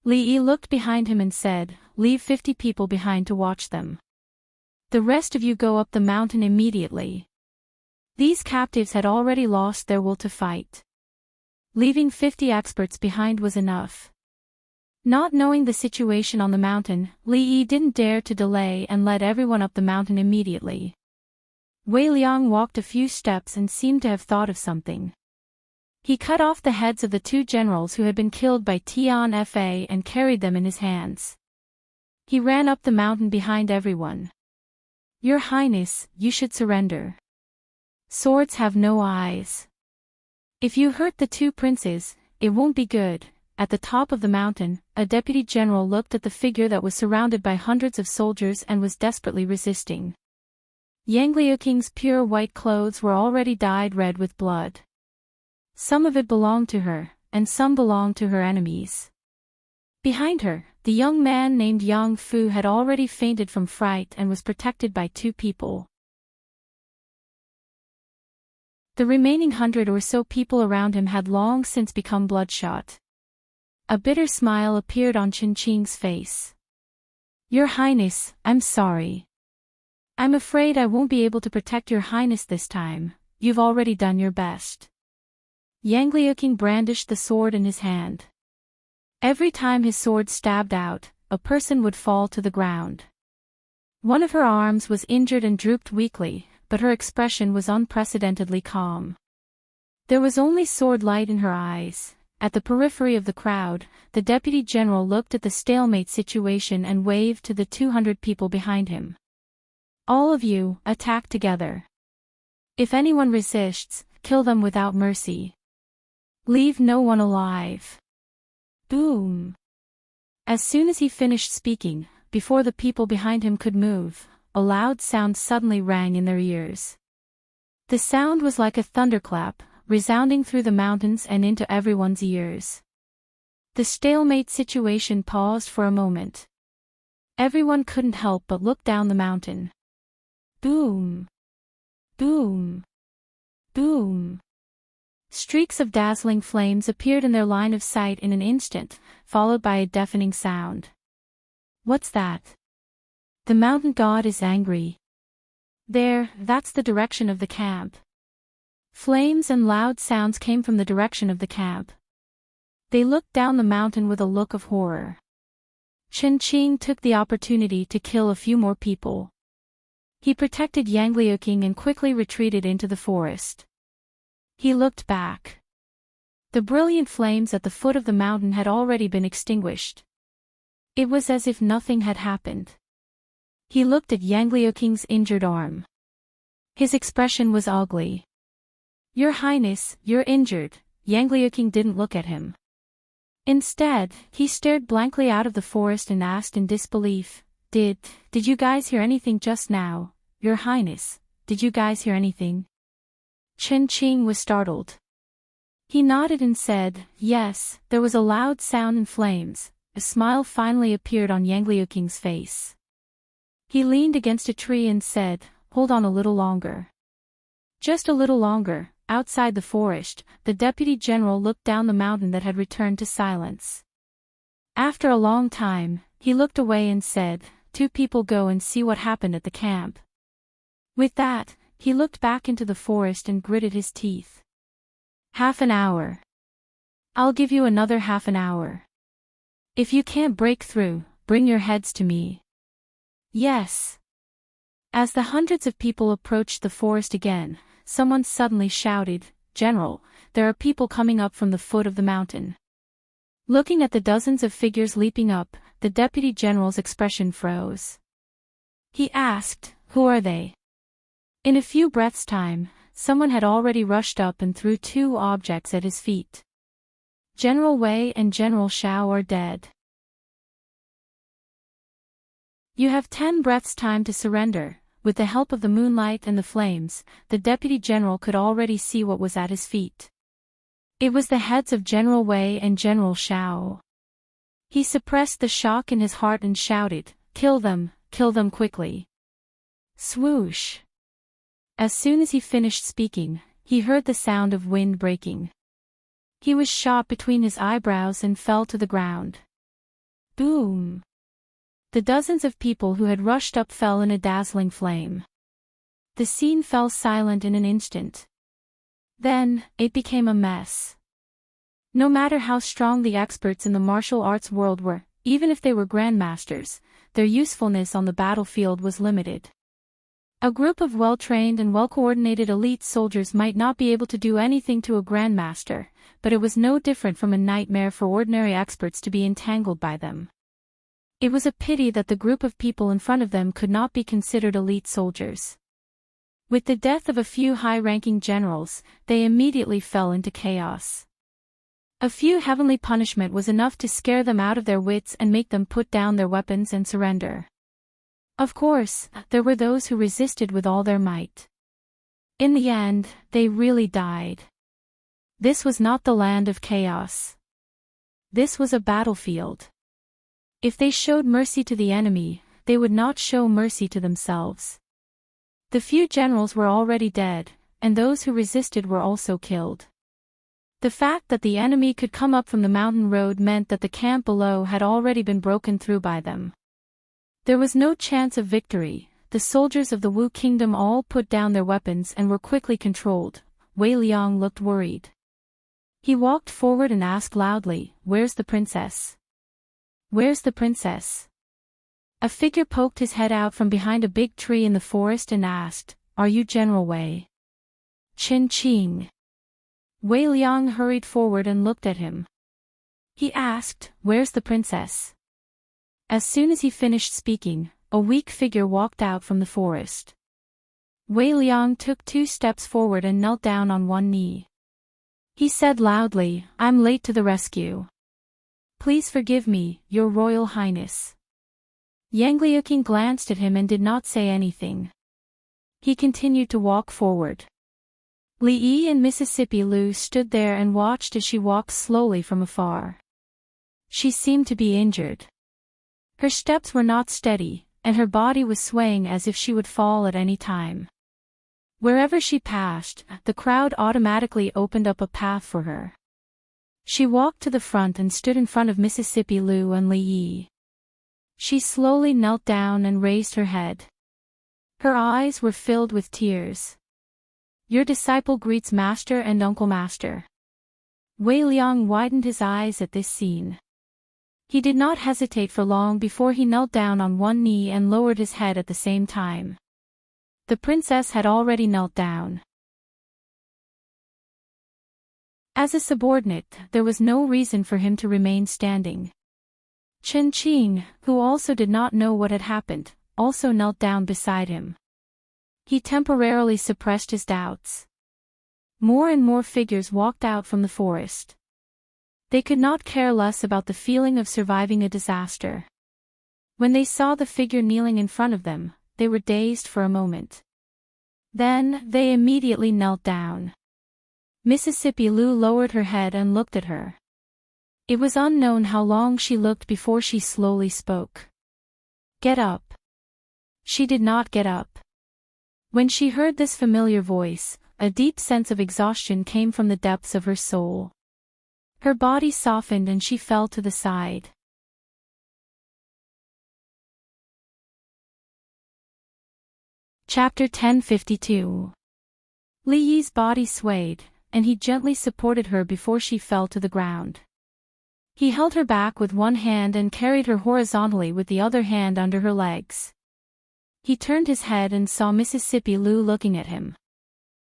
Li Yi looked behind him and said, "Leave 50 people behind to watch them. The rest of you go up the mountain immediately." These captives had already lost their will to fight. Leaving 50 experts behind was enough. Not knowing the situation on the mountain, Li Yi didn't dare to delay and led everyone up the mountain immediately. Wei Liang walked a few steps and seemed to have thought of something. He cut off the heads of the 2 generals who had been killed by Tian Fa and carried them in his hands. He ran up the mountain behind everyone. "Your Highness, you should surrender. Swords have no eyes. If you hurt the 2 princes, it won't be good." At the top of the mountain, a deputy general looked at the figure that was surrounded by hundreds of soldiers and was desperately resisting. Yang Liuking's pure white clothes were already dyed red with blood. Some of it belonged to her, and some belonged to her enemies. Behind her, the young man named Yang Fu had already fainted from fright and was protected by 2 people. The remaining 100 or so people around him had long since become bloodshot. A bitter smile appeared on Chen Qing's face. "Your Highness, I'm sorry. I'm afraid I won't be able to protect your Highness this time. You've already done your best." Yang Liuqing brandished the sword in his hand. Every time his sword stabbed out, a person would fall to the ground. One of her arms was injured and drooped weakly, but her expression was unprecedentedly calm. There was only sword light in her eyes. At the periphery of the crowd, the deputy general looked at the stalemate situation and waved to the 200 people behind him. "All of you, attack together. If anyone resists, kill them without mercy. Leave no one alive." Boom! As soon as he finished speaking, before the people behind him could move, a loud sound suddenly rang in their ears. The sound was like a thunderclap, resounding through the mountains and into everyone's ears. The stalemate situation paused for a moment. Everyone couldn't help but look down the mountain. Boom! Boom! Boom! Streaks of dazzling flames appeared in their line of sight in an instant, followed by a deafening sound. "What's that? The mountain god is angry. That's the direction of the camp." Flames and loud sounds came from the direction of the camp. They looked down the mountain with a look of horror. Chen Qing took the opportunity to kill a few more people. He protected Yang Liuqing and quickly retreated into the forest. He looked back. The brilliant flames at the foot of the mountain had already been extinguished. It was as if nothing had happened. He looked at Yang Liuqing's injured arm. His expression was ugly. "Your Highness, you're injured." Yang Liuqing didn't look at him. Instead, he stared blankly out of the forest and asked in disbelief, Did you guys hear anything just now? Your Highness, did you guys hear anything?" Chen Qing was startled. He nodded and said, "Yes." There was a loud sound and flames. A smile finally appeared on Yang Liuqing's face. He leaned against a tree and said, "Hold on a little longer." Just a little longer. Outside the forest, the deputy general looked down the mountain that had returned to silence. After a long time, he looked away and said, "2 people go and see what happened at the camp." With that, he looked back into the forest and gritted his teeth. "Half an hour. I'll give you another half an hour. If you can't break through, bring your heads to me." "Yes." As the hundreds of people approached the forest again, someone suddenly shouted, "General, there are people coming up from the foot of the mountain." Looking at the dozens of figures leaping up, the deputy general's expression froze. He asked, "Who are they?" In a few breaths' time, someone had already rushed up and threw 2 objects at his feet. General Wei and General Xiao are dead. You have 10 breaths' time to surrender. With the help of the moonlight and the flames, the deputy general could already see what was at his feet. It was the heads of General Wei and General Xiao. He suppressed the shock in his heart and shouted, "Kill them, kill them quickly. Swoosh! As soon as he finished speaking, he heard the sound of wind breaking. He was shot between his eyebrows and fell to the ground. Boom! The dozens of people who had rushed up fell in a dazzling flame. The scene fell silent in an instant. Then, it became a mess. No matter how strong the experts in the martial arts world were, even if they were grandmasters, their usefulness on the battlefield was limited. A group of well-trained and well-coordinated elite soldiers might not be able to do anything to a grandmaster, but it was no different from a nightmare for ordinary experts to be entangled by them. It was a pity that the group of people in front of them could not be considered elite soldiers. With the death of a few high-ranking generals, they immediately fell into chaos. A few heavenly punishment was enough to scare them out of their wits and make them put down their weapons and surrender. Of course, there were those who resisted with all their might. In the end, they really died. This was not the land of chaos. This was a battlefield. If they showed mercy to the enemy, they would not show mercy to themselves. The few generals were already dead, and those who resisted were also killed. The fact that the enemy could come up from the mountain road meant that the camp below had already been broken through by them. There was no chance of victory. The soldiers of the Wu Kingdom all put down their weapons and were quickly controlled. Wei Liang looked worried. He walked forward and asked loudly, "Where's the princess? Where's the princess?" A figure poked his head out from behind a big tree in the forest and asked, "Are you General Wei?" "Qin Qing." Wei Liang hurried forward and looked at him. He asked, "Where's the princess?" As soon as he finished speaking, a weak figure walked out from the forest. Wei Liang took 2 steps forward and knelt down on one knee. He said loudly, "I'm late to the rescue. Please forgive me, Your Royal Highness." Yang Liuqing glanced at him and did not say anything. He continued to walk forward. Li Yi and Mississippi Lu stood there and watched as she walked slowly from afar. She seemed to be injured. Her steps were not steady, and her body was swaying as if she would fall at any time. Wherever she passed, the crowd automatically opened up a path for her. She walked to the front and stood in front of Mississippi Lu and Li Yi. She slowly knelt down and raised her head. Her eyes were filled with tears. "Your disciple greets Master and Uncle Master." Wei Liang widened his eyes at this scene. He did not hesitate for long before he knelt down on one knee and lowered his head at the same time. The princess had already knelt down. As a subordinate, there was no reason for him to remain standing. Qin Qing, who also did not know what had happened, also knelt down beside him. He temporarily suppressed his doubts. More and more figures walked out from the forest. They could not care less about the feeling of surviving a disaster. When they saw the figure kneeling in front of them, they were dazed for a moment. Then, they immediately knelt down. Mississippi Lu lowered her head and looked at her. It was unknown how long she looked before she slowly spoke. "Get up." She did not get up. When she heard this familiar voice, a deep sense of exhaustion came from the depths of her soul. Her body softened and she fell to the side. Chapter 1052. Li Yi's body swayed, and he gently supported her before she fell to the ground. He held her back with one hand and carried her horizontally with the other hand under her legs. He turned his head and saw Mississippi Lu looking at him.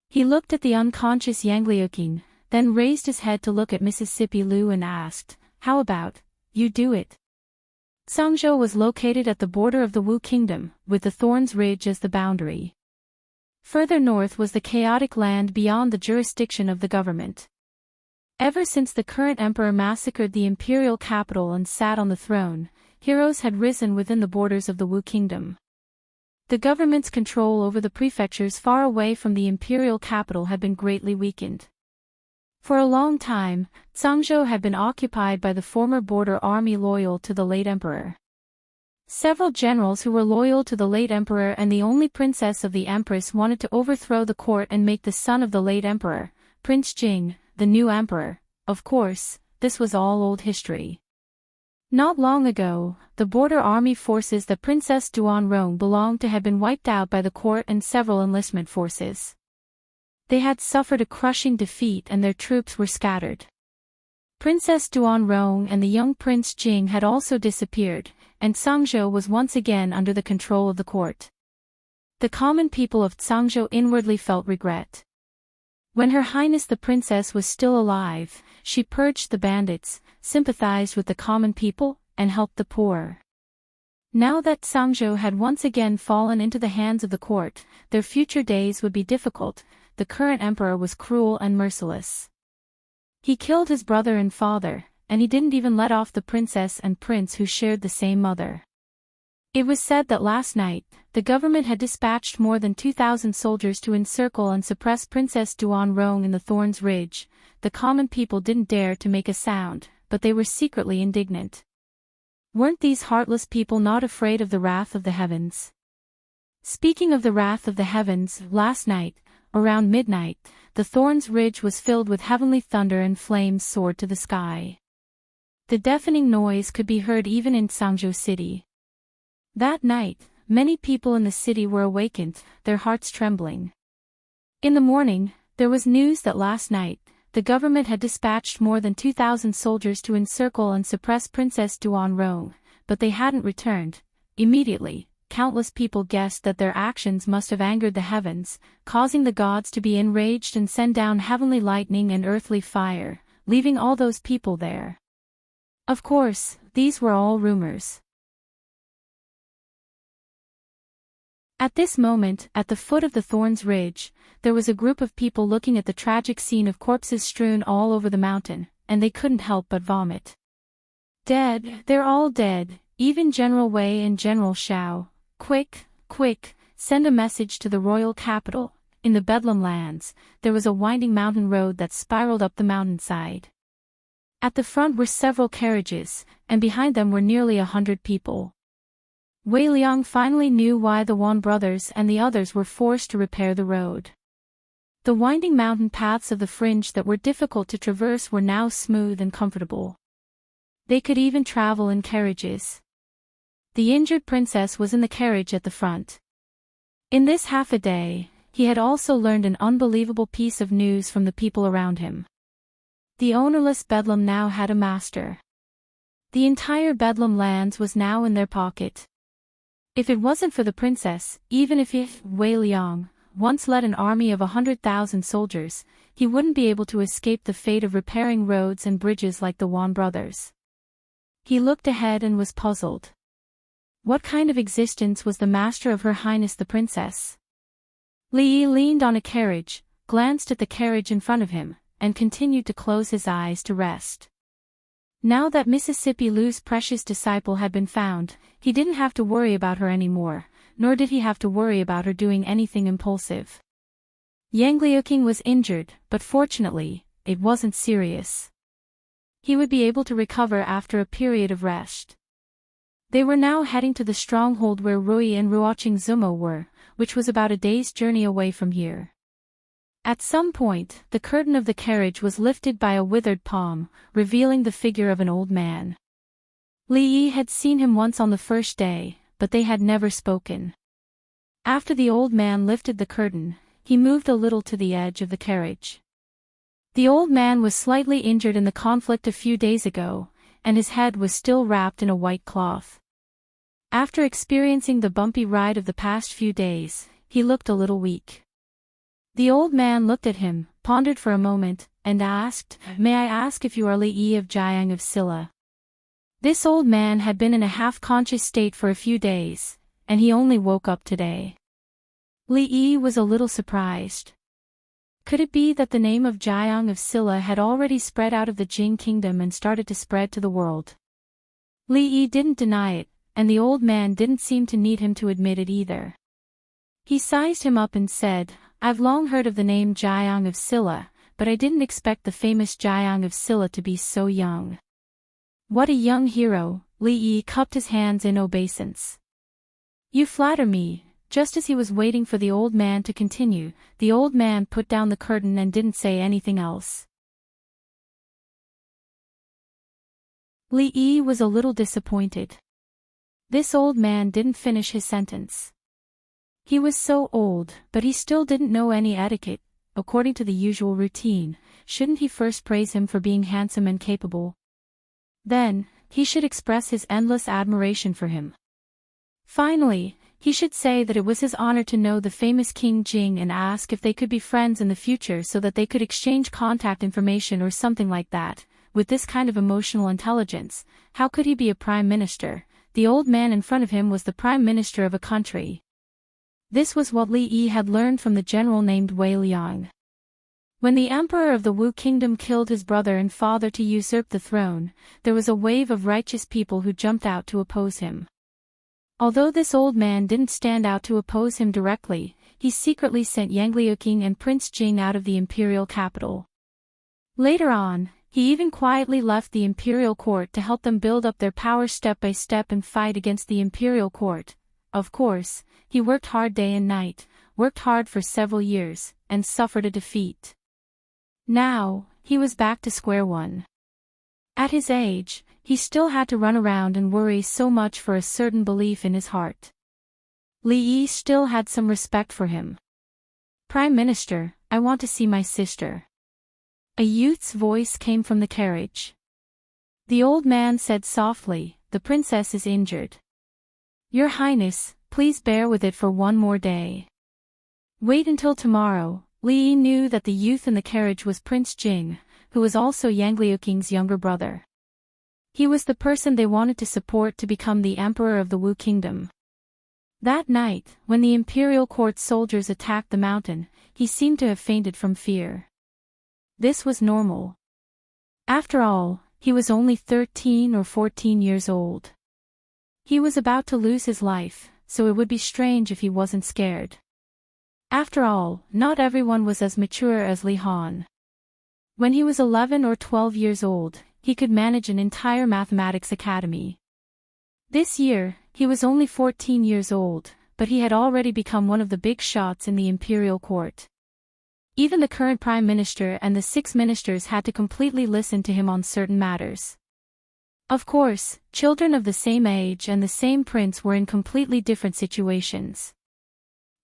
He looked at the unconscious Yang Liuqing, then raised his head to look at Mississippi Lu and asked, "How about, you do it?" Sangzhou was located at the border of the Wu Kingdom, with the Thorns Ridge as the boundary. Further north was the chaotic land beyond the jurisdiction of the government. Ever since the current emperor massacred the imperial capital and sat on the throne, heroes had risen within the borders of the Wu Kingdom. The government's control over the prefectures far away from the imperial capital had been greatly weakened. For a long time, Zhangzhou had been occupied by the former border army loyal to the late emperor. Several generals who were loyal to the late emperor and the only princess of the empress wanted to overthrow the court and make the son of the late emperor, Prince Jing, the new emperor. Of course, this was all old history. Not long ago, the border army forces that Princess Duanrong belonged to had been wiped out by the court and several enlistment forces. They had suffered a crushing defeat and their troops were scattered. Princess Duanrong and the young Prince Jing had also disappeared, and Cangzhou was once again under the control of the court. The common people of Cangzhou inwardly felt regret. When Her Highness the Princess was still alive, she purged the bandits, sympathized with the common people, and helped the poor. Now that Cangzhou had once again fallen into the hands of the court, their future days would be difficult. The current emperor was cruel and merciless. He killed his brother and father, and he didn't even let off the princess and prince who shared the same mother. It was said that last night, the government had dispatched more than 2,000 soldiers to encircle and suppress Princess Duanrong in the Thorns Ridge. The common people didn't dare to make a sound, but they were secretly indignant. Weren't these heartless people not afraid of the wrath of the heavens? Speaking of the wrath of the heavens, last night, around midnight, the Thorns Ridge was filled with heavenly thunder and flames soared to the sky. The deafening noise could be heard even in Cangzhou City. That night, many people in the city were awakened, their hearts trembling. In the morning, there was news that last night, the government had dispatched more than 2,000 soldiers to encircle and suppress Princess Duanrong, but they hadn't returned. Immediately, countless people guessed that their actions must have angered the heavens, causing the gods to be enraged and send down heavenly lightning and earthly fire, leaving all those people there. Of course, these were all rumors. At this moment, at the foot of the Thorns Ridge, there was a group of people looking at the tragic scene of corpses strewn all over the mountain, and they couldn't help but vomit. Dead, they're all dead, even General Wei and General Xiao. Quick, quick, send a message to the royal capital. In the Bedlam lands, there was a winding mountain road that spiraled up the mountainside. At the front were several carriages, and behind them were nearly 100 people. Wei Liang finally knew why the Wan brothers and the others were forced to repair the road. The winding mountain paths of the fringe that were difficult to traverse were now smooth and comfortable. They could even travel in carriages. The injured princess was in the carriage at the front. In this half a day, he had also learned an unbelievable piece of news from the people around him. The ownerless Bedlam now had a master. The entire Bedlam lands was now in their pocket. If it wasn't for the princess, even if Wei Liang once led an army of 100,000 soldiers, he wouldn't be able to escape the fate of repairing roads and bridges like the Wan brothers. He looked ahead and was puzzled. What kind of existence was the master of Her Highness the Princess? Li Yi leaned on a carriage, glanced at the carriage in front of him, and continued to close his eyes to rest. Now that Mississippi Lu's precious disciple had been found, he didn't have to worry about her anymore, nor did he have to worry about her doing anything impulsive. Yang Liuqing was injured, but fortunately, it wasn't serious. He would be able to recover after a period of rest. They were now heading to the stronghold where Rui and Ruoqing Zumo were, which was about a day's journey away from here. At some point, the curtain of the carriage was lifted by a withered palm, revealing the figure of an old man. Li Yi had seen him once on the first day, but they had never spoken. After the old man lifted the curtain, he moved a little to the edge of the carriage. The old man was slightly injured in the conflict a few days ago, and his head was still wrapped in a white cloth. After experiencing the bumpy ride of the past few days, he looked a little weak. The old man looked at him, pondered for a moment, and asked, "May I ask if you are Li Yi of Jiang of Silla?" This old man had been in a half-conscious state for a few days, and he only woke up today. Li Yi was a little surprised. Could it be that the name of Jiang of Silla had already spread out of the Jing kingdom and started to spread to the world? Li Yi didn't deny it, and the old man didn't seem to need him to admit it either. He sized him up and said, "I've long heard of the name Jiang of Silla, but I didn't expect the famous Jiang of Silla to be so young." "What a young hero," Li Yi cupped his hands in obeisance. You flatter me. Just as he was waiting for the old man to continue, the old man put down the curtain and didn't say anything else. Li Yi was a little disappointed. This old man didn't finish his sentence. He was so old, but he still didn't know any etiquette. According to the usual routine, shouldn't he first praise him for being handsome and capable? Then, he should express his endless admiration for him. Finally, he should say that it was his honor to know the famous King Jing and ask if they could be friends in the future so that they could exchange contact information or something like that. With this kind of emotional intelligence, how could he be a prime minister? The old man in front of him was the prime minister of a country. This was what Li Yi had learned from the general named Wei Liang. When the emperor of the Wu kingdom killed his brother and father to usurp the throne, there was a wave of righteous people who jumped out to oppose him. Although this old man didn't stand out to oppose him directly, he secretly sent Yang Liuqing and Prince Jing out of the imperial capital. Later on, he even quietly left the imperial court to help them build up their power step by step and fight against the imperial court. Of course, he worked hard day and night, worked hard for several years, and suffered a defeat. Now, he was back to square one. At his age, he still had to run around and worry so much for a certain belief in his heart. Li Yi still had some respect for him. Prime Minister, I want to see my sister. A youth's voice came from the carriage. The old man said softly, the princess is injured. Your Highness, please bear with it for one more day. Wait until tomorrow. Li Yi knew that the youth in the carriage was Prince Jing, who was also Yang Liuqing's younger brother. He was the person they wanted to support to become the emperor of the Wu kingdom. That night, when the imperial court soldiers attacked the mountain, he seemed to have fainted from fear. This was normal. After all, he was only 13 or 14 years old. He was about to lose his life, so it would be strange if he wasn't scared. After all, not everyone was as mature as Li Han. When he was 11 or 12 years old, he could manage an entire mathematics academy. This year, he was only 14 years old, but he had already become one of the big shots in the imperial court. Even the current prime minister and the 6 ministers had to completely listen to him on certain matters. Of course, children of the same age and the same prince were in completely different situations.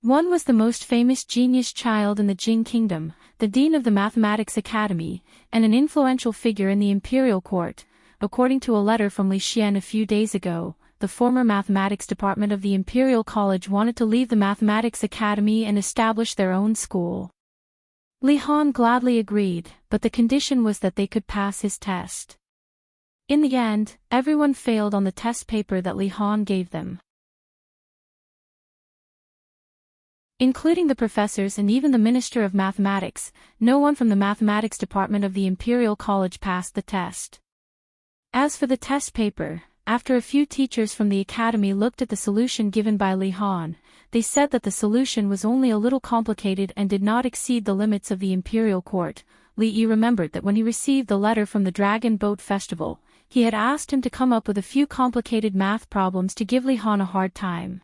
One was the most famous genius child in the Jing kingdom, the dean of the Mathematics Academy, and an influential figure in the imperial court. According to a letter from Li Xian a few days ago, the former mathematics department of the Imperial College wanted to leave the Mathematics Academy and establish their own school. Li Han gladly agreed, but the condition was that they could pass his test. In the end, everyone failed on the test paper that Li Han gave them. Including the professors and even the Minister of Mathematics, no one from the Mathematics Department of the Imperial College passed the test. As for the test paper, after a few teachers from the academy looked at the solution given by Li Han, they said that the solution was only a little complicated and did not exceed the limits of the Imperial Court. Li Yi remembered that when he received the letter from the Dragon Boat Festival, he had asked him to come up with a few complicated math problems to give Li Han a hard time.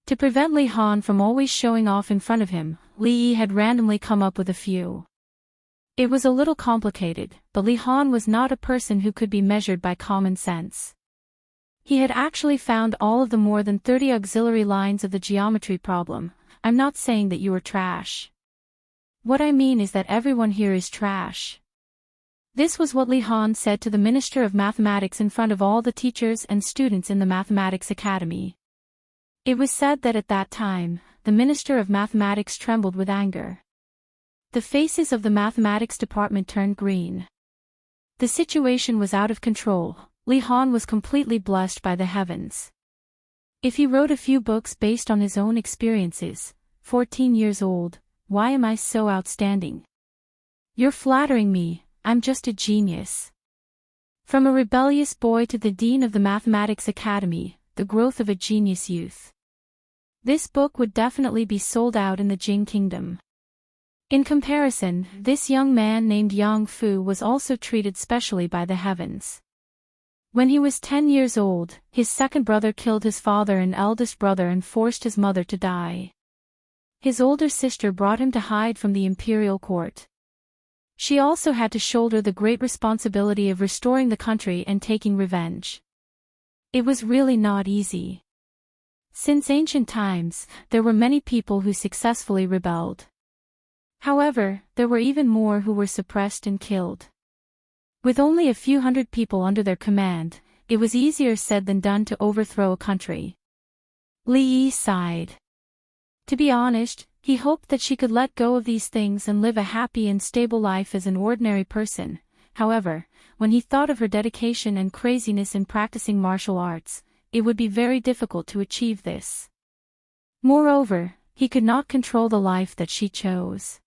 To prevent Li Han from always showing off in front of him, Li Yi had randomly come up with a few. It was a little complicated, but Li Han was not a person who could be measured by common sense. He had actually found all of the more than 30 auxiliary lines of the geometry problem. I'm not saying that you are trash. What I mean is that everyone here is trash. This was what Li Han said to the Minister of Mathematics in front of all the teachers and students in the Mathematics Academy. It was said that at that time, the Minister of Mathematics trembled with anger. The faces of the mathematics department turned green. The situation was out of control. Li Han was completely blessed by the heavens. If he wrote a few books based on his own experiences, 14 years old, why am I so outstanding? You're flattering me, I'm just a genius. From a rebellious boy to the dean of the Mathematics Academy, the growth of a genius youth. This book would definitely be sold out in the Jing kingdom. In comparison, this young man named Yang Fu was also treated specially by the heavens. When he was 10 years old, his second brother killed his father and eldest brother and forced his mother to die. His older sister brought him to hide from the imperial court. She also had to shoulder the great responsibility of restoring the country and taking revenge. It was really not easy. Since ancient times, there were many people who successfully rebelled. However, there were even more who were suppressed and killed. With only a few hundred people under their command, it was easier said than done to overthrow a country. Li Yi sighed. To be honest, he hoped that she could let go of these things and live a happy and stable life as an ordinary person. However, when he thought of her dedication and craziness in practicing martial arts, it would be very difficult to achieve this. Moreover, he could not control the life that she chose.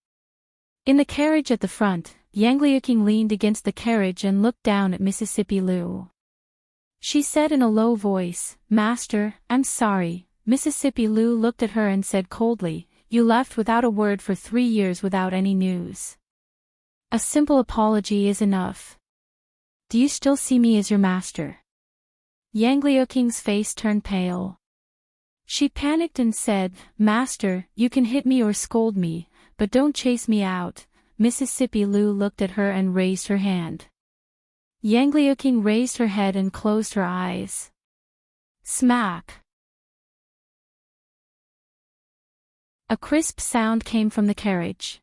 In the carriage at the front, Yang Liuqing leaned against the carriage and looked down at Mississippi Lu. She said in a low voice, "Master, I'm sorry." Mississippi Lu looked at her and said coldly, "You left without a word for 3 years without any news. A simple apology is enough. Do you still see me as your master?" Yang Liuqing's face turned pale. She panicked and said, "Master, you can hit me or scold me, but don't chase me out." Mississippi Lu looked at her and raised her hand. Yang Liuqing raised her head and closed her eyes. Smack! A crisp sound came from the carriage.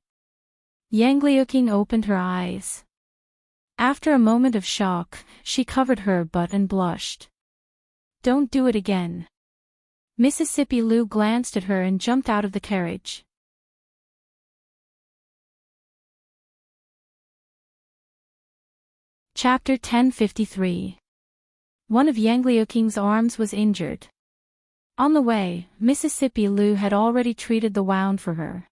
Yang Liuqing opened her eyes. After a moment of shock, she covered her butt and blushed. "Don't do it again." Mississippi Lu glanced at her and jumped out of the carriage. Chapter 1053. One of Yang Liuqing's arms was injured. On the way, Mississippi Lu had already treated the wound for her.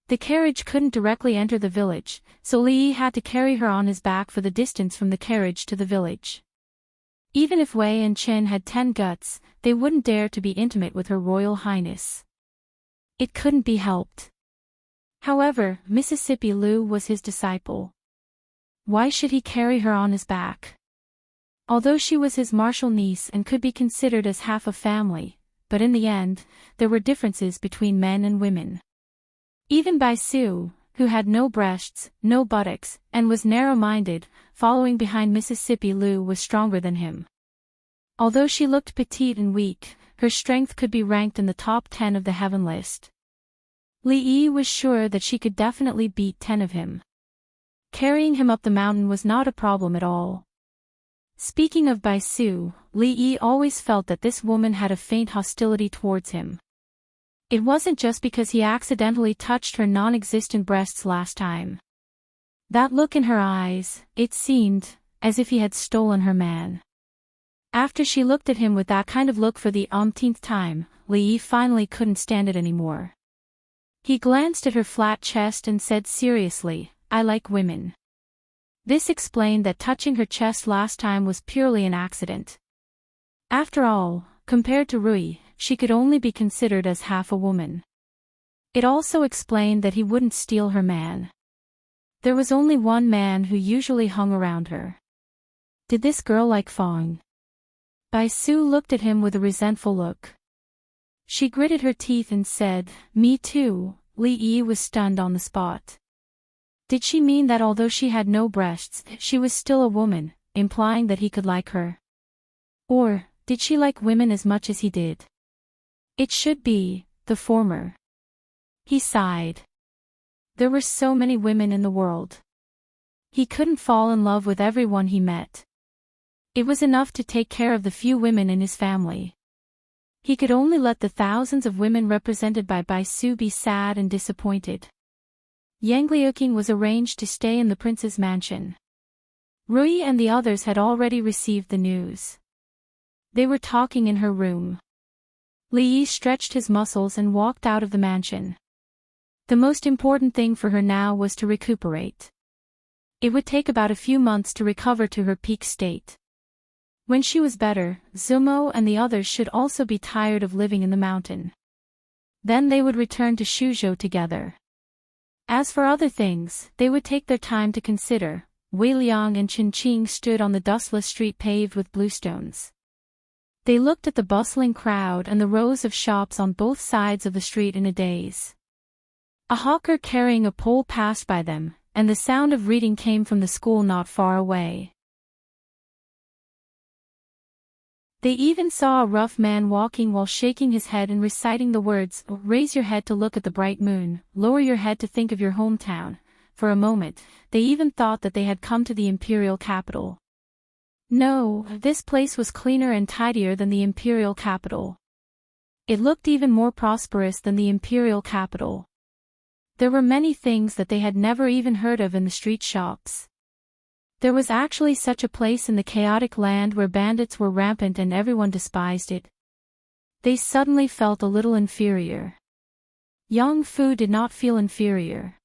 The carriage couldn't directly enter the village, so Li Yi had to carry her on his back for the distance from the carriage to the village. Even if Wei and Qin had 10 guts, they wouldn't dare to be intimate with Her Royal Highness. It couldn't be helped. However, Mississippi Lu was his disciple. Why should he carry her on his back? Although she was his martial niece and could be considered as half a family, but in the end, there were differences between men and women. Even Bai Su, who had no breasts, no buttocks, and was narrow-minded, following behind Mississippi Lu, was stronger than him. Although she looked petite and weak, her strength could be ranked in the top 10 of the heaven list. Li Yi was sure that she could definitely beat 10 of him. Carrying him up the mountain was not a problem at all. Speaking of Bai Su, Li Yi always felt that this woman had a faint hostility towards him. It wasn't just because he accidentally touched her non-existent breasts last time. That look in her eyes, it seemed, as if he had stolen her man. After she looked at him with that kind of look for the umpteenth time, Li Yi finally couldn't stand it anymore. He glanced at her flat chest and said seriously, "I like women." This explained that touching her chest last time was purely an accident. After all, compared to Rui, she could only be considered as half a woman. It also explained that he wouldn't steal her man. There was only one man who usually hung around her. Did this girl like Fong? Bai Su looked at him with a resentful look. She gritted her teeth and said, "Me too." Li Yi was stunned on the spot. Did she mean that although she had no breasts, she was still a woman, implying that he could like her? Or, did she like women as much as he did? It should be the former. He sighed. There were so many women in the world. He couldn't fall in love with everyone he met. It was enough to take care of the few women in his family. He could only let the thousands of women represented by Bai Su be sad and disappointed. Yang Liuqing was arranged to stay in the prince's mansion. Rui and the others had already received the news. They were talking in her room. Li Yi stretched his muscles and walked out of the mansion. The most important thing for her now was to recuperate. It would take about a few months to recover to her peak state. When she was better, Zumo and the others should also be tired of living in the mountain. Then they would return to Shuzhou together. As for other things, they would take their time to consider. Wei Liang and Chen Qing stood on the dustless street paved with bluestones. They looked at the bustling crowd and the rows of shops on both sides of the street in a daze. A hawker carrying a pole passed by them, and the sound of reading came from the school not far away. They even saw a rough man walking while shaking his head and reciting the words, "Raise your head to look at the bright moon, lower your head to think of your hometown." For a moment, they even thought that they had come to the imperial capital. No, this place was cleaner and tidier than the imperial capital. It looked even more prosperous than the imperial capital. There were many things that they had never even heard of in the street shops. There was actually such a place in the chaotic land where bandits were rampant and everyone despised it. They suddenly felt a little inferior. Young Fu did not feel inferior.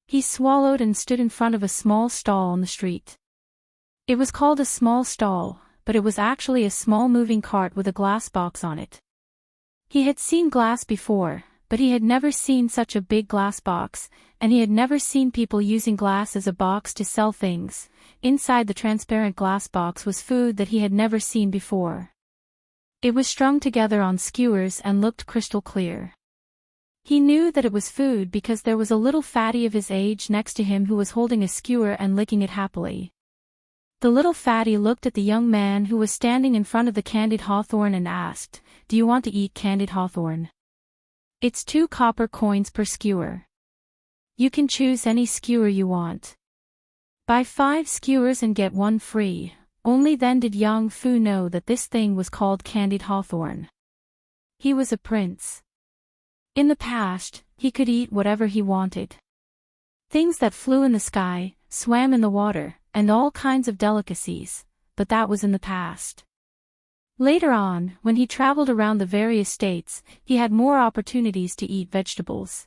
He swallowed and stood in front of a small stall on the street. It was called a small stall, but it was actually a small moving cart with a glass box on it. He had seen glass before, but he had never seen such a big glass box, and he had never seen people using glass as a box to sell things. Inside the transparent glass box was food that he had never seen before. It was strung together on skewers and looked crystal clear. He knew that it was food because there was a little fatty of his age next to him who was holding a skewer and licking it happily. The little fatty looked at the young man who was standing in front of the candied hawthorn and asked, "Do you want to eat candied hawthorn? It's 2 copper coins per skewer. You can choose any skewer you want. Buy 5 skewers and get 1 free." Only then did Young Fu know that this thing was called candied hawthorn. He was a prince. In the past, he could eat whatever he wanted. Things that flew in the sky, swam in the water, and all kinds of delicacies, but that was in the past. Later on, when he traveled around the various states, he had more opportunities to eat vegetables.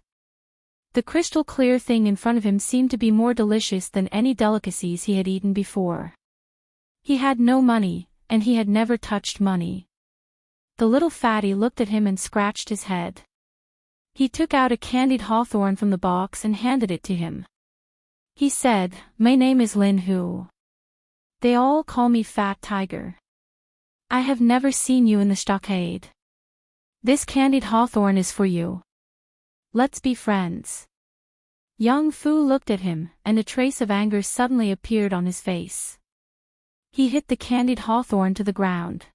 The crystal clear thing in front of him seemed to be more delicious than any delicacies he had eaten before. He had no money, and he had never touched money. The little fatty looked at him and scratched his head. He took out a candied hawthorn from the box and handed it to him. He said, "My name is Lin Hu. They all call me Fat Tiger. I have never seen you in the stockade. This candied hawthorn is for you. Let's be friends." Young Fu looked at him, and a trace of anger suddenly appeared on his face. He hit the candied hawthorn to the ground.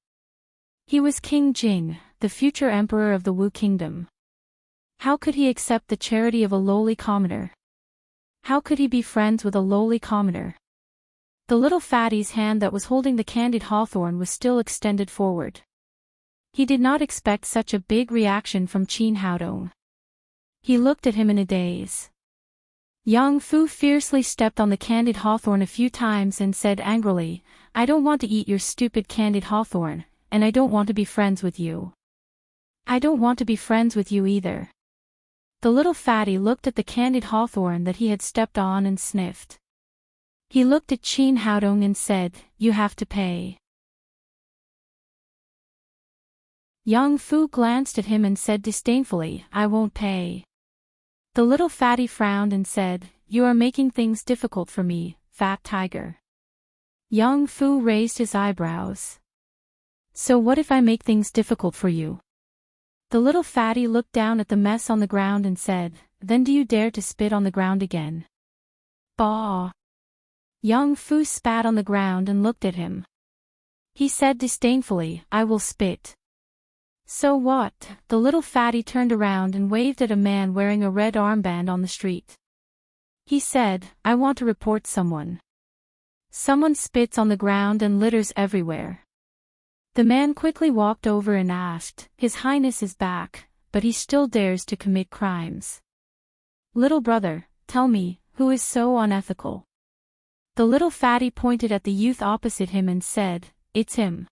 He was King Jing, the future emperor of the Wu Kingdom. How could he accept the charity of a lowly commoner? How could he be friends with a lowly commoner? The little fatty's hand that was holding the candied hawthorn was still extended forward. He did not expect such a big reaction from Qin Haodong. He looked at him in a daze. Young Fu fiercely stepped on the candied hawthorn a few times and said angrily, "I don't want to eat your stupid candied hawthorn, and I don't want to be friends with you. I don't want to be friends with you either." The little fatty looked at the candied hawthorn that he had stepped on and sniffed. He looked at Qin Haodong and said, "You have to pay." Young Fu glanced at him and said disdainfully, "I won't pay." The little fatty frowned and said, "You are making things difficult for me, Fat Tiger." Young Fu raised his eyebrows. "So what if I make things difficult for you?" The little fatty looked down at the mess on the ground and said, "Then do you dare to spit on the ground again?" "Bah!" Young Fu spat on the ground and looked at him. He said disdainfully, "I will spit." "So what?" The little fatty turned around and waved at a man wearing a red armband on the street. He said, "I want to report someone. Someone spits on the ground and litters everywhere." The man quickly walked over and asked, "His Highness is back, but he still dares to commit crimes. Little brother, tell me, who is so unethical?" The little fatty pointed at the youth opposite him and said, "It's him.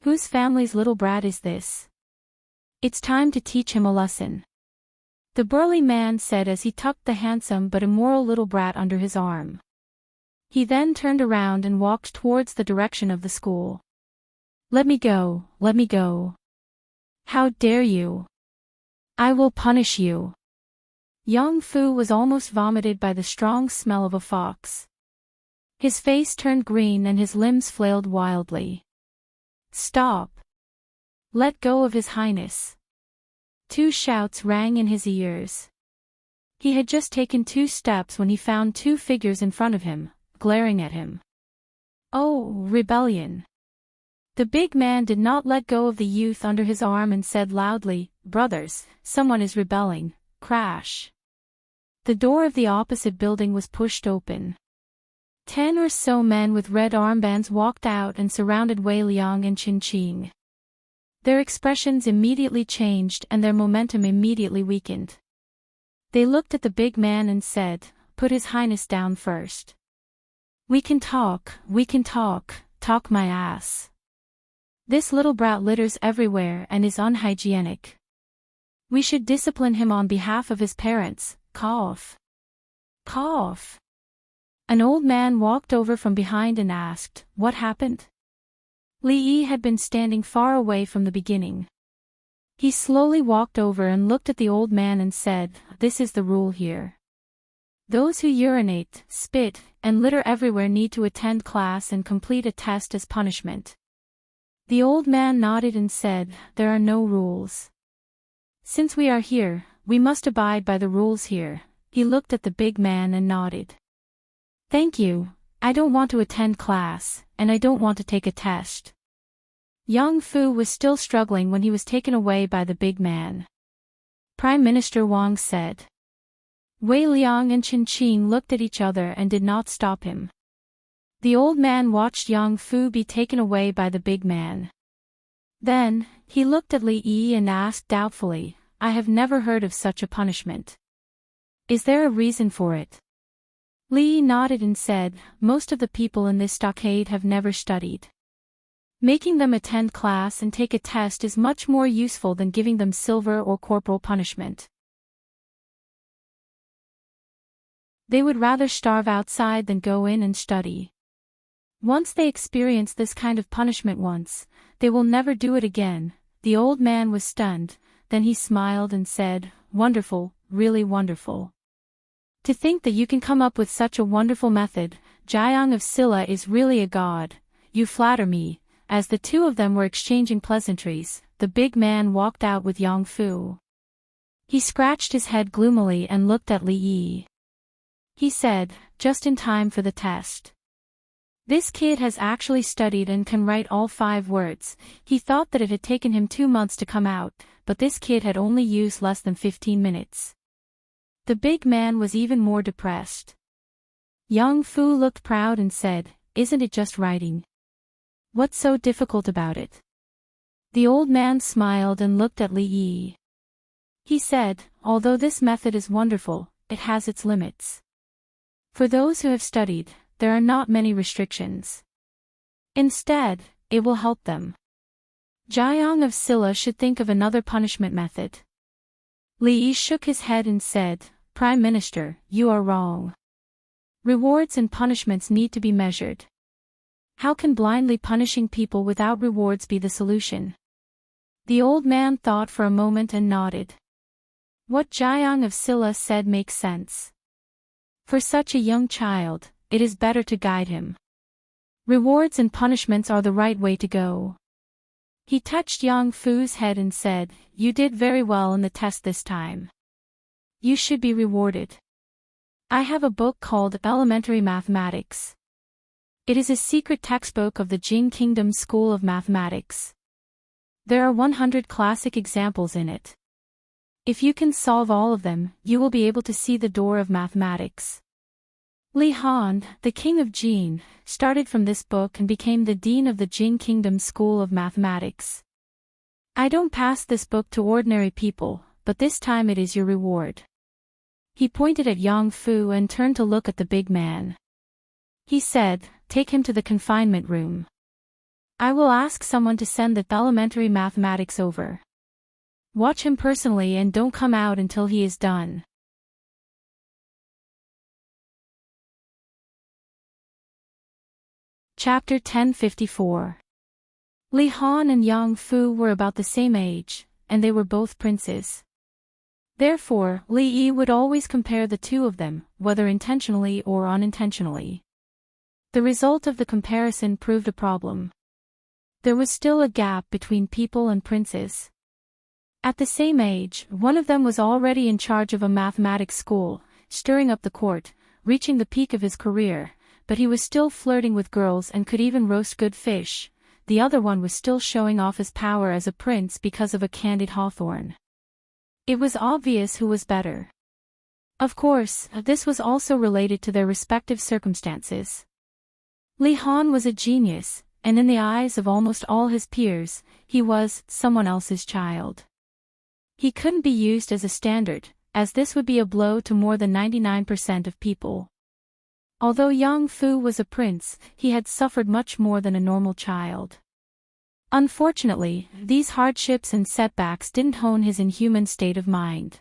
Whose family's little brat is this? It's time to teach him a lesson." The burly man said as he tucked the handsome but immoral little brat under his arm. He then turned around and walked towards the direction of the school. "Let me go, let me go. How dare you? I will punish you." Young Fu was almost vomited by the strong smell of a fox. His face turned green and his limbs flailed wildly. "Stop! Let go of His Highness!" Two shouts rang in his ears. He had just taken 2 steps when he found 2 figures in front of him, glaring at him. Oh, rebellion! The big man did not let go of the youth under his arm and said loudly, "Brothers, someone is rebelling." Crash! The door of the opposite building was pushed open. 10 or so men with red armbands walked out and surrounded Wei Liang and Qin Qing. Their expressions immediately changed and their momentum immediately weakened. They looked at the big man and said, "Put His Highness down first. We can talk, talk my ass. This little brat litters everywhere and is unhygienic. We should discipline him on behalf of his parents." Cough. Cough. An old man walked over from behind and asked, "What happened?" Li Yi had been standing far away from the beginning. He slowly walked over and looked at the old man and said, "This is the rule here. Those who urinate, spit, and litter everywhere need to attend class and complete a test as punishment." The old man nodded and said, "There are no rules. Since we are here, we must abide by the rules here." He looked at the big man and nodded. "Thank you, I don't want to attend class, and I don't want to take a test." Yang Fu was still struggling when he was taken away by the big man. Prime Minister Wang said. Wei Liang and Qin Qing looked at each other and did not stop him. The old man watched Yang Fu be taken away by the big man. Then, he looked at Li Yi and asked doubtfully, "I have never heard of such a punishment. Is there a reason for it?" Li Yi nodded and said, "Most of the people in this stockade have never studied. Making them attend class and take a test is much more useful than giving them silver or corporal punishment. They would rather starve outside than go in and study. Once they experience this kind of punishment once, they will never do it again." The old man was stunned, then he smiled and said, "Wonderful, really wonderful. To think that you can come up with such a wonderful method. Jiang of Silla is really a god. You flatter me." As the two of them were exchanging pleasantries, the big man walked out with Yang Fu. He scratched his head gloomily and looked at Li Yi. He said, "Just in time for the test. This kid has actually studied and can write all 5 words." He thought that it had taken him 2 months to come out, but this kid had only used less than 15 minutes. The big man was even more depressed. Yang Fu looked proud and said, "Isn't it just writing? What's so difficult about it?" The old man smiled and looked at Li Yi. He said, "Although this method is wonderful, it has its limits. For those who have studied, there are not many restrictions. Instead, it will help them. Jiang of Silla should think of another punishment method." Li Yi shook his head and said, "Prime Minister, you are wrong. Rewards and punishments need to be measured. How can blindly punishing people without rewards be the solution?" The old man thought for a moment and nodded. What Jiang of Silla said makes sense. For such a young child, it is better to guide him. Rewards and punishments are the right way to go. He touched Yang Fu's head and said, "You did very well in the test this time. You should be rewarded. I have a book called Elementary Mathematics. It is a secret textbook of the Jing Kingdom School of Mathematics. There are 100 classic examples in it. If you can solve all of them, you will be able to see the door of mathematics." Li Han, the king of Jin, started from this book and became the dean of the Jing Kingdom School of Mathematics. "I don't pass this book to ordinary people, but this time it is your reward." He pointed at Yang Fu and turned to look at the big man. He said, "Take him to the confinement room. I will ask someone to send the elementary mathematics over. Watch him personally and don't come out until he is done." Chapter 1054. Li Han and Yang Fu were about the same age, and they were both princes. Therefore, Li Yi would always compare the two of them, whether intentionally or unintentionally. The result of the comparison proved a problem. There was still a gap between people and princes. At the same age, one of them was already in charge of a mathematics school, stirring up the court, reaching the peak of his career, but he was still flirting with girls and could even roast good fish. The other one was still showing off his power as a prince because of a candied hawthorn. It was obvious who was better. Of course, this was also related to their respective circumstances. Li Han was a genius, and in the eyes of almost all his peers, he was someone else's child. He couldn't be used as a standard, as this would be a blow to more than 99% of people. Although Yang Fu was a prince, he had suffered much more than a normal child. Unfortunately, these hardships and setbacks didn't hone his inhuman state of mind.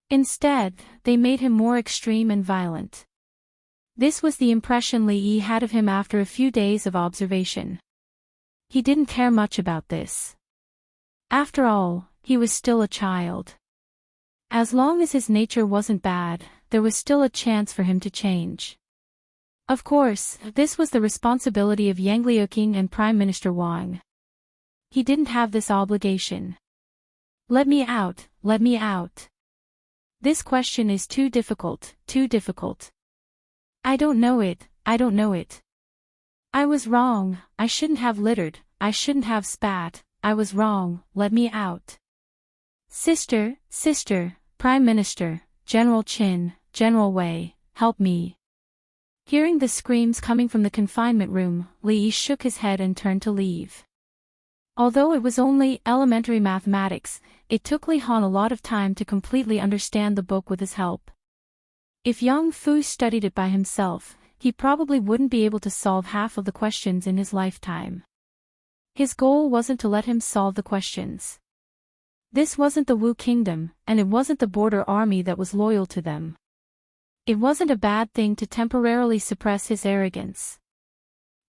Instead, they made him more extreme and violent. This was the impression Li Yi had of him after a few days of observation. He didn't care much about this. After all, he was still a child. As long as his nature wasn't bad, there was still a chance for him to change. Of course, this was the responsibility of Yang Liuqing and Prime Minister Wang. He didn't have this obligation. Let me out, let me out. This question is too difficult, too difficult. I don't know it, I don't know it. I was wrong, I shouldn't have littered, I shouldn't have spat, I was wrong, let me out. Sister, sister, Prime Minister, General Qin, General Wei, help me. Hearing the screams coming from the confinement room, Li Yi shook his head and turned to leave. Although it was only elementary mathematics, it took Li Han a lot of time to completely understand the book with his help. If Yang Fu studied it by himself, he probably wouldn't be able to solve half of the questions in his lifetime. His goal wasn't to let him solve the questions. This wasn't the Wu Kingdom, and it wasn't the border army that was loyal to them. It wasn't a bad thing to temporarily suppress his arrogance.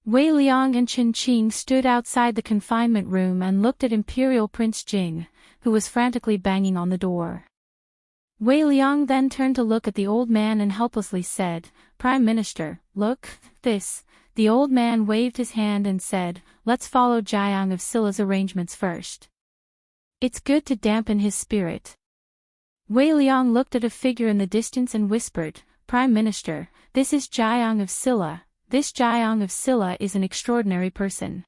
Wei Liang and Chen Qing stood outside the confinement room and looked at Imperial Prince Jing, who was frantically banging on the door. Wei Liang then turned to look at the old man and helplessly said, "Prime Minister, look, this." The old man waved his hand and said, "Let's follow Jiang of Silla's arrangements first. It's good to dampen his spirit." Wei Liang looked at a figure in the distance and whispered, "Prime Minister, this is Jiang of Silla. This Jiang of Silla is an extraordinary person."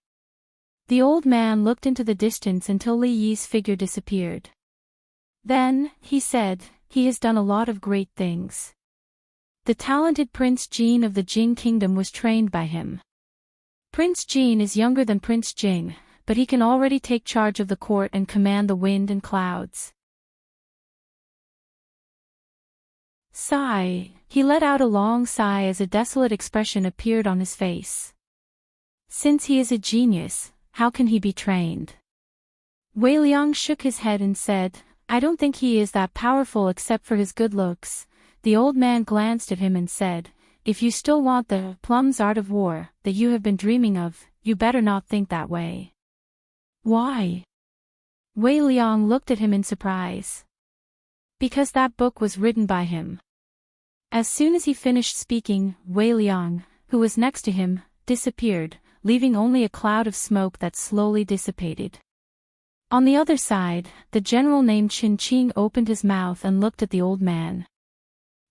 The old man looked into the distance until Li Yi's figure disappeared. Then, he said, "He has done a lot of great things. The talented Prince Jin of the Jing Kingdom was trained by him. Prince Jin is younger than Prince Jing, but he can already take charge of the court and command the wind and clouds." Sigh. He let out a long sigh as a desolate expression appeared on his face. Since he is a genius, how can he be trained? Wei Liang shook his head and said, "I don't think he is that powerful except for his good looks." The old man glanced at him and said, "If you still want the plum's art of war that you have been dreaming of, you better not think that way." "Why?" Wei Liang looked at him in surprise. "Because that book was written by him." As soon as he finished speaking, Wei Liang, who was next to him, disappeared, leaving only a cloud of smoke that slowly dissipated. On the other side, the general named Chen Qing opened his mouth and looked at the old man.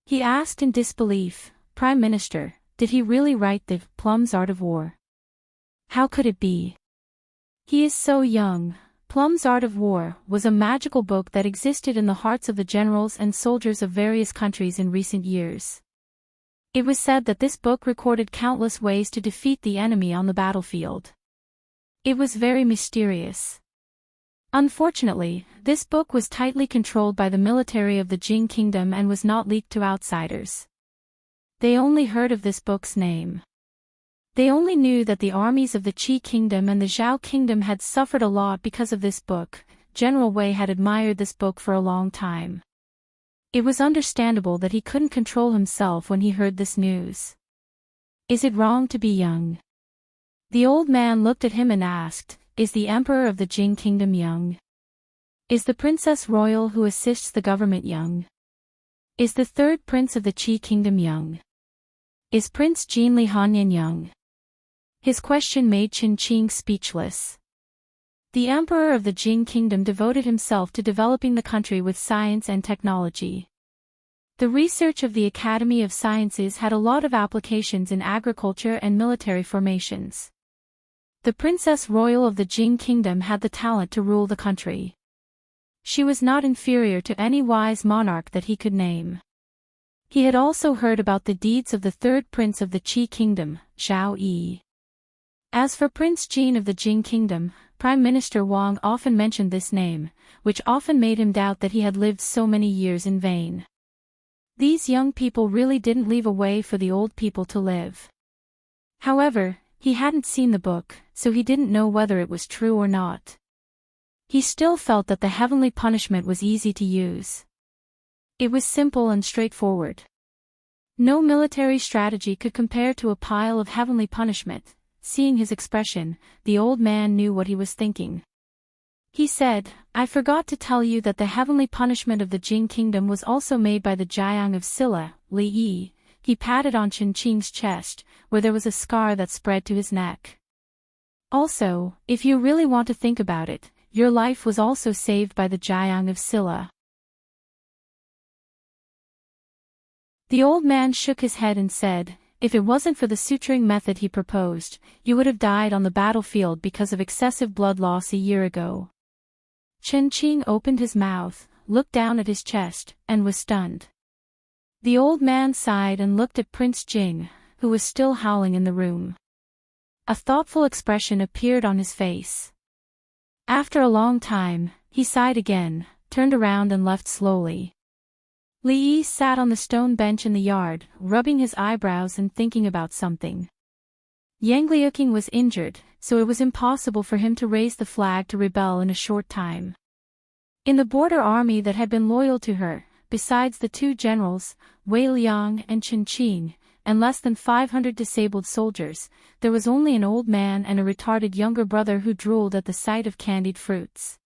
He asked in disbelief, "Prime Minister, did he really write the Plum's Art of War? How could it be? He is so young." Plum's Art of War was a magical book that existed in the hearts of the generals and soldiers of various countries in recent years. It was said that this book recorded countless ways to defeat the enemy on the battlefield. It was very mysterious. Unfortunately, this book was tightly controlled by the military of the Jing Kingdom and was not leaked to outsiders. They only heard of this book's name. They only knew that the armies of the Qi Kingdom and the Zhao Kingdom had suffered a lot because of this book. General Wei had admired this book for a long time. It was understandable that he couldn't control himself when he heard this news. "Is it wrong to be young?" The old man looked at him and asked, "Is the Emperor of the Jing Kingdom young? Is the Princess Royal who assists the government young? Is the third prince of the Qi Kingdom young?" Is Prince Jin Li Hanyan young? His question made Chen Qing speechless. The emperor of the Jin kingdom devoted himself to developing the country with science and technology. The research of the Academy of Sciences had a lot of applications in agriculture and military formations. The Princess Royal of the Jin kingdom had the talent to rule the country. She was not inferior to any wise monarch that he could name. He had also heard about the deeds of the third prince of the Qi kingdom, Zhao Yi. As for Prince Jin of the Jin kingdom, Prime Minister Wang often mentioned this name, which often made him doubt that he had lived so many years in vain. These young people really didn't leave a way for the old people to live. However, he hadn't seen the book, so he didn't know whether it was true or not. He still felt that the heavenly punishment was easy to use. It was simple and straightforward. No military strategy could compare to a pile of heavenly punishment. Seeing his expression, the old man knew what he was thinking. He said, I forgot to tell you that the heavenly punishment of the Jin kingdom was also made by the Jiang of Silla, Li Yi. He patted on Chen Qing's chest, where there was a scar that spread to his neck. Also, if you really want to think about it, your life was also saved by the Jiang of Silla. The old man shook his head and said, if it wasn't for the suturing method he proposed, you would have died on the battlefield because of excessive blood loss a year ago. Chen Qing opened his mouth, looked down at his chest, and was stunned. The old man sighed and looked at Prince Jing, who was still howling in the room. A thoughtful expression appeared on his face. After a long time, he sighed again, turned around and left slowly. Li Yi sat on the stone bench in the yard, rubbing his eyebrows and thinking about something. Yang Liuqing was injured, so it was impossible for him to raise the flag to rebel in a short time. In the border army that had been loyal to her, besides the two generals, Wei Liang and Chen Qing, and less than 500 disabled soldiers, there was only an old man and a retarded younger brother who drooled at the sight of candied fruits.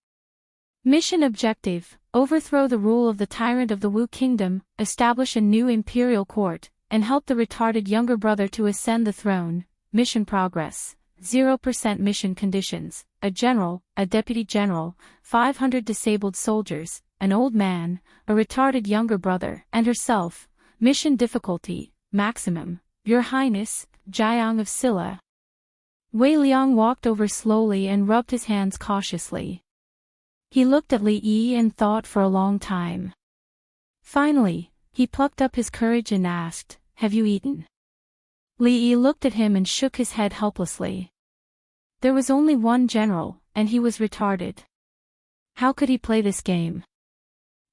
Mission objective: overthrow the rule of the tyrant of the Wu kingdom, establish a new imperial court, and help the retarded younger brother to ascend the throne. Mission progress: 0% mission conditions, a general, a deputy general, 500 disabled soldiers, an old man, a retarded younger brother, and herself. Mission difficulty: maximum. Your Highness, Jiang of Silla. Wei Liang walked over slowly and rubbed his hands cautiously. He looked at Li Yi and thought for a long time. Finally, he plucked up his courage and asked, have you eaten? Li Yi looked at him and shook his head helplessly. There was only one general, and he was retarded. How could he play this game?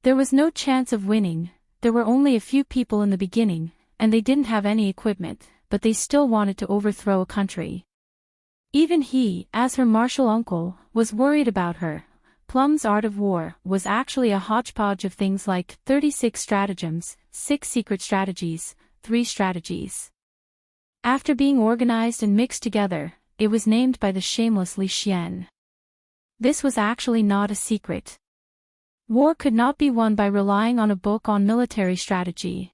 There was no chance of winning. There were only a few people in the beginning, and they didn't have any equipment, but they still wanted to overthrow a country. Even he, as her martial uncle, was worried about her. Plum's Art of War was actually a hodgepodge of things like 36 stratagems, 6 secret strategies, 3 strategies. After being organized and mixed together, it was named by the shameless Li Xian. This was actually not a secret. War could not be won by relying on a book on military strategy.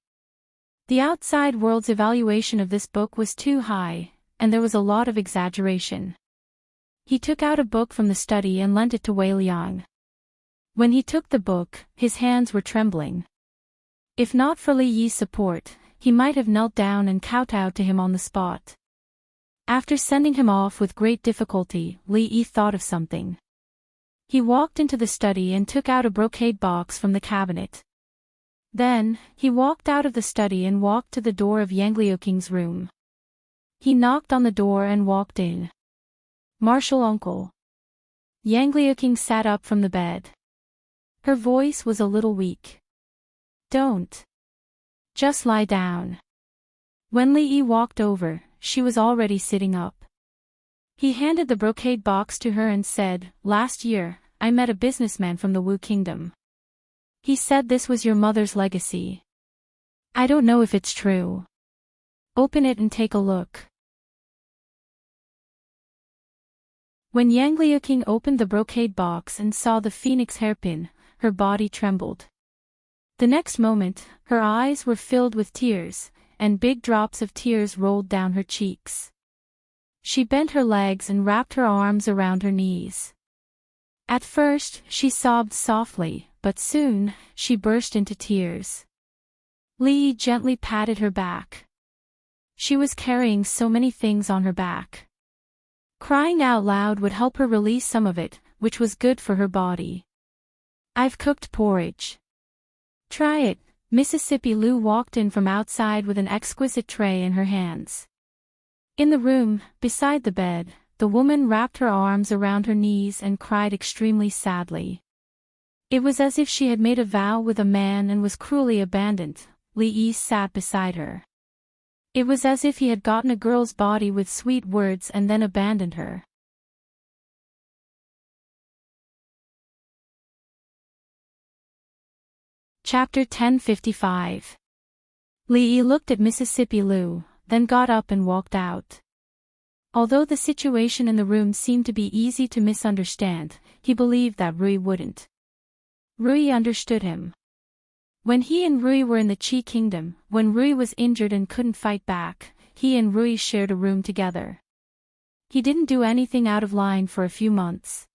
The outside world's evaluation of this book was too high, and there was a lot of exaggeration. He took out a book from the study and lent it to Wei Liang. When he took the book, his hands were trembling. If not for Li Yi's support, he might have knelt down and kowtowed to him on the spot. After sending him off with great difficulty, Li Yi thought of something. He walked into the study and took out a brocade box from the cabinet. Then, he walked out of the study and walked to the door of Yang Liuqing's room. He knocked on the door and walked in. Martial uncle. Yang Liuqing sat up from the bed. Her voice was a little weak. Don't. Just lie down. When Li Yi walked over, she was already sitting up. He handed the brocade box to her and said, last year, I met a businessman from the Wu kingdom. He said this was your mother's legacy. I don't know if it's true. Open it and take a look. When Yang Liuqing opened the brocade box and saw the phoenix hairpin, her body trembled. The next moment, her eyes were filled with tears, and big drops of tears rolled down her cheeks. She bent her legs and wrapped her arms around her knees. At first, she sobbed softly, but soon, she burst into tears. Lee gently patted her back. She was carrying so many things on her back. Crying out loud would help her release some of it, which was good for her body. "I've cooked porridge. Try it." Mississippi Lou walked in from outside with an exquisite tray in her hands. In the room, beside the bed, the woman wrapped her arms around her knees and cried extremely sadly. It was as if she had made a vow with a man and was cruelly abandoned. Lee sat beside her. It was as if he had gotten a girl's body with sweet words and then abandoned her. Chapter 10:55. Lee looked at Mississippi Lou, then got up and walked out. Although the situation in the room seemed to be easy to misunderstand, he believed that Rui wouldn't. Rui understood him. When he and Rui were in the Chi Kingdom, when Rui was injured and couldn't fight back, he and Rui shared a room together. He didn't do anything out of line for a few months.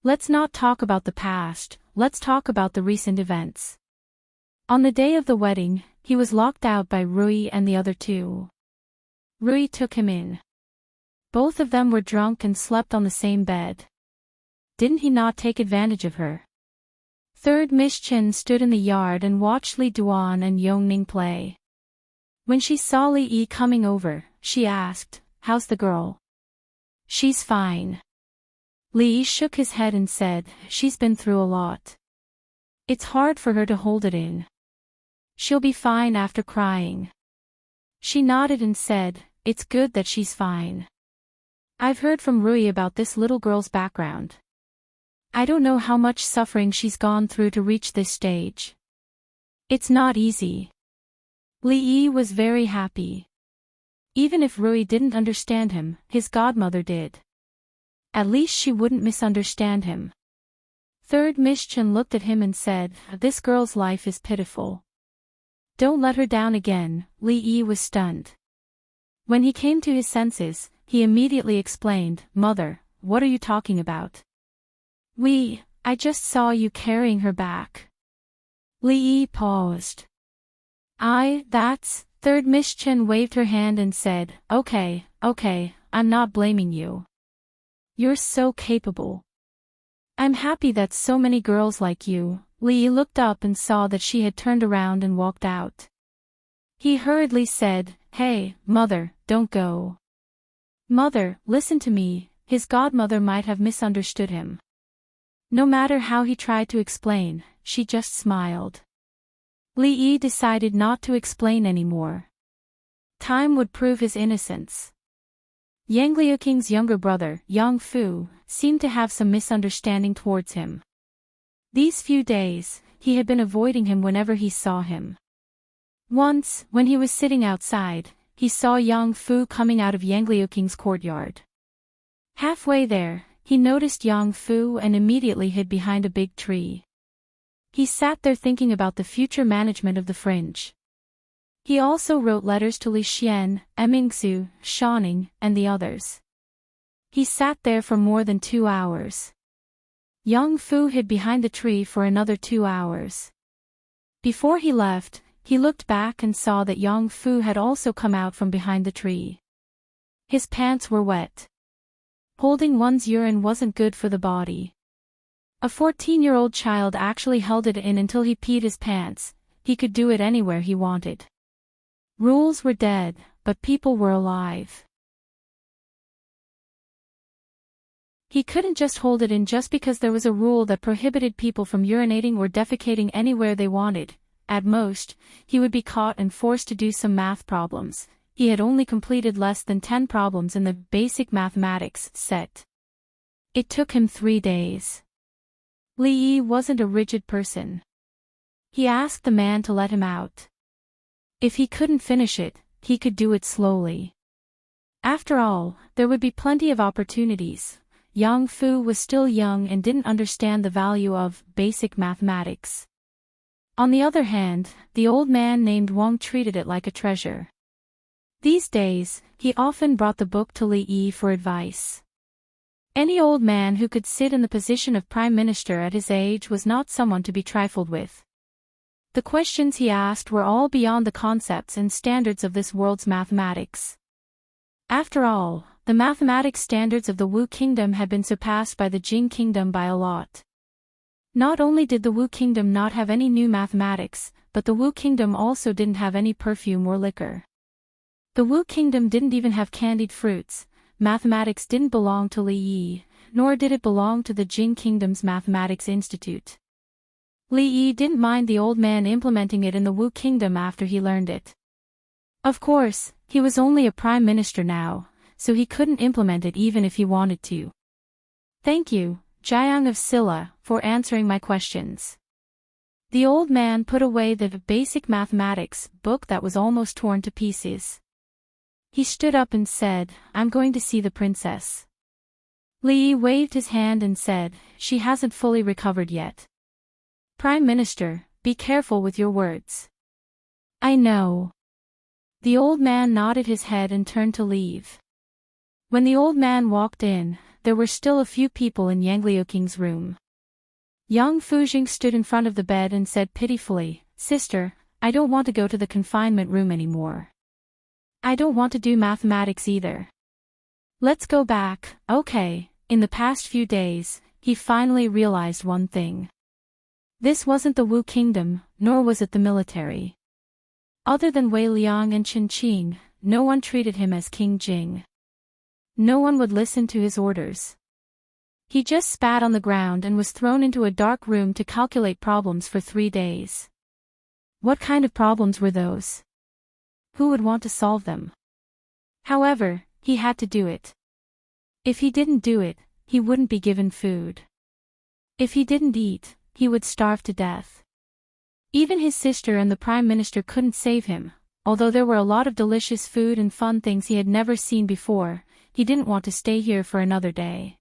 Let's not talk about the past, let's talk about the recent events. On the day of the wedding, he was locked out by Rui and the other two. Rui took him in. Both of them were drunk and slept on the same bed. Didn't he not take advantage of her? Third Miss Chen stood in the yard and watched Li Duan and Yongning play. When she saw Li Yi coming over, she asked, "How's the girl?" "She's fine." Li Yi shook his head and said, "She's been through a lot. It's hard for her to hold it in. She'll be fine after crying." She nodded and said, "It's good that she's fine. I've heard from Rui about this little girl's background. I don't know how much suffering she's gone through to reach this stage. It's not easy." Li Yi was very happy. Even if Rui didn't understand him, his godmother did. At least she wouldn't misunderstand him. Third Miss Chen looked at him and said, "This girl's life is pitiful. Don't let her down again." Li Yi was stunned. When he came to his senses, he immediately explained, "Mother, what are you talking about?" I just saw you carrying her back." Li Yi paused. That's..." Third Miss Chen waved her hand and said, Okay, I'm not blaming you. You're so capable. I'm happy that so many girls like you." Li Yi looked up and saw that she had turned around and walked out. He hurriedly said, "Hey, Mother, don't go." "Mother, listen to me." His godmother might have misunderstood him. No matter how he tried to explain, she just smiled. Li Yi decided not to explain anymore. Time would prove his innocence. Yang Liuking's younger brother, Yang Fu, seemed to have some misunderstanding towards him. These few days, he had been avoiding him whenever he saw him. Once, when he was sitting outside, he saw Yang Fu coming out of Yang Liuking's courtyard. Halfway there, he noticed Yang Fu and immediately hid behind a big tree. He sat there thinking about the future management of the fringe. He also wrote letters to Li Xian, Emingsu, Shaning, and the others. He sat there for more than 2 hours. Yang Fu hid behind the tree for another 2 hours. Before he left, he looked back and saw that Yang Fu had also come out from behind the tree. His pants were wet. Holding one's urine wasn't good for the body. A 14-year-old child actually held it in until he peed his pants. He could do it anywhere he wanted. Rules were dead, but people were alive. He couldn't just hold it in just because there was a rule that prohibited people from urinating or defecating anywhere they wanted. At most, he would be caught and forced to do some math problems. He had only completed less than 10 problems in the basic mathematics set. It took him 3 days. Li Yi wasn't a rigid person. He asked the man to let him out. If he couldn't finish it, he could do it slowly. After all, there would be plenty of opportunities. Yang Fu was still young and didn't understand the value of basic mathematics. On the other hand, the old man named Wang treated it like a treasure. These days, he often brought the book to Li Yi for advice. Any old man who could sit in the position of prime minister at his age was not someone to be trifled with. The questions he asked were all beyond the concepts and standards of this world's mathematics. After all, the mathematics standards of the Wu Kingdom had been surpassed by the Jing Kingdom by a lot. Not only did the Wu Kingdom not have any new mathematics, but the Wu Kingdom also didn't have any perfume or liquor. The Wu Kingdom didn't even have candied fruits. Mathematics didn't belong to Li Yi, nor did it belong to the Jing Kingdom's Mathematics Institute. Li Yi didn't mind the old man implementing it in the Wu Kingdom after he learned it. Of course, he was only a prime minister now, so he couldn't implement it even if he wanted to. Thank you, Jiang of Silla, for answering my questions. The old man put away the basic mathematics book that was almost torn to pieces. He stood up and said, "I'm going to see the princess." Li Yi waved his hand and said, "She hasn't fully recovered yet. Prime Minister, be careful with your words." "I know." The old man nodded his head and turned to leave. When the old man walked in, there were still a few people in Yang Liuking's room. Yang Fujing stood in front of the bed and said pitifully, "Sister, I don't want to go to the confinement room anymore. I don't want to do mathematics either. Let's go back." Okay. In the past few days, he finally realized one thing. This wasn't the Wu Kingdom, nor was it the military. Other than Wei Liang and Chen Qing, no one treated him as King Jing. No one would listen to his orders. He just spat on the ground and was thrown into a dark room to calculate problems for 3 days. What kind of problems were those? Who would want to solve them? However, he had to do it. If he didn't do it, he wouldn't be given food. If he didn't eat, he would starve to death. Even his sister and the prime minister couldn't save him. Although there were a lot of delicious food and fun things he had never seen before, he didn't want to stay here for another day.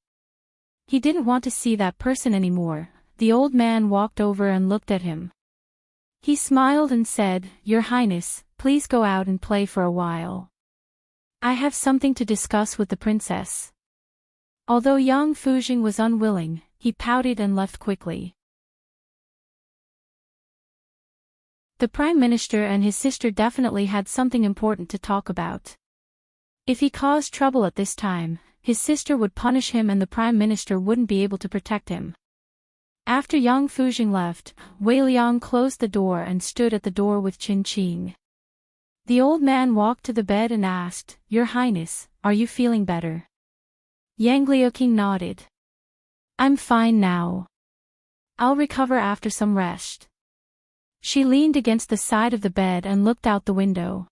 He didn't want to see that person anymore. The old man walked over and looked at him. He smiled and said, "Your Highness, please go out and play for a while. I have something to discuss with the princess." Although Yang Fujing was unwilling, he pouted and left quickly. The prime minister and his sister definitely had something important to talk about. If he caused trouble at this time, his sister would punish him and the prime minister wouldn't be able to protect him. After Yang Fujing left, Wei Liang closed the door and stood at the door with Chen Qing. The old man walked to the bed and asked, "Your Highness, are you feeling better?" Yang Liuqing nodded. "I'm fine now. I'll recover after some rest." She leaned against the side of the bed and looked out the window.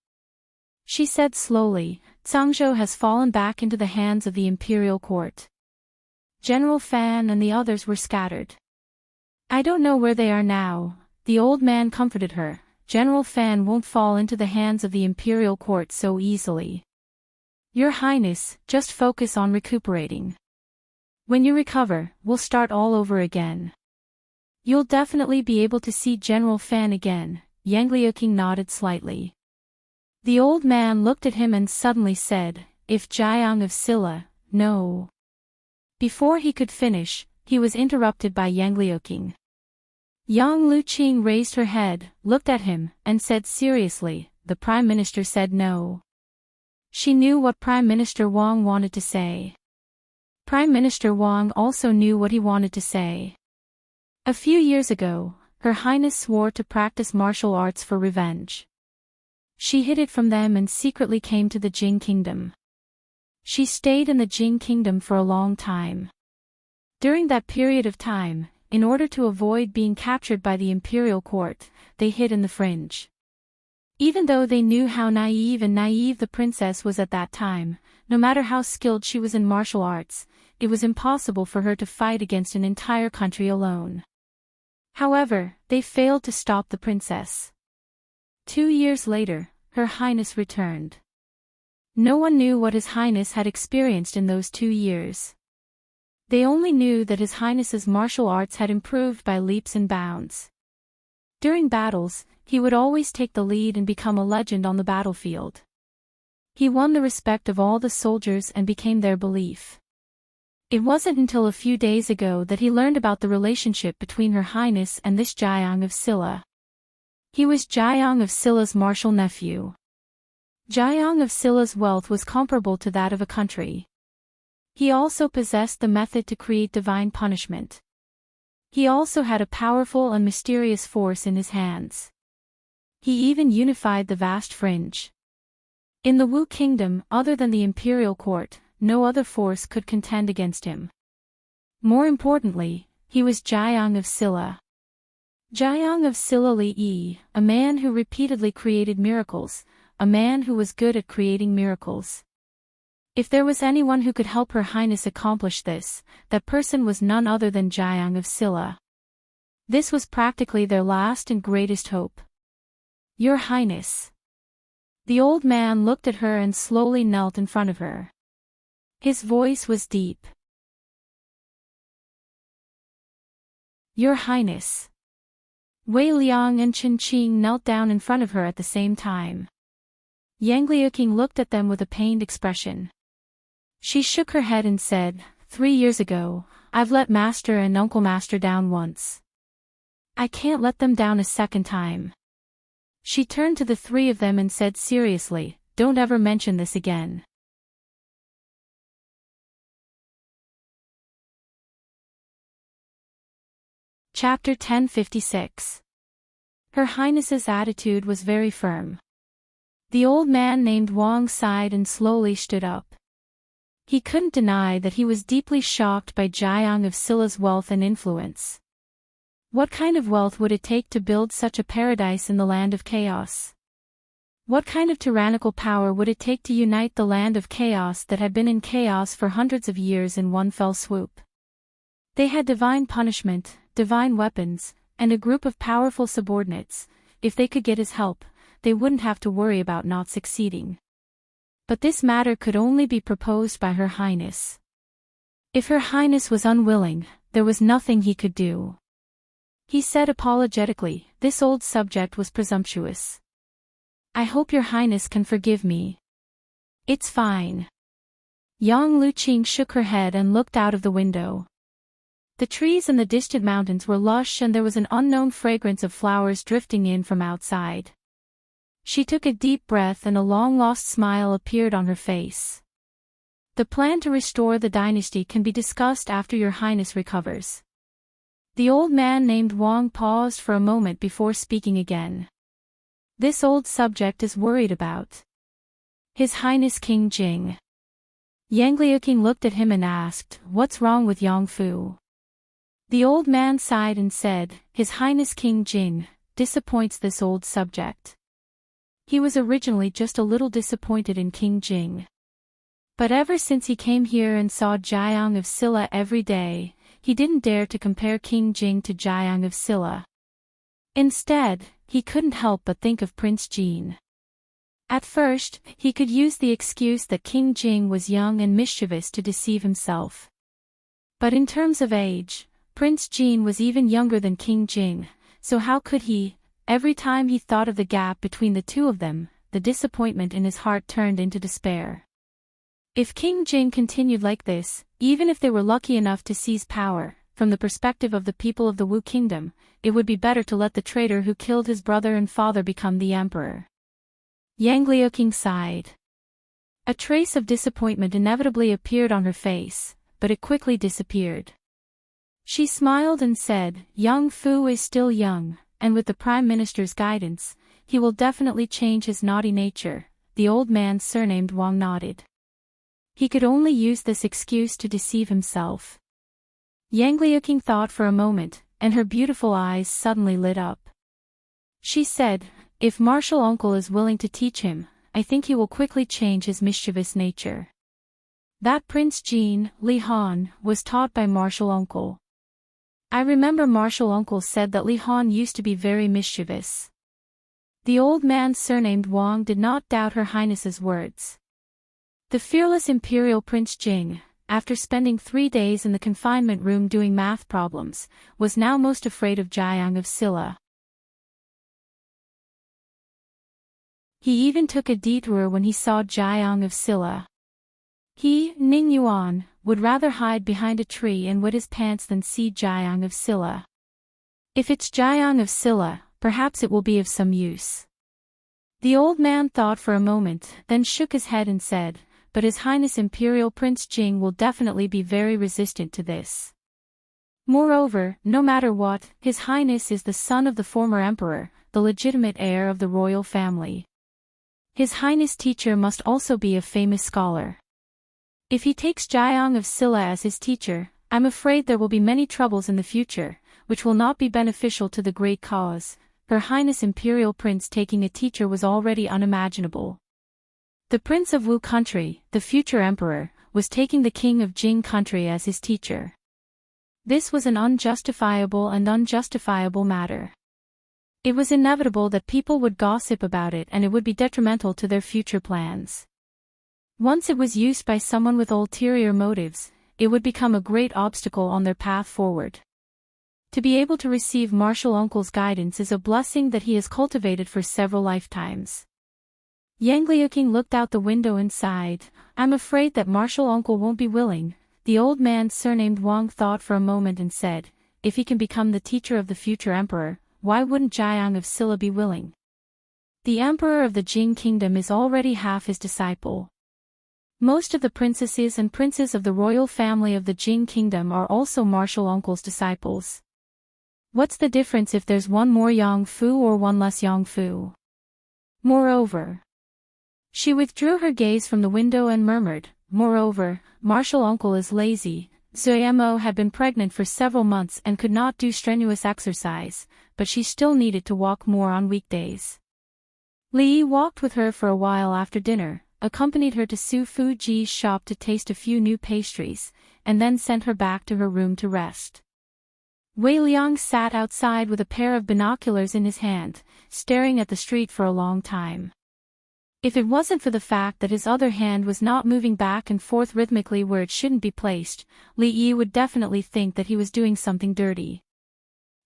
She said slowly, "Zhangzhou has fallen back into the hands of the imperial court. General Fan and the others were scattered. I don't know where they are now." The old man comforted her. "General Fan won't fall into the hands of the imperial court so easily. Your Highness, just focus on recuperating. When you recover, we'll start all over again. You'll definitely be able to see General Fan again." Yang Liuqing nodded slightly. The old man looked at him and suddenly said, "If Jiang of Silla, no." Before he could finish, he was interrupted by Yang Liuqing. Yang Luqing raised her head, looked at him, and said seriously, "The prime minister said no." She knew what Prime Minister Wang wanted to say. Prime Minister Wang also knew what he wanted to say. A few years ago, Her Highness swore to practice martial arts for revenge. She hid it from them and secretly came to the Jing Kingdom. She stayed in the Jing Kingdom for a long time. During that period of time, in order to avoid being captured by the imperial court, they hid in the fringe. Even though they knew how naive the princess was at that time, no matter how skilled she was in martial arts, it was impossible for her to fight against an entire country alone. However, they failed to stop the princess. 2 years later, Her Highness returned. No one knew what His Highness had experienced in those 2 years. They only knew that His Highness's martial arts had improved by leaps and bounds. During battles, he would always take the lead and become a legend on the battlefield. He won the respect of all the soldiers and became their belief. It wasn't until a few days ago that he learned about the relationship between Her Highness and this Jiang of Silla. He was Jiang of Silla's martial nephew. Jiang of Silla's wealth was comparable to that of a country. He also possessed the method to create divine punishment. He also had a powerful and mysterious force in his hands. He even unified the vast fringe. In the Wu Kingdom, other than the imperial court, no other force could contend against him. More importantly, he was Jiang of Silla. Jiang of Silla Li, a man who repeatedly created miracles, a man who was good at creating miracles. If there was anyone who could help Her Highness accomplish this, that person was none other than Jiang of Silla. This was practically their last and greatest hope. Your Highness. The old man looked at her and slowly knelt in front of her. His voice was deep. Your Highness. Wei Liang and Chen Qing knelt down in front of her at the same time. Yang Liuqing looked at them with a pained expression. She shook her head and said, 3 years ago, I've let Master and Uncle Master down once. I can't let them down a second time. She turned to the three of them and said seriously, don't ever mention this again. Chapter 1056. Her Highness's attitude was very firm. The old man named Wang sighed and slowly stood up. He couldn't deny that he was deeply shocked by Jiang of Silla's wealth and influence. What kind of wealth would it take to build such a paradise in the land of chaos? What kind of tyrannical power would it take to unite the land of chaos that had been in chaos for hundreds of years in one fell swoop? They had divine punishment, divine weapons, and a group of powerful subordinates. If they could get his help, they wouldn't have to worry about not succeeding. But this matter could only be proposed by Her Highness. If Her Highness was unwilling, there was nothing he could do. He said apologetically, this old subject was presumptuous. I hope Your Highness can forgive me. It's fine. Yang Luqing shook her head and looked out of the window. The trees in the distant mountains were lush and there was an unknown fragrance of flowers drifting in from outside. She took a deep breath and a long-lost smile appeared on her face. The plan to restore the dynasty can be discussed after Your Highness recovers. The old man named Wang paused for a moment before speaking again. This old subject is worried about His Highness King Jing. Yang Liuqing looked at him and asked, what's wrong with Yang Fu? The old man sighed and said, His Highness King Jing disappoints this old subject. He was originally just a little disappointed in King Jing. But ever since he came here and saw Jiang of Silla every day, he didn't dare to compare King Jing to Jiang of Silla. Instead, he couldn't help but think of Prince Jin. At first, he could use the excuse that King Jing was young and mischievous to deceive himself. But in terms of age, Prince Jin was even younger than King Jing, so how could he? Every time he thought of the gap between the two of them, the disappointment in his heart turned into despair. If King Jing continued like this, even if they were lucky enough to seize power, from the perspective of the people of the Wu Kingdom, it would be better to let the traitor who killed his brother and father become the emperor. Yang Liuqing sighed. A trace of disappointment inevitably appeared on her face, but it quickly disappeared. She smiled and said, Yang Fu is still young, and with the Prime Minister's guidance, he will definitely change his naughty nature. The old man surnamed Wang nodded. He could only use this excuse to deceive himself. Yang Liuqing thought for a moment, and her beautiful eyes suddenly lit up. She said, if Martial Uncle is willing to teach him, I think he will quickly change his mischievous nature. That Prince Jin, Li Han, was taught by Martial Uncle. I remember Martial Uncle said that Li Han used to be very mischievous. The old man surnamed Wang did not doubt Her Highness's words. The fearless imperial Prince Jing, after spending 3 days in the confinement room doing math problems, was now most afraid of Jiang of Silla. He even took a detour when he saw Jiang of Silla. He, Ning Yuan, would rather hide behind a tree and wet his pants than see Jiang of Silla. If it's Jiang of Silla, perhaps it will be of some use. The old man thought for a moment, then shook his head and said, but His Highness Imperial Prince Jing will definitely be very resistant to this. Moreover, no matter what, His Highness is the son of the former emperor, the legitimate heir of the royal family. His Highness' teacher must also be a famous scholar. If he takes Jiang of Silla as his teacher, I'm afraid there will be many troubles in the future, which will not be beneficial to the great cause. Her Highness Imperial Prince taking a teacher was already unimaginable. The Prince of Wu country, the future emperor, was taking the King of Jing country as his teacher. This was an unjustifiable matter. It was inevitable that people would gossip about it and it would be detrimental to their future plans. Once it was used by someone with ulterior motives, it would become a great obstacle on their path forward. To be able to receive Martial Uncle's guidance is a blessing that he has cultivated for several lifetimes. Yang Liuqing looked out the window and sighed. I'm afraid that Martial Uncle won't be willing. The old man surnamed Wang thought for a moment and said, if he can become the teacher of the future emperor, why wouldn't Jiang of Silla be willing? The emperor of the Jing kingdom is already half his disciple. Most of the princesses and princes of the royal family of the Jing kingdom are also Martial Uncle's disciples. What's the difference if there's one more Yang Fu or one less Yang Fu? Moreover, she withdrew her gaze from the window and murmured, moreover, Martial Uncle is lazy. Zui Mo had been pregnant for several months and could not do strenuous exercise, but she still needed to walk more on weekdays. Li Yi walked with her for a while after dinner, accompanied her to Su Fu Ji's shop to taste a few new pastries, and then sent her back to her room to rest. Wei Liang sat outside with a pair of binoculars in his hand, staring at the street for a long time. If it wasn't for the fact that his other hand was not moving back and forth rhythmically where it shouldn't be placed, Li Yi would definitely think that he was doing something dirty.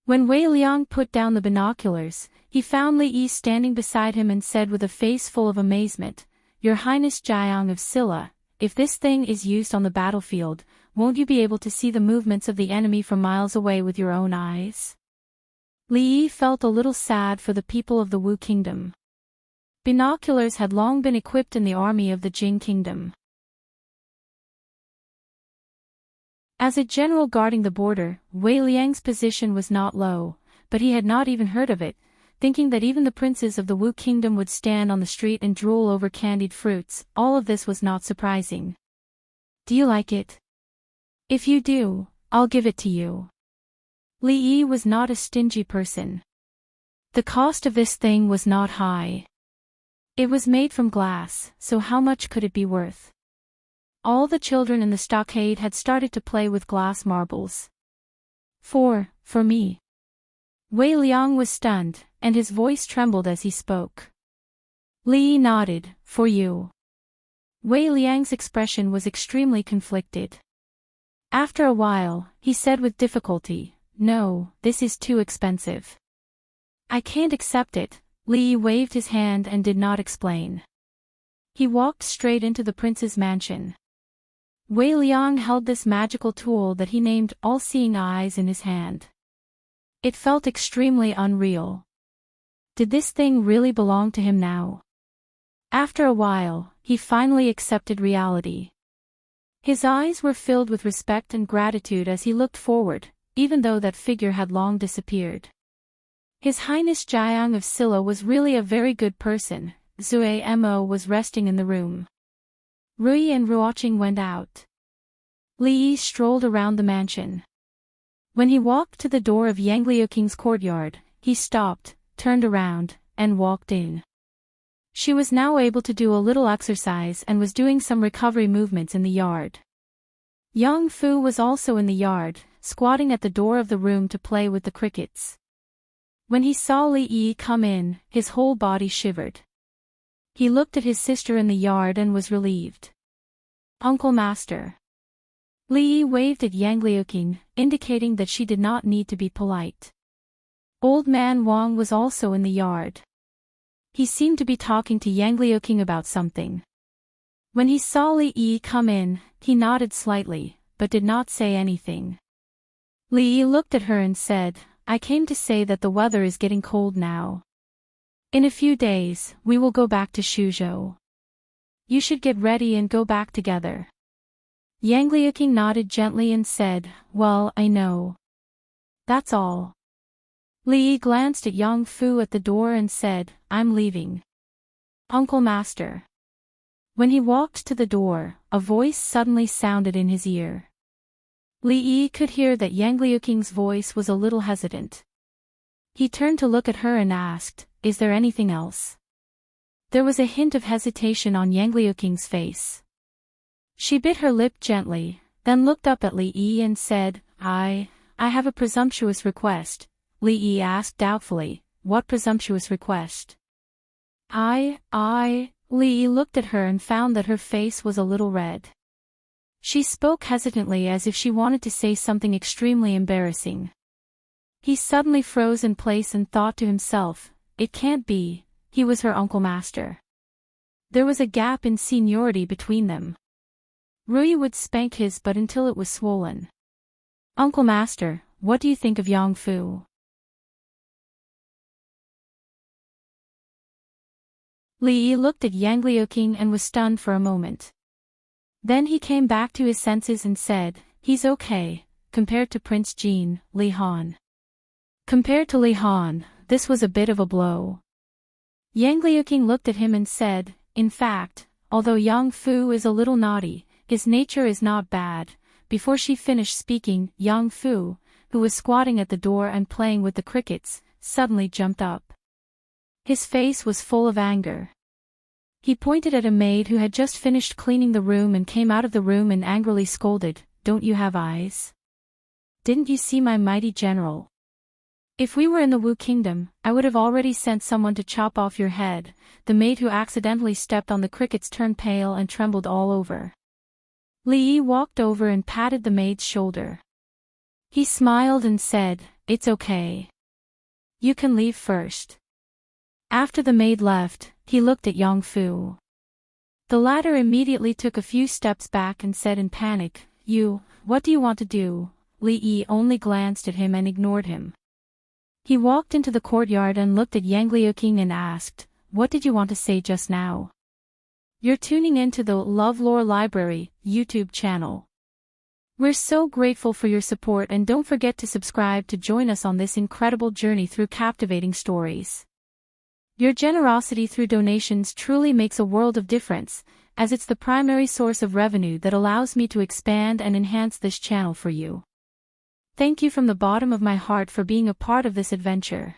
When Wei Liang put down the binoculars, he found Li Yi standing beside him and said with a face full of amazement, Your Highness Jiang of Silla, if this thing is used on the battlefield, won't you be able to see the movements of the enemy from miles away with your own eyes? Li Yi felt a little sad for the people of the Wu kingdom. Binoculars had long been equipped in the army of the Jing kingdom. As a general guarding the border, Wei Liang's position was not low, but he had not even heard of it, thinking that even the princes of the Wu kingdom would stand on the street and drool over candied fruits. All of this was not surprising. Do you like it? If you do, I'll give it to you. Li Yi was not a stingy person. The cost of this thing was not high. It was made from glass, so how much could it be worth? All the children in the stockade had started to play with glass marbles. For me. Wei Liang was stunned, and his voice trembled as he spoke. Li Yi nodded, for you. Wei Liang's expression was extremely conflicted. After a while, he said with difficulty, No, this is too expensive. I can't accept it. Li Yi waved his hand and did not explain. He walked straight into the prince's mansion. Wei Liang held this magical tool that he named All-Seeing Eyes in his hand. It felt extremely unreal. Did this thing really belong to him now? After a while, he finally accepted reality. His eyes were filled with respect and gratitude as he looked forward, even though that figure had long disappeared. His Highness Jiang of Silla was really a very good person. Zui Mo was resting in the room. Rui and Ruoqing went out. Li Yi strolled around the mansion. When he walked to the door of Yang Liuqing's courtyard, he stopped, turned around, and walked in. She was now able to do a little exercise and was doing some recovery movements in the yard. Yang Fu was also in the yard, squatting at the door of the room to play with the crickets. When he saw Li Yi come in, his whole body shivered. He looked at his sister in the yard and was relieved. Uncle Master. Li Yi waved at Yang Liuqing, indicating that she did not need to be polite. Old man Wang was also in the yard. He seemed to be talking to Yang Liuqing about something. When he saw Li Yi come in, he nodded slightly, but did not say anything. Li Yi looked at her and said, I came to say that the weather is getting cold now. In a few days, we will go back to Shuzhou. You should get ready and go back together. Yang Liuqing nodded gently and said, well, I know. That's all. Li Yi glanced at Yang Fu at the door and said, I'm leaving. Uncle Master. When he walked to the door, a voice suddenly sounded in his ear. Li Yi could hear that Yang Liuqing's voice was a little hesitant. He turned to look at her and asked, is there anything else? There was a hint of hesitation on Yang Liuqing's face. She bit her lip gently, then looked up at Li Yi and said, I have a presumptuous request. Li Yi asked doubtfully, what presumptuous request? Li Yi looked at her and found that her face was a little red. She spoke hesitantly as if she wanted to say something extremely embarrassing. He suddenly froze in place and thought to himself, it can't be, he was her Uncle Master. There was a gap in seniority between them. Rui would spank his butt until it was swollen. Uncle Master, what do you think of Yang Fu? Li Yi looked at Yang Liuqing and was stunned for a moment. Then he came back to his senses and said, he's okay, compared to Prince Jin, Li Han. Compared to Li Han, this was a bit of a blow. Yang Liuqing looked at him and said, in fact, although Yang Fu is a little naughty, his nature is not bad. Before she finished speaking, Yang Fu, who was squatting at the door and playing with the crickets, suddenly jumped up. His face was full of anger. He pointed at a maid who had just finished cleaning the room and came out of the room and angrily scolded, don't you have eyes? Didn't you see my mighty general? If we were in the Wu Kingdom, I would have already sent someone to chop off your head. The maid who accidentally stepped on the crickets turned pale and trembled all over. Li Yi walked over and patted the maid's shoulder. He smiled and said, it's okay. You can leave first. After the maid left, he looked at Yang Fu. The latter immediately took a few steps back and said in panic, what do you want to do? Li Yi only glanced at him and ignored him. He walked into the courtyard and looked at Yang Liuqing and asked, what did you want to say just now? You're tuning into the LoveLore Library YouTube channel. We're so grateful for your support and don't forget to subscribe to join us on this incredible journey through captivating stories. Your generosity through donations truly makes a world of difference, as it's the primary source of revenue that allows me to expand and enhance this channel for you. Thank you from the bottom of my heart for being a part of this adventure.